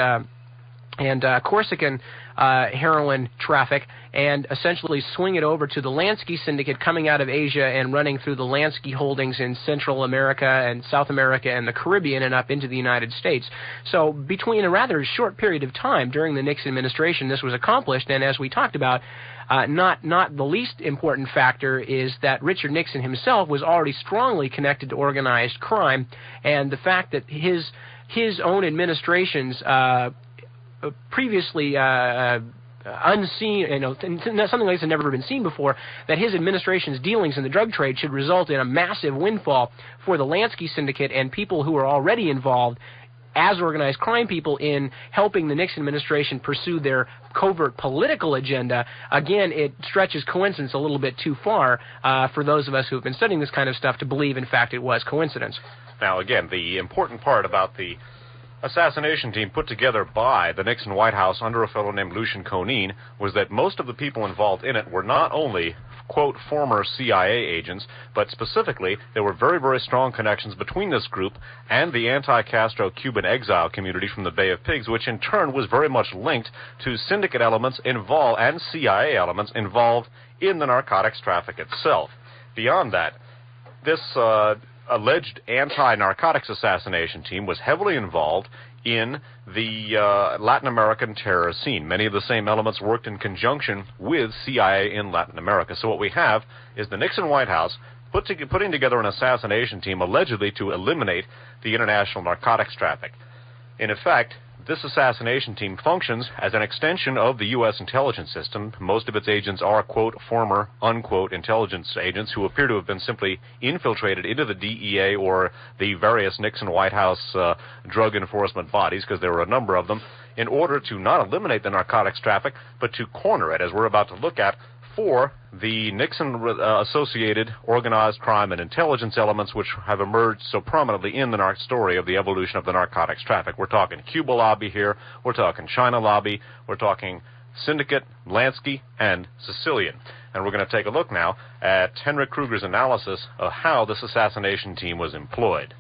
Corsican heroin traffic, and essentially swing it over to the Lansky syndicate coming out of Asia and running through the Lansky holdings in Central America and South America and the Caribbean and up into the United States. So between a rather short period of time during the Nixon administration, this was accomplished, and as we talked about, not the least important factor is that Richard Nixon himself was already strongly connected to organized crime, and the fact that his own administration's previously unseen, something like this had never been seen before, that his administration's dealings in the drug trade should result in a massive windfall for the Lansky syndicate and people who are already involved as organized crime people in helping the Nixon administration pursue their covert political agenda. Again, it stretches coincidence a little bit too far for those of us who have been studying this kind of stuff to believe, in fact, it was coincidence. Now, again, the important part about the assassination team put together by the Nixon White House under a fellow named Lucien Conein was that most of the people involved in it were not only quote, former CIA agents, but specifically there were very, very strong connections between this group and the anti-Castro Cuban exile community from the Bay of Pigs, which in turn was very much linked to syndicate elements involved and CIA elements involved in the narcotics traffic itself. Beyond that, this alleged anti-narcotics assassination team was heavily involved in the Latin American terror scene. Many of the same elements worked in conjunction with CIA in Latin America. So what we have is the Nixon White House putting together an assassination team allegedly to eliminate the international narcotics traffic. In effect, this assassination team functions as an extension of the U.S. intelligence system. Most of its agents are, quote, former, unquote, intelligence agents who appear to have been simply infiltrated into the DEA or the various Nixon White House drug enforcement bodies, because there were a number of them, in order to not eliminate the narcotics traffic, but to corner it, as we're about to look at, for the Nixon-associated organized crime and intelligence elements which have emerged so prominently in the story of the evolution of the narcotics traffic. We're talking Cuba lobby here, we're talking China lobby, we're talking Syndicate, Lansky, and Sicilian. And we're going to take a look now at Henrik Kruger's analysis of how this assassination team was employed.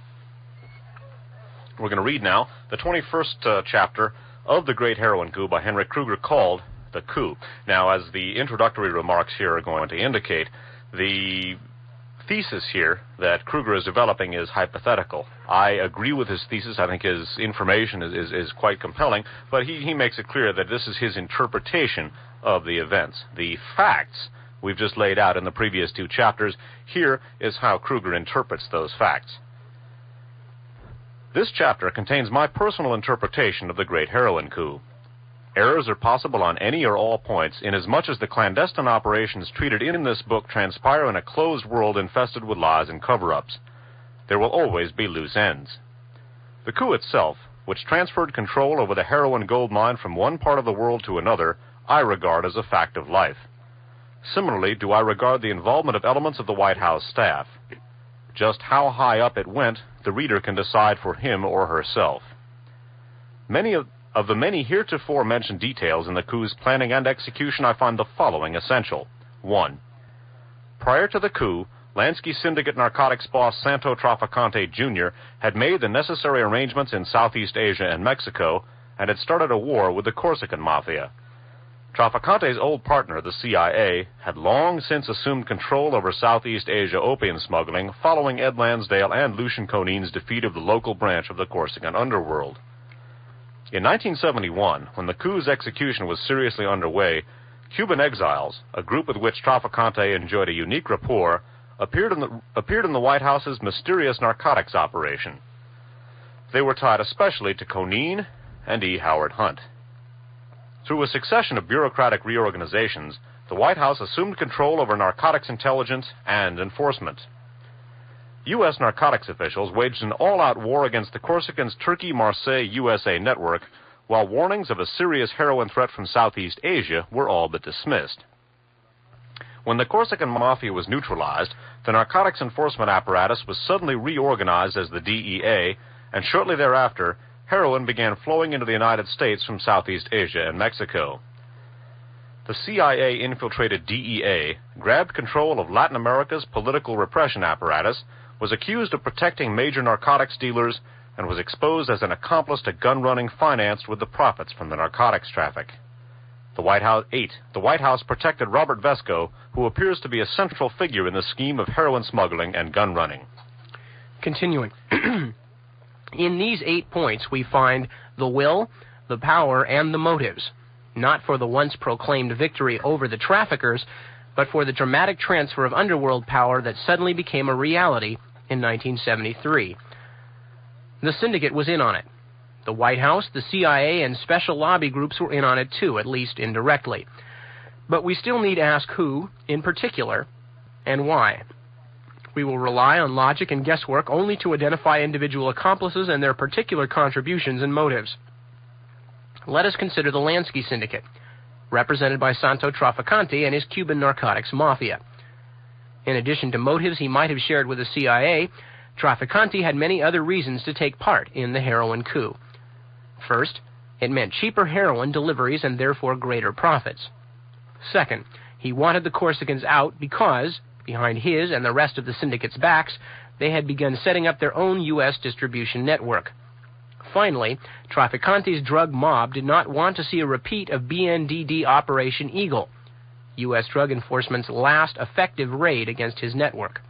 We're going to read now the 21st chapter of The Great Heroin Coup by Henrik Kruger, called The Coup. Now, as the introductory remarks here are going to indicate, the thesis here that Kruger is developing is hypothetical. I agree with his thesis. I think his information is quite compelling, but he makes it clear that this is his interpretation of the events. The facts we've just laid out in the previous two chapters, here is how Kruger interprets those facts. This chapter contains my personal interpretation of the Great Heroin Coup. Errors are possible on any or all points, inasmuch as the clandestine operations treated in this book transpire in a closed world infested with lies and cover-ups. There will always be loose ends. The coup itself, which transferred control over the heroin gold mine from one part of the world to another, I regard as a fact of life. Similarly, do I regard the involvement of elements of the White House staff. Just how high up it went, the reader can decide for him or herself. Of the many heretofore mentioned details in the coup's planning and execution, I find the following essential. 1. Prior to the coup, Lansky syndicate narcotics boss Santo Trafficante Jr. had made the necessary arrangements in Southeast Asia and Mexico and had started a war with the Corsican mafia. Trafficante's old partner, the CIA, had long since assumed control over Southeast Asia opium smuggling following Ed Lansdale and Lucian Conin's defeat of the local branch of the Corsican underworld. In 1971, when the coup's execution was seriously underway, Cuban exiles, a group with which Trafficante enjoyed a unique rapport, appeared in the White House's mysterious narcotics operation. They were tied especially to Conin and E. Howard Hunt. Through a succession of bureaucratic reorganizations, the White House assumed control over narcotics intelligence and enforcement. U.S. narcotics officials waged an all-out war against the Corsicans' Turkey-Marseille USA network, while warnings of a serious heroin threat from Southeast Asia were all but dismissed. When the Corsican mafia was neutralized, the narcotics enforcement apparatus was suddenly reorganized as the DEA, and shortly thereafter, heroin began flowing into the United States from Southeast Asia and Mexico. The CIA-infiltrated DEA grabbed control of Latin America's political repression apparatus, was accused of protecting major narcotics dealers, and was exposed as an accomplice to gun running financed with the profits from the narcotics traffic. The White House protected Robert Vesco, who appears to be a central figure in the scheme of heroin smuggling and gun running. Continuing. In these 8 points we find the will, the power, and the motives, not for the once proclaimed victory over the traffickers, but for the dramatic transfer of underworld power that suddenly became a reality in 1973. The syndicate was in on it. The White House, the CIA, and special lobby groups were in on it too, at least indirectly. But we still need to ask who, in particular, and why. We will rely on logic and guesswork only to identify individual accomplices and their particular contributions and motives. Let us consider the Lansky syndicate, represented by Santo Trafficante and his Cuban narcotics mafia. In addition to motives he might have shared with the CIA, Trafficante had many other reasons to take part in the heroin coup. First, it meant cheaper heroin deliveries and therefore greater profits. Second, He wanted the Corsicans out because, behind his and the rest of the syndicate's backs, they had begun setting up their own U.S. distribution network. Finally, Trafficante's drug mob did not want to see a repeat of BNDD Operation Eagle, U.S. Drug Enforcement's last effective raid against his network.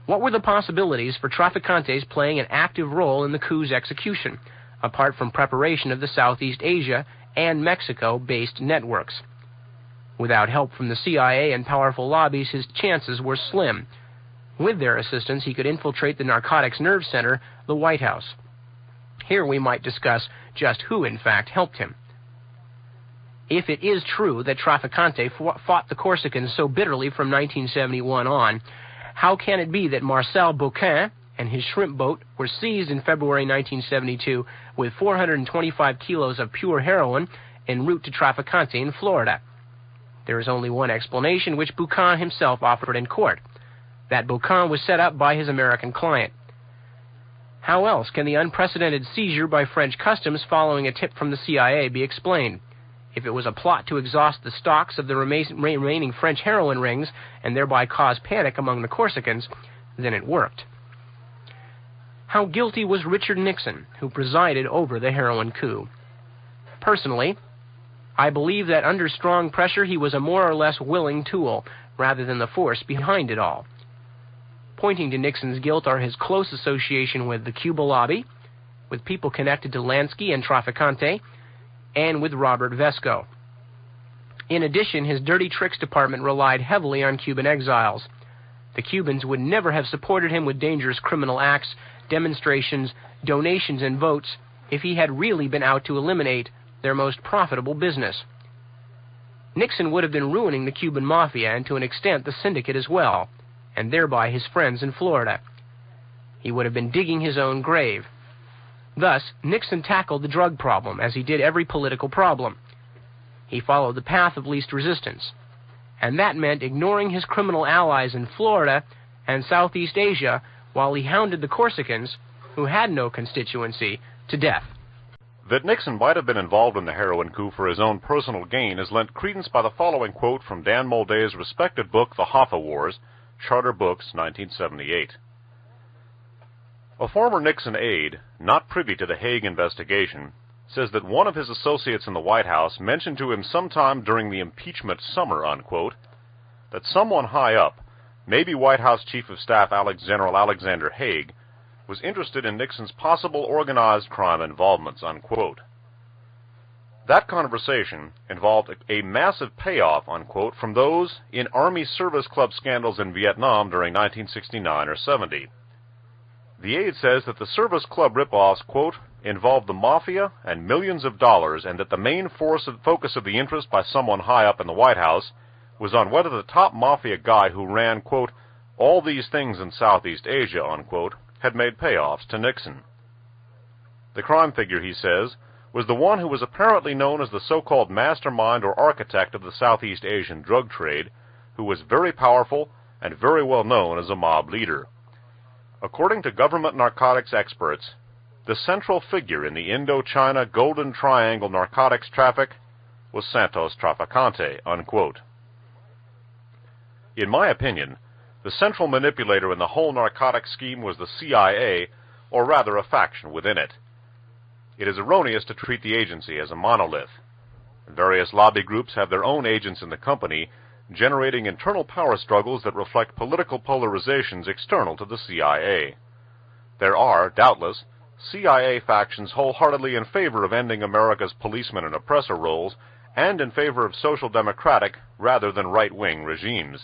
What were the possibilities for Trafficantes playing an active role in the coup's execution, apart from preparation of the Southeast Asia and Mexico-based networks? Without help from the CIA and powerful lobbies, his chances were slim. With their assistance, he could infiltrate the narcotics nerve center, the White House. Here we might discuss just who, in fact, helped him. If it is true that Trafficante fought the Corsicans so bitterly from 1971 on, how can it be that Marcel Beauquin and his shrimp boat were seized in February 1972 with 425 kilos of pure heroin en route to Trafficante in Florida? There is only one explanation, which Beauquin himself offered in court: that Beauquin was set up by his American client. How else can the unprecedented seizure by French customs following a tip from the CIA be explained? If it was a plot to exhaust the stocks of the remaining French heroin rings and thereby cause panic among the Corsicans, then it worked. How guilty was Richard Nixon, who presided over the heroin coup? Personally, I believe that under strong pressure he was a more or less willing tool, rather than the force behind it all. Pointing to Nixon's guilt are his close association with the Cuba lobby, with people connected to Lansky and Trafficante, and with Robert Vesco. In addition, his dirty tricks department relied heavily on Cuban exiles. The Cubans would never have supported him with dangerous criminal acts, demonstrations, donations, and votes if he had really been out to eliminate their most profitable business. Nixon would have been ruining the Cuban mafia and to an extent the syndicate as well, and thereby his friends in Florida. He would have been digging his own grave. Thus, Nixon tackled the drug problem as he did every political problem. He followed the path of least resistance, and that meant ignoring his criminal allies in Florida and Southeast Asia while he hounded the Corsicans, who had no constituency, to death. That Nixon might have been involved in the heroin coup for his own personal gain is lent credence by the following quote from Dan Molday's respected book, The Hoffa Wars, Charter Books, 1978. A former Nixon aide, not privy to the Hague investigation, says that one of his associates in the White House mentioned to him sometime during the impeachment summer, unquote, that someone high up, maybe White House Chief of Staff General Alexander Haig, was interested in Nixon's possible organized crime involvements, unquote. That conversation involved a massive payoff, unquote, from those in Army Service Club scandals in Vietnam during 1969 or 70. The aide says that the Service Club ripoffs, quote, involved the mafia and millions of dollars, and that the main focus of the interest by someone high up in the White House was on whether the top mafia guy who ran, quote, all these things in Southeast Asia, unquote, had made payoffs to Nixon. The crime figure, he says, was the one who was apparently known as the so-called mastermind or architect of the Southeast Asian drug trade, who was very powerful and very well known as a mob leader. According to government narcotics experts, the central figure in the Indochina Golden Triangle narcotics traffic was Santos Trafficante, unquote. In my opinion, the central manipulator in the whole narcotics scheme was the CIA, or rather a faction within it. It is erroneous to treat the agency as a monolith. Various lobby groups have their own agents in the company, generating internal power struggles that reflect political polarizations external to the CIA. There are, doubtless, CIA factions wholeheartedly in favor of ending America's policeman and oppressor roles, and in favor of social democratic rather than right-wing regimes.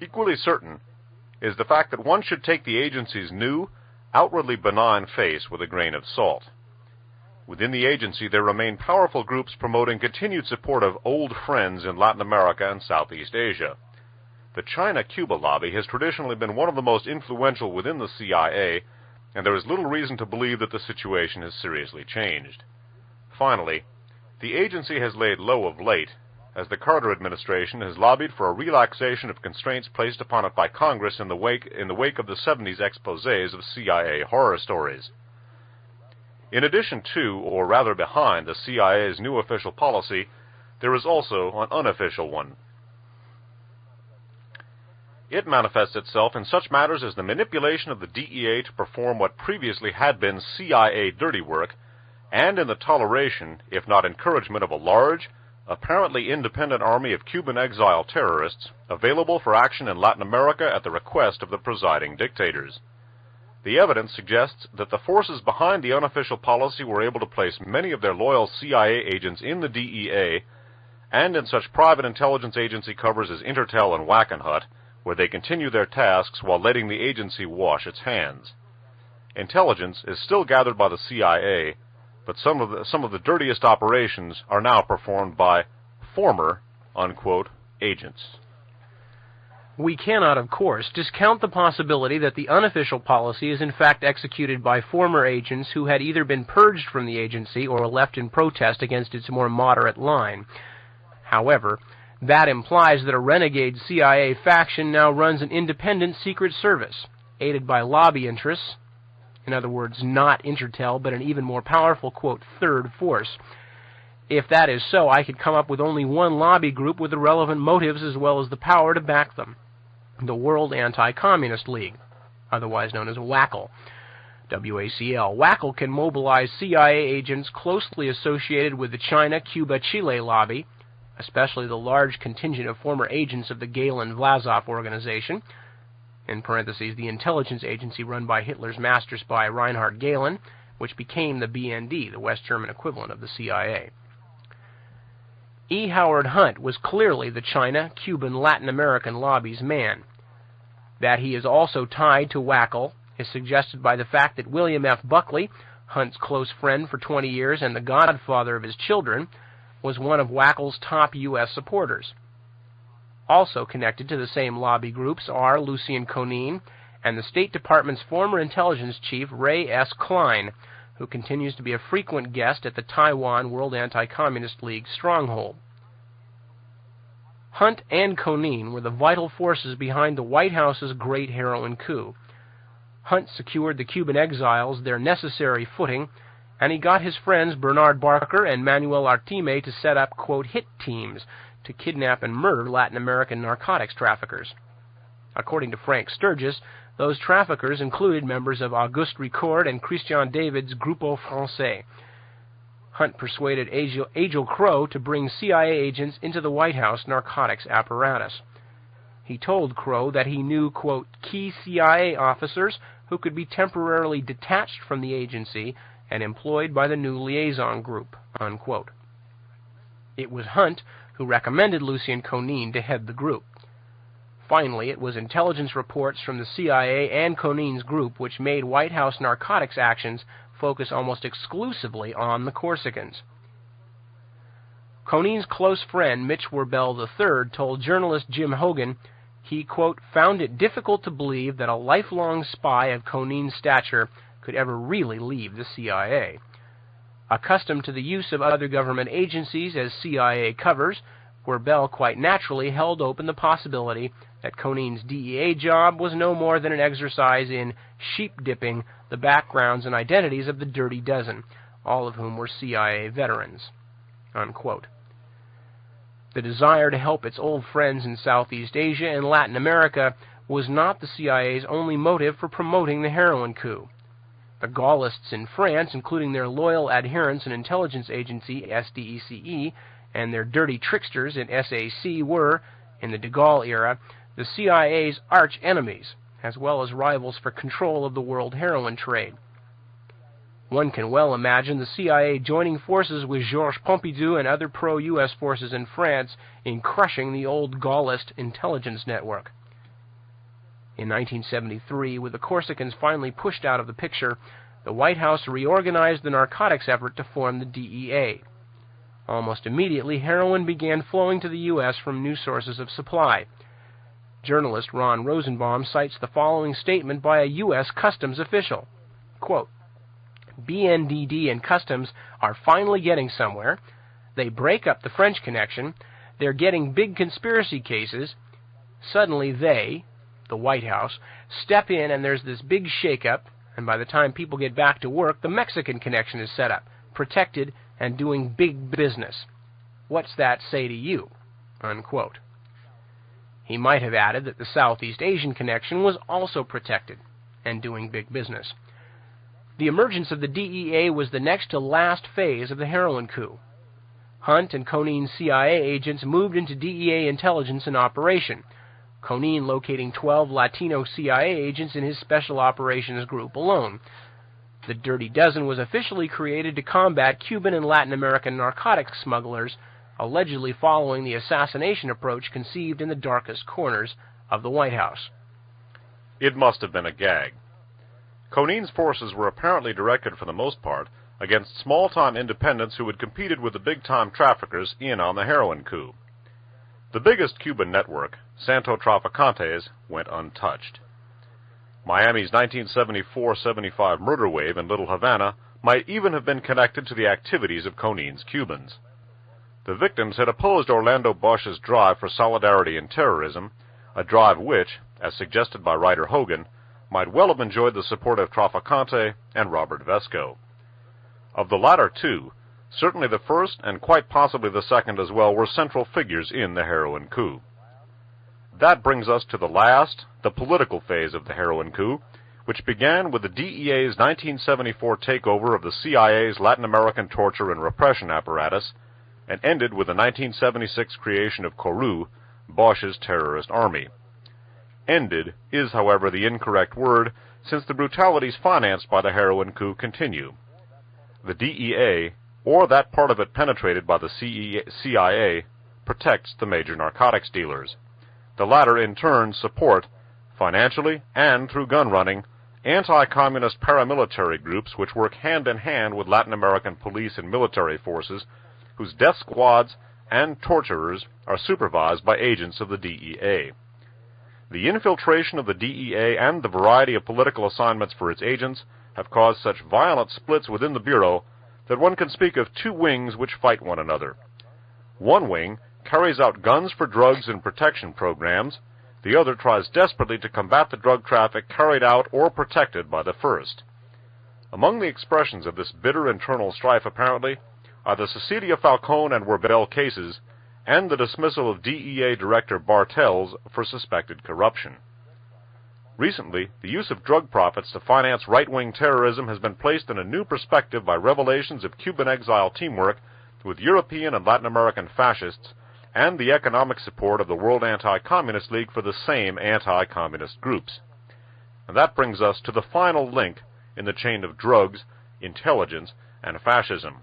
Equally certain is the fact that one should take the agency's new, outwardly benign face with a grain of salt. Within the agency there remain powerful groups promoting continued support of old friends in Latin America and Southeast Asia. The China-Cuba lobby has traditionally been one of the most influential within the CIA, and there is little reason to believe that the situation has seriously changed. Finally, the agency has laid low of late, as the Carter administration has lobbied for a relaxation of constraints placed upon it by Congress in the wake of the 70s exposés of CIA horror stories. In addition to, or rather behind, the CIA's new official policy, there is also an unofficial one. It manifests itself in such matters as the manipulation of the DEA to perform what previously had been CIA dirty work, and in the toleration, if not encouragement, of a large, apparently independent army of Cuban exile terrorists available for action in Latin America at the request of the presiding dictators. The evidence suggests that the forces behind the unofficial policy were able to place many of their loyal CIA agents in the DEA and in such private intelligence agency covers as Intertel and Wackenhut, where they continue their tasks while letting the agency wash its hands. Intelligence is still gathered by the CIA, but some of the dirtiest operations are now performed by former, unquote, agents. We cannot, of course, discount the possibility that the unofficial policy is in fact executed by former agents who had either been purged from the agency or left in protest against its more moderate line. However, that implies that a renegade CIA faction now runs an independent secret service, aided by lobby interests, in other words, not Intertel, but an even more powerful, quote, third force. If that is so, I could come up with only one lobby group with the relevant motives as well as the power to back them. The World Anti-Communist League, otherwise known as WACL. WACL. WACL can mobilize CIA agents closely associated with the China-Cuba-Chile lobby, especially the large contingent of former agents of the Gehlen-Vlasov organization, in parentheses, the intelligence agency run by Hitler's master spy Reinhard Gehlen, which became the BND, the West German equivalent of the CIA. E. Howard Hunt was clearly the China, Cuban, Latin American lobby's man. That he is also tied to WACL is suggested by the fact that William F. Buckley, Hunt's close friend for 20 years and the godfather of his children, was one of WACL's top U.S. supporters. Also connected to the same lobby groups are Lucien Conein and the State Department's former intelligence chief, Ray S. Klein, who continues to be a frequent guest at the Taiwan World Anti-Communist League stronghold. Hunt and Conein were the vital forces behind the White House's great heroin coup. Hunt secured the Cuban exiles their necessary footing, and he got his friends Bernard Barker and Manuel Artime to set up, quote, hit teams to kidnap and murder Latin American narcotics traffickers. According to Frank Sturgis, those traffickers included members of Auguste Ricord and Christian David's Grupo Francais. Hunt persuaded Agel Crow to bring CIA agents into the White House narcotics apparatus. He told Crow that he knew, quote, key CIA officers who could be temporarily detached from the agency and employed by the new liaison group, unquote. It was Hunt who recommended Lucien Conein to head the group. Finally, it was intelligence reports from the CIA and Conein's group which made White House narcotics actions focus almost exclusively on the Corsicans. Conein's close friend, Mitch Werbel III, told journalist Jim Hogan he, quote, found it difficult to believe that a lifelong spy of Conein's stature could ever really leave the CIA. Accustomed to the use of other government agencies as CIA covers, Werbel quite naturally held open the possibility that Conein's DEA job was no more than an exercise in sheep-dipping the backgrounds and identities of the Dirty Dozen, all of whom were CIA veterans, unquote. The desire to help its old friends in Southeast Asia and Latin America was not the CIA's only motive for promoting the heroin coup. The Gaullists in France, including their loyal adherents in intelligence agency SDECE and their dirty tricksters in SAC, were, in the de Gaulle era, the CIA's arch enemies, as well as rivals for control of the world heroin trade. One can well imagine the CIA joining forces with Georges Pompidou and other pro-U.S. forces in France in crushing the old Gaullist intelligence network. In 1973, with the Corsicans finally pushed out of the picture, the White House reorganized the narcotics effort to form the DEA. Almost immediately, heroin began flowing to the U.S. from new sources of supply. Journalist Ron Rosenbaum cites the following statement by a U.S. Customs official. Quote, BNDD and Customs are finally getting somewhere. They break up the French connection. They're getting big conspiracy cases. Suddenly they, the White House, step in and there's this big shakeup, and by the time people get back to work, the Mexican connection is set up, protected, and doing big business. What's that say to you?" Unquote. He might have added that the Southeast Asian connection was also protected and doing big business. The emergence of the DEA was the next to last phase of the heroin coup. Hunt and Conin's CIA agents moved into DEA intelligence and operation, Conin locating 12 Latino CIA agents in his Special Operations Group alone. The Dirty Dozen was officially created to combat Cuban and Latin American narcotics smugglers, allegedly following the assassination approach conceived in the darkest corners of the White House. It must have been a gag. Conin's forces were apparently directed, for the most part, against small-time independents who had competed with the big-time traffickers in on the heroin coup. The biggest Cuban network, Santo Traficantes, went untouched. Miami's 1974-75 murder wave in Little Havana might even have been connected to the activities of Conin's Cubans. The victims had opposed Orlando Bosch's drive for solidarity in terrorism, a drive which, as suggested by writer Hogan, might well have enjoyed the support of Traficante and Robert Vesco. Of the latter two, certainly the first and quite possibly the second as well were central figures in the heroin coup. That brings us to the political phase of the heroin coup, which began with the DEA's 1974 takeover of the CIA's Latin American torture and repression apparatus, and ended with the 1976 creation of CORU, Bosch's terrorist army. Ended is, however, the incorrect word, since the brutalities financed by the heroin coup continue. The DEA, or that part of it penetrated by the CIA, protects the major narcotics dealers. The latter, in turn, support, financially and through gun running, anti-communist paramilitary groups which work hand-in-hand with Latin American police and military forces, whose death squads and torturers are supervised by agents of the DEA. The infiltration of the DEA and the variety of political assignments for its agents have caused such violent splits within the Bureau that one can speak of two wings which fight one another. One wing carries out guns for drugs and protection programs, the other tries desperately to combat the drug traffic carried out or protected by the first. Among the expressions of this bitter internal strife, apparently, are the Cecilia Falcone and Werbel cases, and the dismissal of DEA Director Bartels for suspected corruption. Recently, the use of drug profits to finance right-wing terrorism has been placed in a new perspective by revelations of Cuban exile teamwork with European and Latin American fascists, and the economic support of the World Anti-Communist League for the same anti-communist groups. And that brings us to the final link in the chain of drugs, intelligence, and fascism.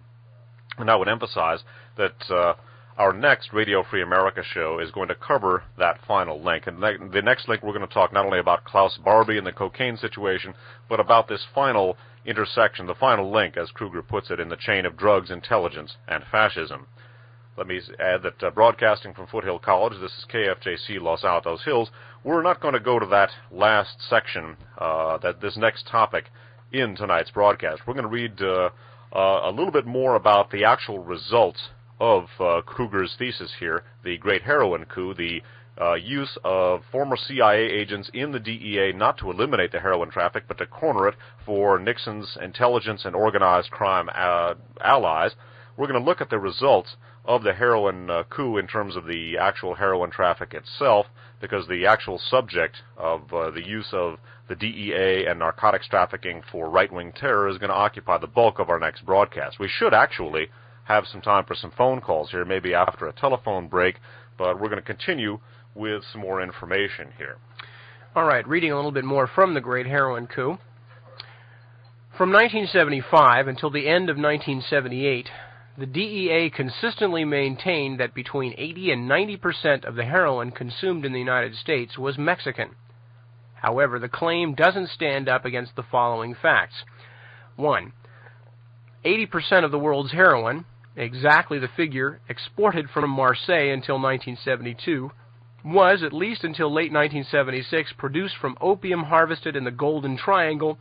And I would emphasize that our next Radio Free America show is going to cover that final link. And the next link, we're going to talk not only about Klaus Barbie and the cocaine situation, but about this final intersection, the final link, as Kruger puts it, in the chain of drugs, intelligence, and fascism. Let me add that broadcasting from Foothill College, this is KFJC Los Altos Hills. We're not going to go to that last section, this next topic in tonight's broadcast. We're going to read a little bit more about the actual results of Kruger's thesis here, the Great Heroin Coup, the use of former CIA agents in the DEA not to eliminate the heroin traffic, but to corner it for Nixon's intelligence and organized crime allies. We're going to look at the results of the heroin coup in terms of the actual heroin traffic itself, because the actual subject of the use of the DEA and narcotics trafficking for right-wing terror is going to occupy the bulk of our next broadcast. We should actually have some time for some phone calls here, maybe after a telephone break, but we're going to continue with some more information here. All right, reading a little bit more from the Great Heroin Coup. From 1975 until the end of 1978, the DEA consistently maintained that between 80 and 90% of the heroin consumed in the United States was Mexican. However, the claim doesn't stand up against the following facts. 1. 80% of the world's heroin, exactly the figure exported from Marseille until 1972, was, at least until late 1976, produced from opium harvested in the Golden Triangle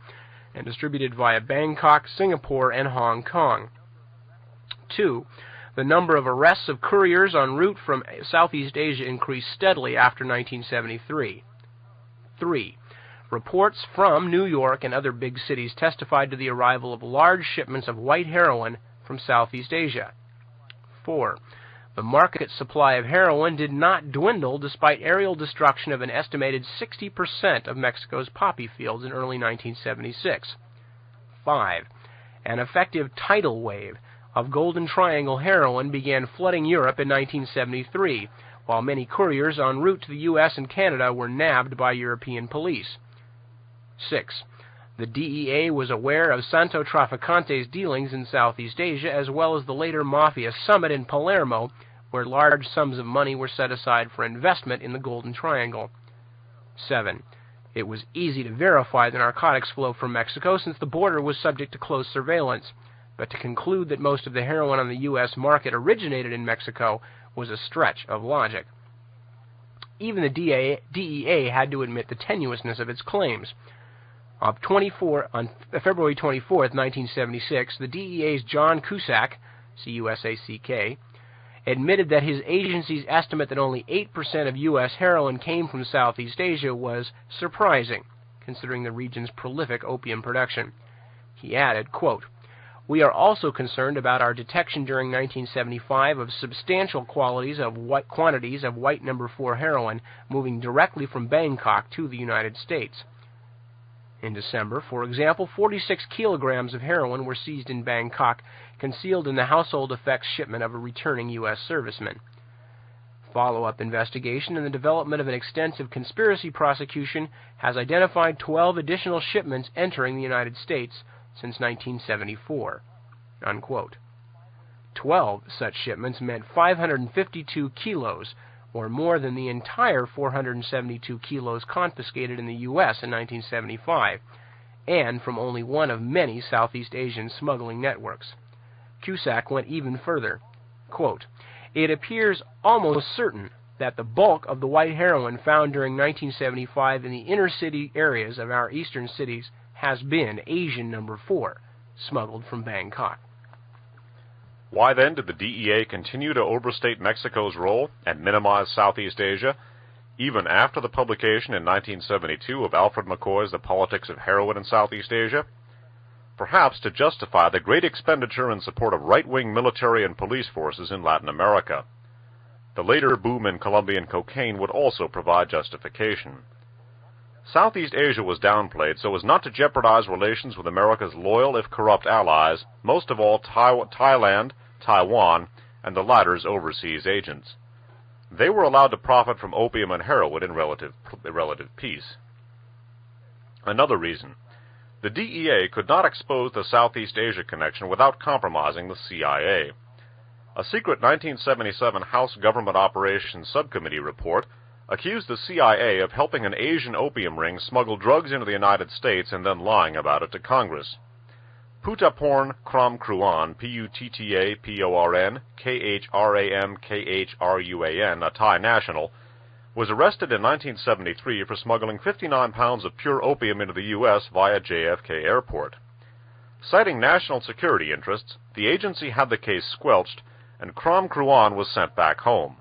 and distributed via Bangkok, Singapore, and Hong Kong. 2. The number of arrests of couriers en route from Southeast Asia increased steadily after 1973. 3. Reports from New York and other big cities testified to the arrival of large shipments of white heroin from Southeast Asia. 4. The market supply of heroin did not dwindle despite aerial destruction of an estimated 60% of Mexico's poppy fields in early 1976. 5. An effective tidal wave of Golden Triangle heroin began flooding Europe in 1973, while many couriers en route to the U.S. and Canada were nabbed by European police. 6. The DEA was aware of Santo Traficante's dealings in Southeast Asia, as well as the later Mafia summit in Palermo, where large sums of money were set aside for investment in the Golden Triangle. 7. It was easy to verify the narcotics flow from Mexico since the border was subject to close surveillance, but to conclude that most of the heroin on the U.S. market originated in Mexico was a stretch of logic. Even the DEA had to admit the tenuousness of its claims. On February 24, 1976, the DEA's John Cusack, C-U-S-A-C-K, admitted that his agency's estimate that only 8% of U.S. heroin came from Southeast Asia was surprising, considering the region's prolific opium production. He added, quote, "We are also concerned about our detection during 1975 of substantial quantities of white number 4 heroin moving directly from Bangkok to the United States. In December, for example, 46 kilograms of heroin were seized in Bangkok, concealed in the household effects shipment of a returning U.S. serviceman. Follow-up investigation and the development of an extensive conspiracy prosecution has identified 12 additional shipments entering the United States since 1974." Unquote. 12 such shipments meant 552 kilos, or more than the entire 472 kilos confiscated in the U.S. in 1975, and from only one of many Southeast Asian smuggling networks. Cusack went even further. Quote, "It appears almost certain that the bulk of the white heroin found during 1975 in the inner city areas of our eastern cities has been Asian number 4, smuggled from Bangkok." Why then did the DEA continue to overstate Mexico's role and minimize Southeast Asia, even after the publication in 1972 of Alfred McCoy's The Politics of Heroin in Southeast Asia? Perhaps to justify the great expenditure in support of right-wing military and police forces in Latin America. The later boom in Colombian cocaine would also provide justification. Southeast Asia was downplayed so as not to jeopardize relations with America's loyal, if corrupt, allies, most of all Thailand, Taiwan, and the latter's overseas agents. They were allowed to profit from opium and heroin in relative peace. Another reason. The DEA could not expose the Southeast Asia connection without compromising the CIA. A secret 1977 House Government Operations Subcommittee report accused the CIA of helping an Asian opium ring smuggle drugs into the United States and then lying about it to Congress. Puttaporn Krom Kruan, Puttaporn, Khram, a Thai national, was arrested in 1973 for smuggling 59 pounds of pure opium into the U.S. via JFK Airport. Citing national security interests, the agency had the case squelched, and Krom Kruan was sent back home.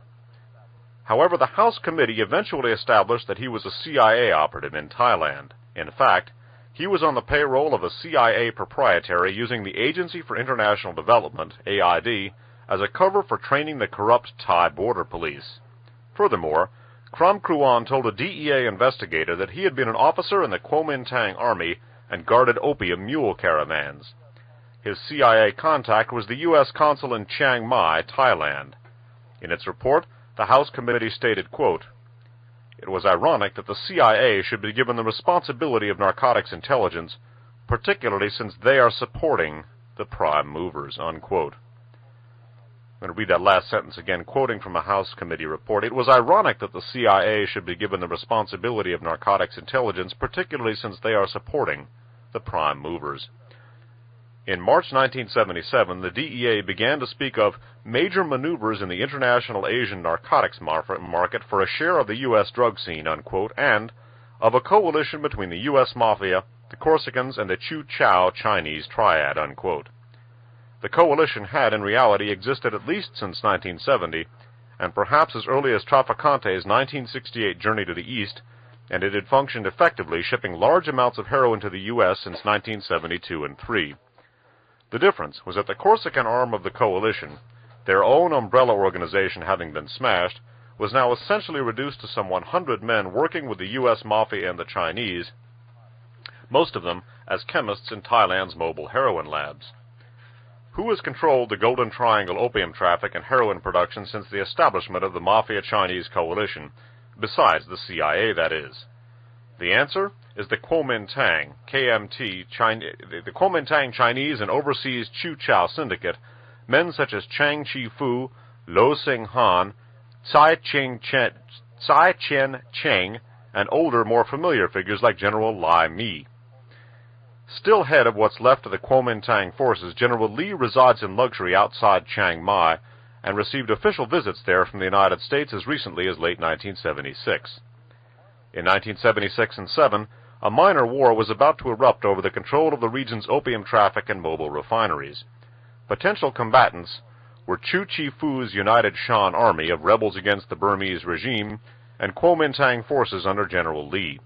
However, the House Committee eventually established that he was a CIA operative in Thailand. In fact, he was on the payroll of a CIA proprietary using the Agency for International Development, AID, as a cover for training the corrupt Thai border police. Furthermore, Krom Kruan told a DEA investigator that he had been an officer in the Kuomintang Army and guarded opium mule caravans. His CIA contact was the U.S. consul in Chiang Mai, Thailand. In its report, the House Committee stated, quote, "It was ironic that the CIA should be given the responsibility of narcotics intelligence, particularly since they are supporting the prime movers," unquote. I'm going to read that last sentence again, quoting from a House Committee report. "It was ironic that the CIA should be given the responsibility of narcotics intelligence, particularly since they are supporting the prime movers." In March 1977, the DEA began to speak of major maneuvers in the international Asian narcotics market for a share of the U.S. drug scene, unquote, and of a coalition between the U.S. Mafia, the Corsicans, and the Chu Chao Chinese triad, unquote. The coalition had, in reality, existed at least since 1970, and perhaps as early as Traficante's 1968 journey to the East, and it had functioned effectively, shipping large amounts of heroin to the U.S. since 1972 and 3. The difference was that the Corsican arm of the coalition, their own umbrella organization having been smashed, was now essentially reduced to some 100 men working with the U.S. Mafia and the Chinese, most of them as chemists in Thailand's mobile heroin labs. Who has controlled the Golden Triangle opium traffic and heroin production since the establishment of the Mafia-Chinese coalition, besides the CIA, that is? The answer is the Kuomintang, the Kuomintang Chinese and Overseas Chu Chao Syndicate, men such as Chang Chi-fu, Lo Sing-han, Tsai Chien-cheng, and older, more familiar figures like General Lai Mi. Still head of what's left of the Kuomintang forces, General Li resides in luxury outside Chiang Mai and received official visits there from the United States as recently as late 1976. In 1976 and 7, a minor war was about to erupt over the control of the region's opium traffic and mobile refineries. Potential combatants were Chu Chi-fu's United Shan Army of rebels against the Burmese regime and Kuomintang forces under General Li.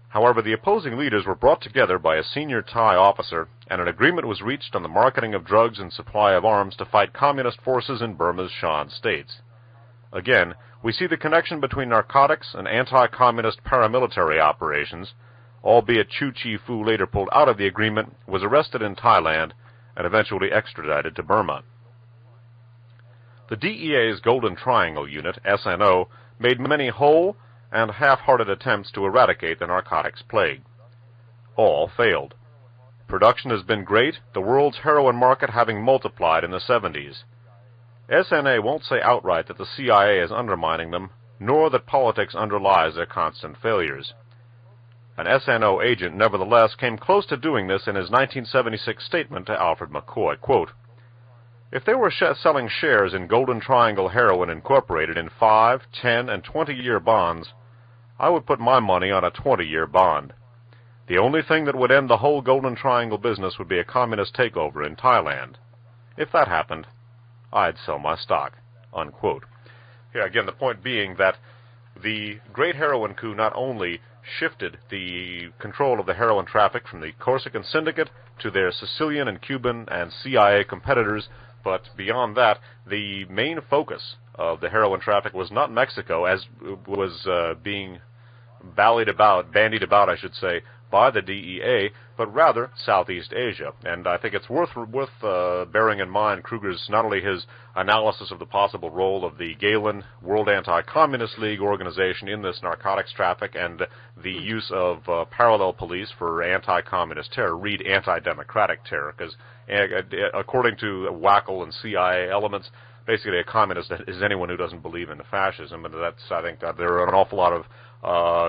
However, the opposing leaders were brought together by a senior Thai officer, and an agreement was reached on the marketing of drugs and supply of arms to fight communist forces in Burma's Shan states. Again, we see the connection between narcotics and anti-communist paramilitary operations, albeit Chu Chi-fu later pulled out of the agreement, was arrested in Thailand, and eventually extradited to Burma. The DEA's Golden Triangle Unit, SNO, made many whole and half-hearted attempts to eradicate the narcotics plague. All failed. Production has been great, the world's heroin market having multiplied in the 70s. SNA won't say outright that the CIA is undermining them, nor that politics underlies their constant failures. An SNO agent, nevertheless, came close to doing this in his 1976 statement to Alfred McCoy, quote, "If they were selling shares in Golden Triangle Heroin Incorporated in 5, 10, and 20-year bonds, I would put my money on a 20-year bond. The only thing that would end the whole Golden Triangle business would be a communist takeover in Thailand. If that happened, I'd sell my stock," unquote. Here again, the point being that the Great Heroin Coup not only shifted the control of the heroin traffic from the Corsican syndicate to their Sicilian and Cuban and CIA competitors, but beyond that, the main focus of the heroin traffic was not Mexico, as was being bandied about, by the DEA, but rather Southeast Asia. And I think it's worth bearing in mind Kruger's, not only his analysis of the possible role of the Galen World Anti-Communist League organization in this narcotics traffic and the use of parallel police for anti-communist terror, read anti-democratic terror, because according to Wackel and CIA elements, basically a communist is anyone who doesn't believe in fascism, and I think that there are an awful lot of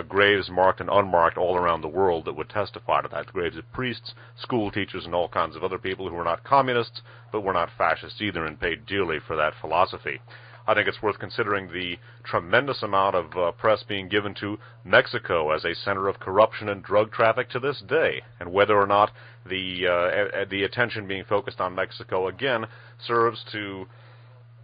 graves marked and unmarked all around the world that would testify to that. Graves of priests, school teachers, and all kinds of other people who were not communists, but were not fascists either, and paid dearly for that philosophy. I think it's worth considering the tremendous amount of press being given to Mexico as a center of corruption and drug traffic to this day, and whether or not the attention being focused on Mexico again serves to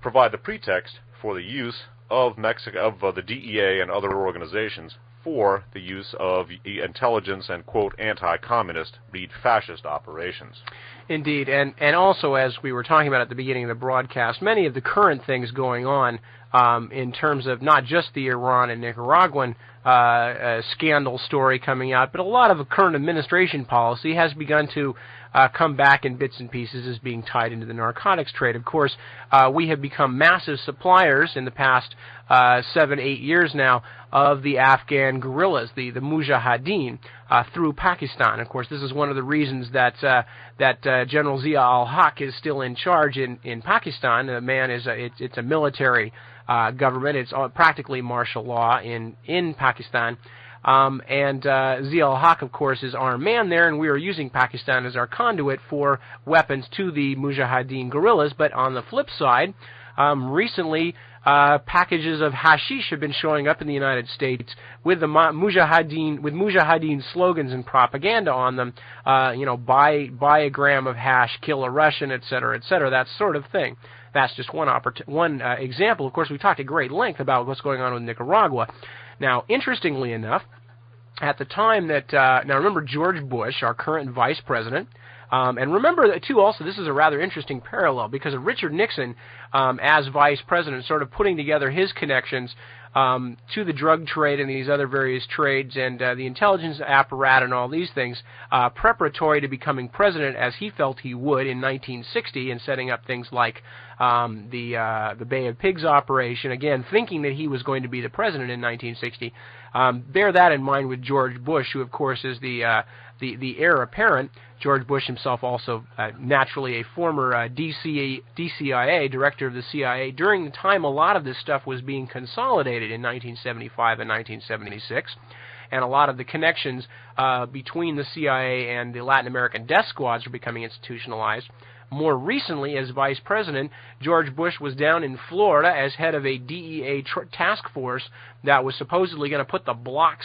provide the pretext for the use of the DEA and other organizations for the use of intelligence and, quote, anti-communist, read fascist operations. Indeed, and also, as we were talking about at the beginning of the broadcast, many of the current things going on in terms of not just the Iran and Nicaraguan scandal story coming out, but a lot of the current administration policy has begun to come back in bits and pieces as being tied into the narcotics trade. Of course, we have become massive suppliers in the past 7-8 years now of the Afghan guerrillas, the Mujahideen, through Pakistan. Of course, this is one of the reasons that General Zia al-Haq is still in charge in Pakistan. The man is it's a military government. It's practically martial law in Pakistan. And Zia al-Haq, of course, is our man there, and we are using Pakistan as our conduit for weapons to the Mujahideen guerrillas. But on the flip side, recently, packages of hashish have been showing up in the United States with the Mujahideen slogans and propaganda on them. Buy a gram of hash, kill a Russian, etc., that sort of thing. That's just one example. Of course, we talked at great length about what's going on with Nicaragua. Now, interestingly enough, at the time that now remember George Bush, our current vice president, And remember, too, also, this is a rather interesting parallel, because of Richard Nixon, as vice president, sort of putting together his connections to the drug trade and these other various trades and the intelligence apparatus and all these things, preparatory to becoming president, as he felt he would in 1960, and setting up things like the Bay of Pigs operation, again, thinking that he was going to be the president in 1960. Bear that in mind with George Bush, who, of course, is the heir apparent. George Bush himself also naturally a former DCIA, director of the CIA, during the time a lot of this stuff was being consolidated in 1975 and 1976, and a lot of the connections between the CIA and the Latin American death squads were becoming institutionalized. More recently, as vice president, George Bush was down in Florida as head of a DEA task force that was supposedly going to put the blocks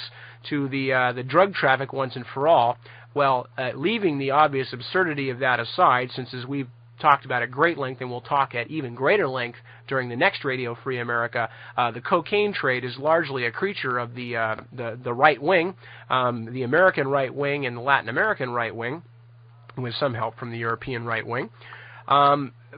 to the drug traffic once and for all. Well, leaving the obvious absurdity of that aside, since as we've talked about at great length, and we'll talk at even greater length during the next Radio Free America, the cocaine trade is largely a creature of the right wing, the American right wing and the Latin American right wing, with some help from the European right wing.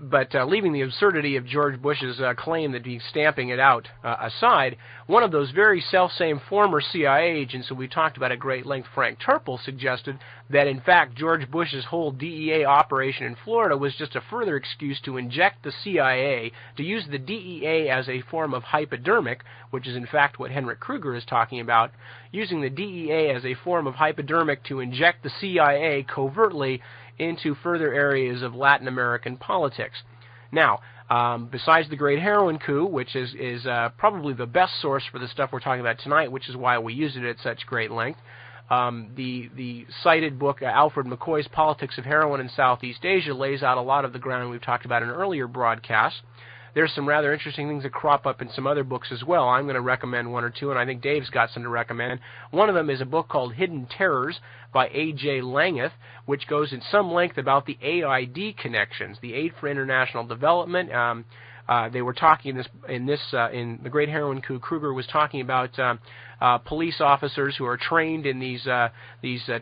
But leaving the absurdity of George Bush's claim that he's stamping it out aside, one of those very self-same former CIA agents who we talked about at great length, Frank Turple, suggested that, in fact, George Bush's whole DEA operation in Florida was just a further excuse to inject the CIA, to use the DEA as a form of hypodermic, which is, in fact, what Henrik Kruger is talking about, using the DEA as a form of hypodermic to inject the CIA covertly into further areas of Latin American politics. Now, besides the great heroin coup, which is probably the best source for the stuff we're talking about tonight, which is why we use it at such great length, the cited book, Alfred McCoy's Politics of Heroin in Southeast Asia, lays out a lot of the ground we've talked about in earlier broadcasts. There's some rather interesting things that crop up in some other books as well. I'm going to recommend one or two, and I think Dave's got some to recommend. One of them is a book called Hidden Terrors by A.J. Langeth, which goes in some length about the AID connections, the Aid for International Development. They were talking in the Great Heroin Coup. Kruger was talking about police officers who are trained in these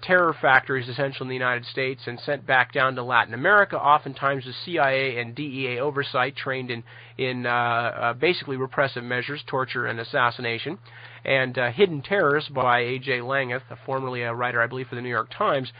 terror factories, essentially in the United States, and sent back down to Latin America, oftentimes with CIA and DEA oversight, trained in basically repressive measures, torture and assassination. And Hidden Terrors by A.J. Langeth, formerly a writer, I believe, for the New York Times,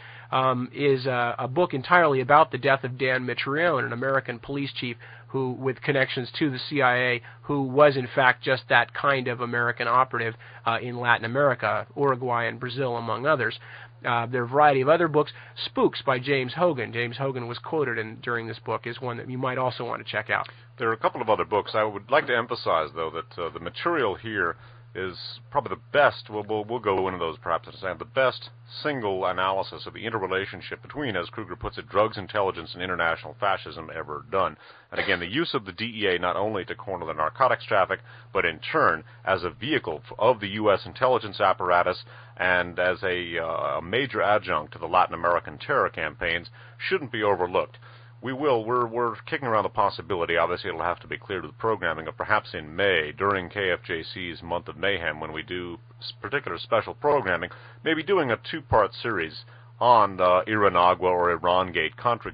is a book entirely about the death of Dan Mitrione, an American police chief who, with connections to the CIA, who was in fact just that kind of American operative in Latin America, Uruguay and Brazil, among others. There are a variety of other books. Spooks by James Hogan. James Hogan was quoted during this book, is one that you might also want to check out. There are a couple of other books. I would like to emphasize, though, that the material here is probably the best, we'll go into those perhaps at a second, the best single analysis of the interrelationship between, as Kruger puts it, drugs, intelligence, and international fascism ever done. And again, the use of the DEA not only to corner the narcotics traffic, but in turn as a vehicle of the U.S. intelligence apparatus and as a major adjunct to the Latin American terror campaigns shouldn't be overlooked. We're kicking around the possibility, obviously it'll have to be clear to the programming, of perhaps in May, during KFJC's Month of Mayhem, when we do particular special programming, maybe doing a two-part series on Iran-Contra or Iran-Contra,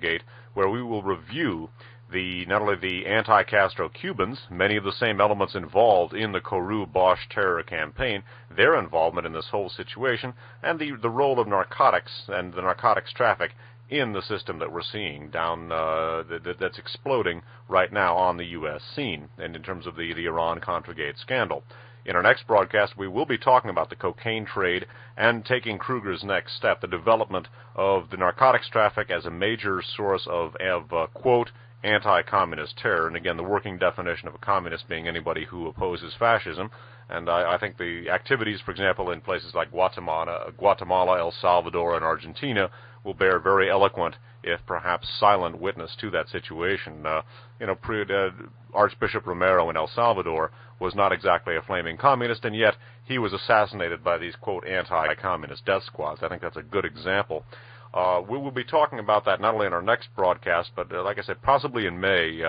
where we will review not only the anti-Castro Cubans, many of the same elements involved in the Kourou-Bosch terror campaign, their involvement in this whole situation, and the role of narcotics and the narcotics traffic in the system that we're seeing down that's exploding right now on the U.S. scene, and in terms of the Iran-Contra scandal. In our next broadcast, we will be talking about the cocaine trade and taking Kruger's next step, the development of the narcotics traffic as a major source of quote, anti-communist terror. And again, the working definition of a communist being anybody who opposes fascism. And I think the activities, for example, in places like Guatemala, El Salvador, and Argentina will bear very eloquent, if perhaps silent, witness to that situation. Archbishop Romero in El Salvador was not exactly a flaming communist, and yet he was assassinated by these, quote, anti-communist death squads. I think that's a good example. We will be talking about that not only in our next broadcast, but like I said, possibly in May,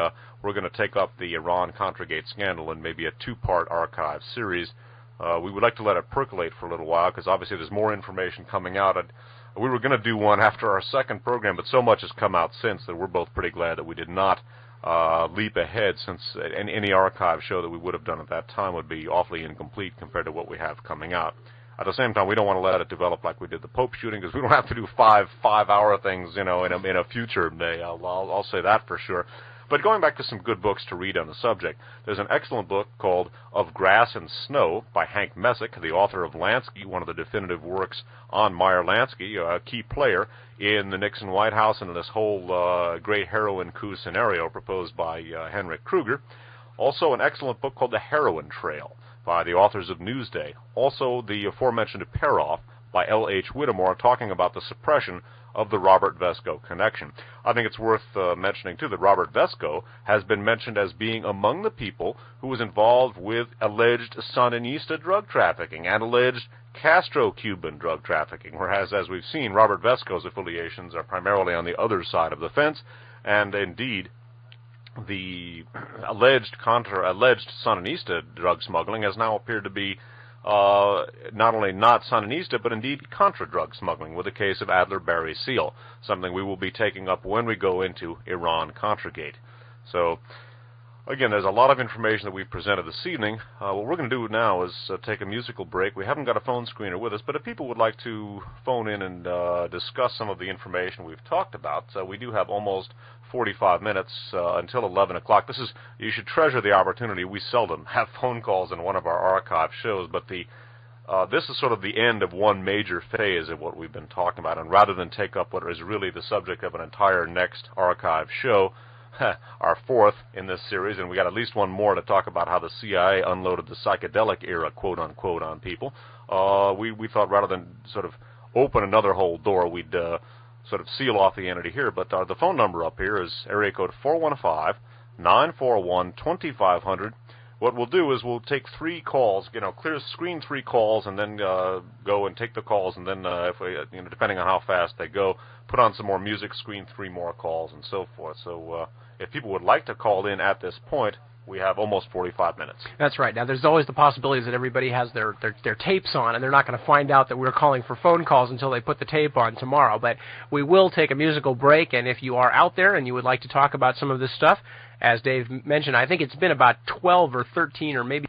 we're going to take up the Iran-Contra scandal in maybe a two-part archive series. We would like to let it percolate for a little while, because obviously there's more information coming out. We were going to do one after our second program, but so much has come out since that we're both pretty glad that we did not leap ahead, since any archive show that we would have done at that time would be awfully incomplete compared to what we have coming out. At the same time, we don't want to let it develop like we did the Pope shooting, because we don't have to do five-hour things, in a future day. I'll say that for sure. But going back to some good books to read on the subject, there's an excellent book called Of Grass and Snow by Hank Messick, the author of Lansky, one of the definitive works on Meyer Lansky, a key player in the Nixon White House and in this whole great heroin coup scenario proposed by Henrik Kruger. Also an excellent book called The Heroin Trail by the authors of Newsday. Also the aforementioned Peroff by L.H. Whittemore, talking about the suppression of the Robert Vesco connection. I think it's worth mentioning, too, that Robert Vesco has been mentioned as being among the people who was involved with alleged Sandinista drug trafficking and alleged Castro-Cuban drug trafficking, whereas, as we've seen, Robert Vesco's affiliations are primarily on the other side of the fence, and indeed, the alleged Sandinista drug smuggling has now appeared to be not only not Sandinista, but indeed Contra drug smuggling, with the case of Adler Barry Seal, something we will be taking up when we go into Iran-Contra gate. So, again, there's a lot of information that we've presented this evening. What we're going to do now is take a musical break. We haven't got a phone screener with us, but if people would like to phone in and discuss some of the information we've talked about, we do have almost 45 minutes until 11 o'clock. You should treasure the opportunity. We seldom have phone calls in one of our archive shows, but this is sort of the end of one major phase of what we've been talking about, and rather than take up what is really the subject of an entire next archive show, our fourth in this series, and we got at least one more to talk about how the CIA unloaded the psychedelic era, quote-unquote, on people, we thought rather than sort of open another whole door, we'd sort of seal off the entity here. But the phone number up here is area code 415-941-2500. What we'll do is we'll take 3 calls, screen 3 calls, and then go and take the calls, and then if we, depending on how fast they go, put on some more music, screen 3 more calls, and so forth. So if people would like to call in at this point, we have almost 45 minutes. That's right. Now, there's always the possibilities that everybody has their tapes on, and they're not going to find out that we're calling for phone calls until they put the tape on tomorrow. But we will take a musical break, and if you are out there and you would like to talk about some of this stuff, as Dave mentioned, I think it's been about 12 or 13 or maybe